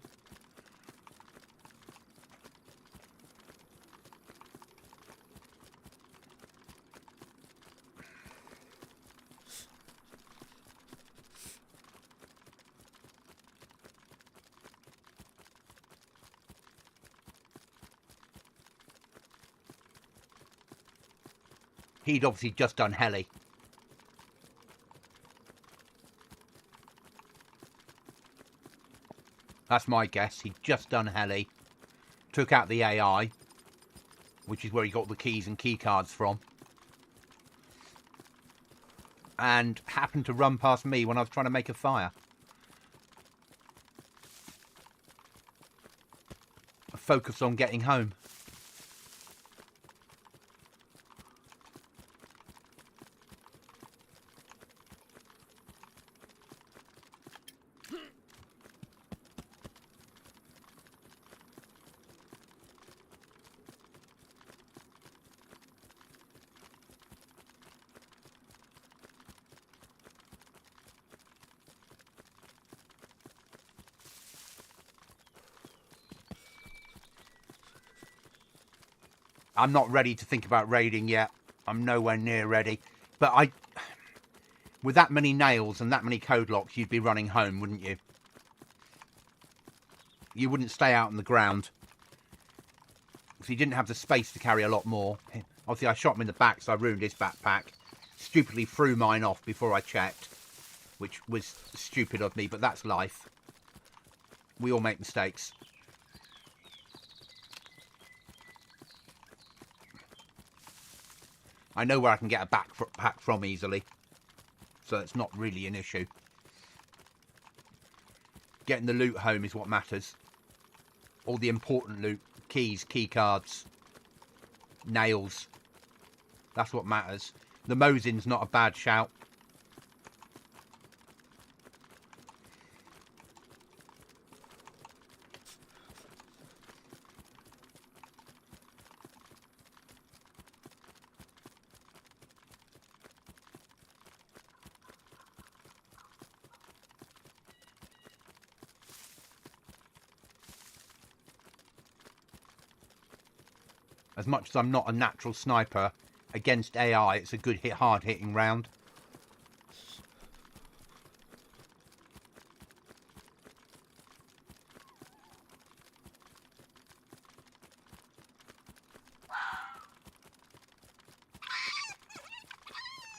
He'd obviously just done heli. That's my guess. He'd just done heli. Took out the AI. Which is where he got the keys and key cards from. And happened to run past me when I was trying to make a fire. Focus on getting home. I'm not ready to think about raiding yet. I'm nowhere near ready. But with that many nails and that many code locks, you'd be running home, wouldn't you? You wouldn't stay out on the ground. Because he didn't have the space to carry a lot more. Obviously, I shot him in the back, so I ruined his backpack. Stupidly threw mine off before I checked. Which was stupid of me, but that's life. We all make mistakes. I know where I can get a backpack from easily. So it's not really an issue. Getting the loot home is what matters. All the important loot. Keys, key cards, nails. That's what matters. The Mosin's not a bad shout. As much as I'm not a natural sniper, against AI, it's a good hit, hard-hitting round.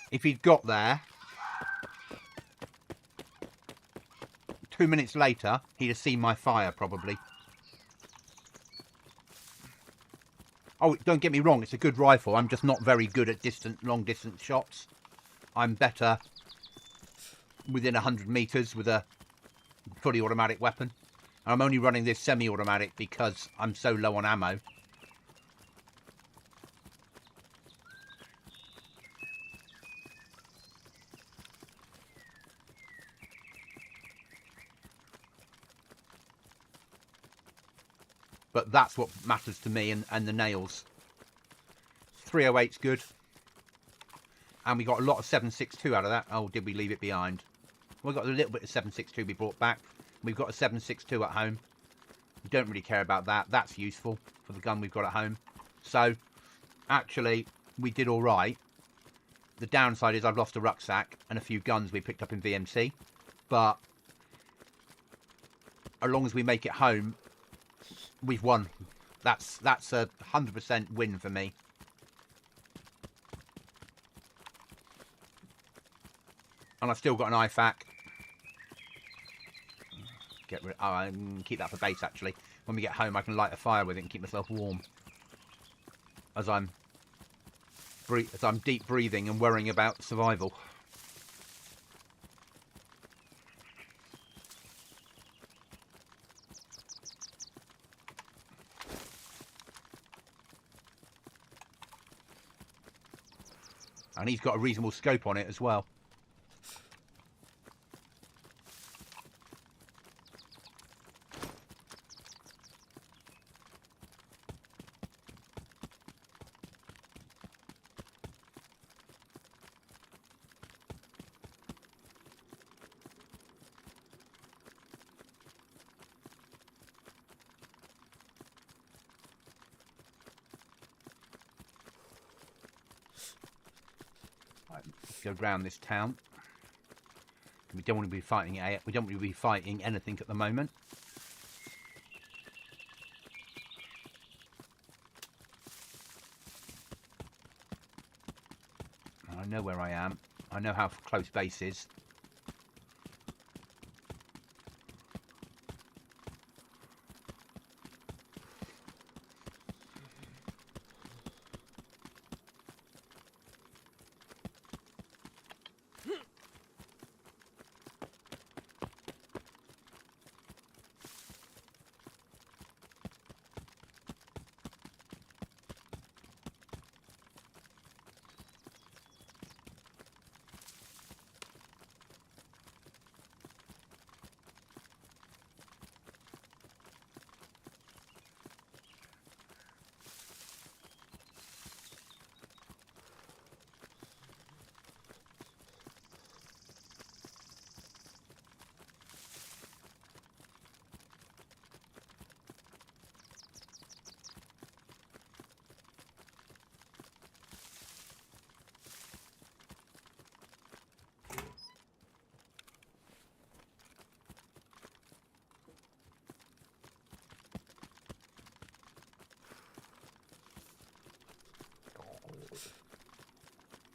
If he'd got there 2 minutes later, he'd have seen my fire, probably. Oh, don't get me wrong, it's a good rifle. I'm just not very good at long-distance shots. I'm better within 100 metres with a fully automatic weapon. And I'm only running this semi-automatic because I'm so low on ammo. But that's what matters to me, and the nails. 308's good. And we got a lot of 7.62 out of that. Oh, did we leave it behind? We got a little bit of 7.62 we brought back. We've got a 7.62 at home. We don't really care about that. That's useful for the gun we've got at home. So, actually, we did all right. The downside is I've lost a rucksack and a few guns we picked up in VMC. But as long as we make it home, we've won. That's a 100% win for me. And I've still got an IFAK. Get rid. Oh, I can keep that for base. Actually, when we get home, I can light a fire with it and keep myself warm. As I'm deep breathing and worrying about survival. And he's got a reasonable scope on it as well. Go round this town. We don't want to be fighting. We don't want to be fighting anything at the moment. I know where I am. I know how close base is.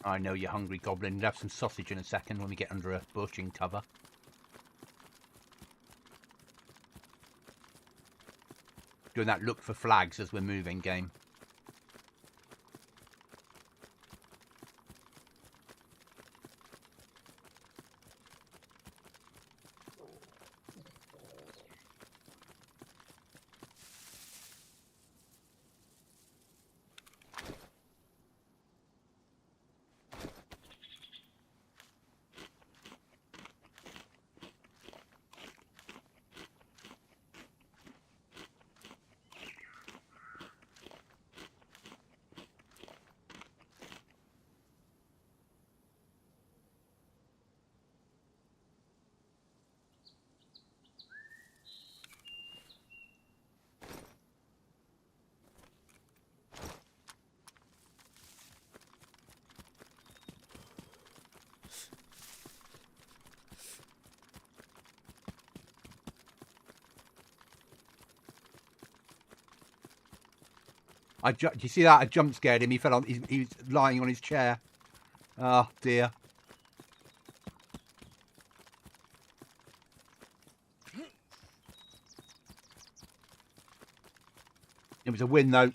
I know you're hungry, Goblin. You'll have some sausage in a second when we get under a bush in cover. Doing that look for flags as we're moving game. Do you see that? I jump scared him. He fell on. He was lying on his chair. Oh dear. It was a win though.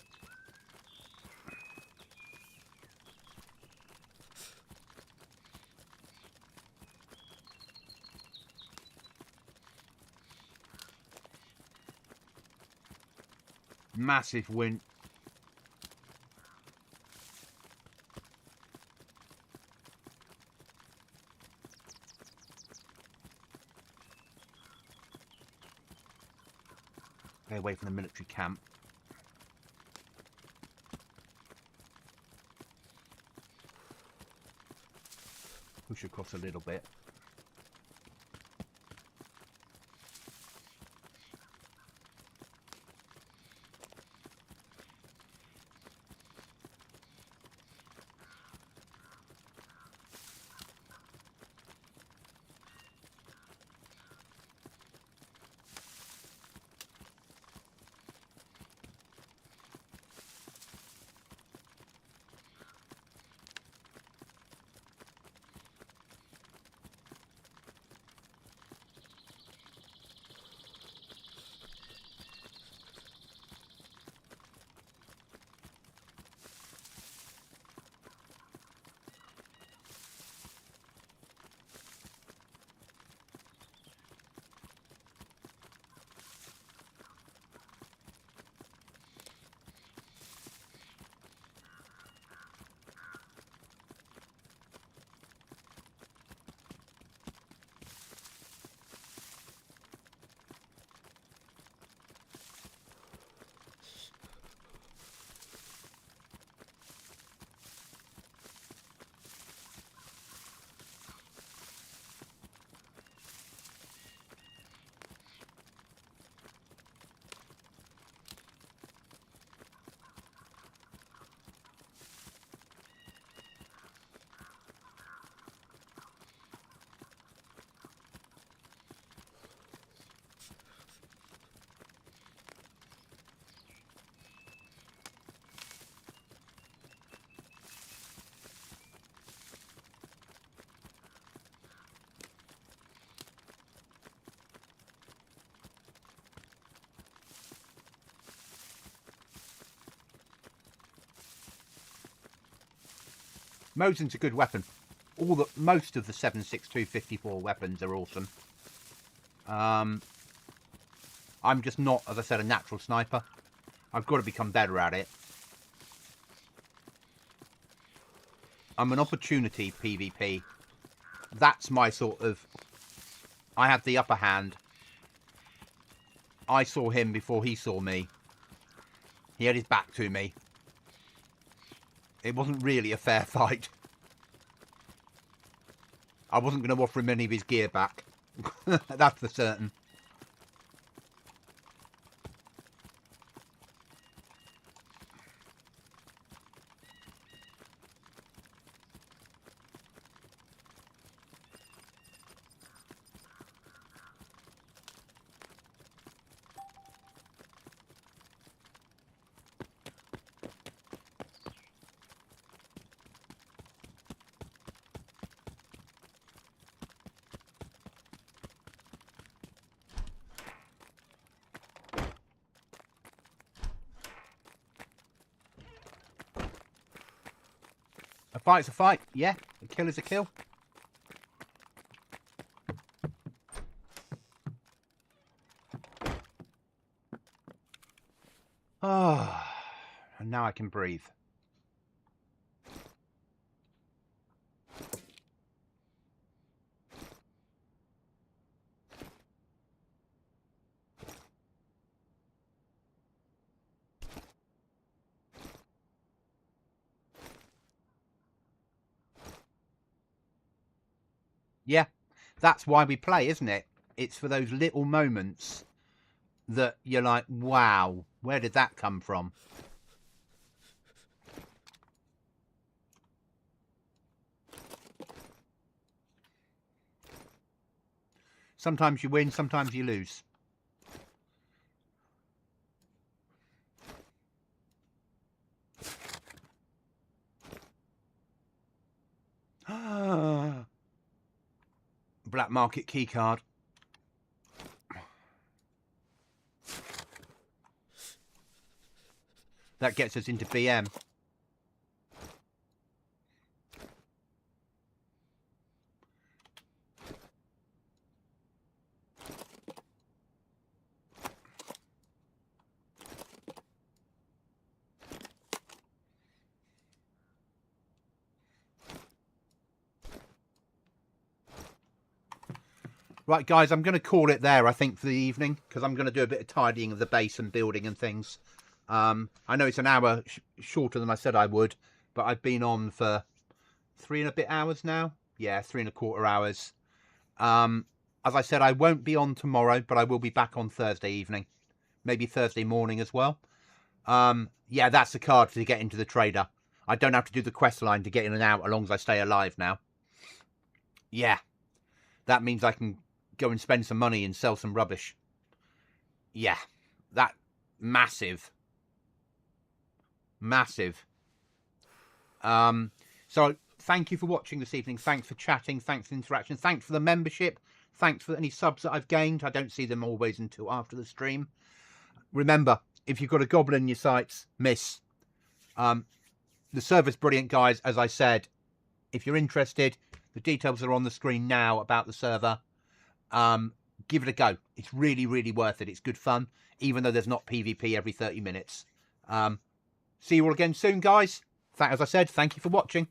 Massive win. Stay away from the military camp. Push across a little bit. Mosin's a good weapon. Most of the 7.62 weapons are awesome. I'm just not, as I said, a natural sniper. I've got to become better at it. I'm an opportunity PvP. That's my sort of... I had the upper hand. I saw him before he saw me. He had his back to me. It wasn't really a fair fight. I wasn't going to offer him any of his gear back. That's for certain. A fight's a fight, yeah. A kill is a kill. Oh, and now I can breathe. Yeah, that's why we play, isn't it? It's for those little moments that you're like, wow, where did that come from? Sometimes you win, sometimes you lose. black market key card. That gets us into BM. Right, guys, I'm going to call it there, I think, for the evening, because I'm going to do a bit of tidying of the base and building and things. I know it's an hour shorter than I said I would, but I've been on for 3 and a bit hours now. Yeah, 3 and a quarter hours. As I said, I won't be on tomorrow, but I will be back on Thursday evening. Maybe Thursday morning as well. Yeah, that's the card to get into the trader. I don't have to do the quest line to get in and out as long as I stay alive now. Yeah, that means I can go and spend some money and sell some rubbish. Yeah, that massive. Massive. So thank you for watching this evening. Thanks for chatting. Thanks for the interaction. Thanks for the membership. Thanks for any subs that I've gained. I don't see them always until after the stream. Remember, if you've got a goblin in your sights, miss. The server's brilliant, guys. As I said, if you're interested, the details are on the screen now about the server. Give it a go. It's really, really worth it. It's good fun, even though there's not PvP every 30 minutes. See you all again soon, guys. As I said, thank you for watching.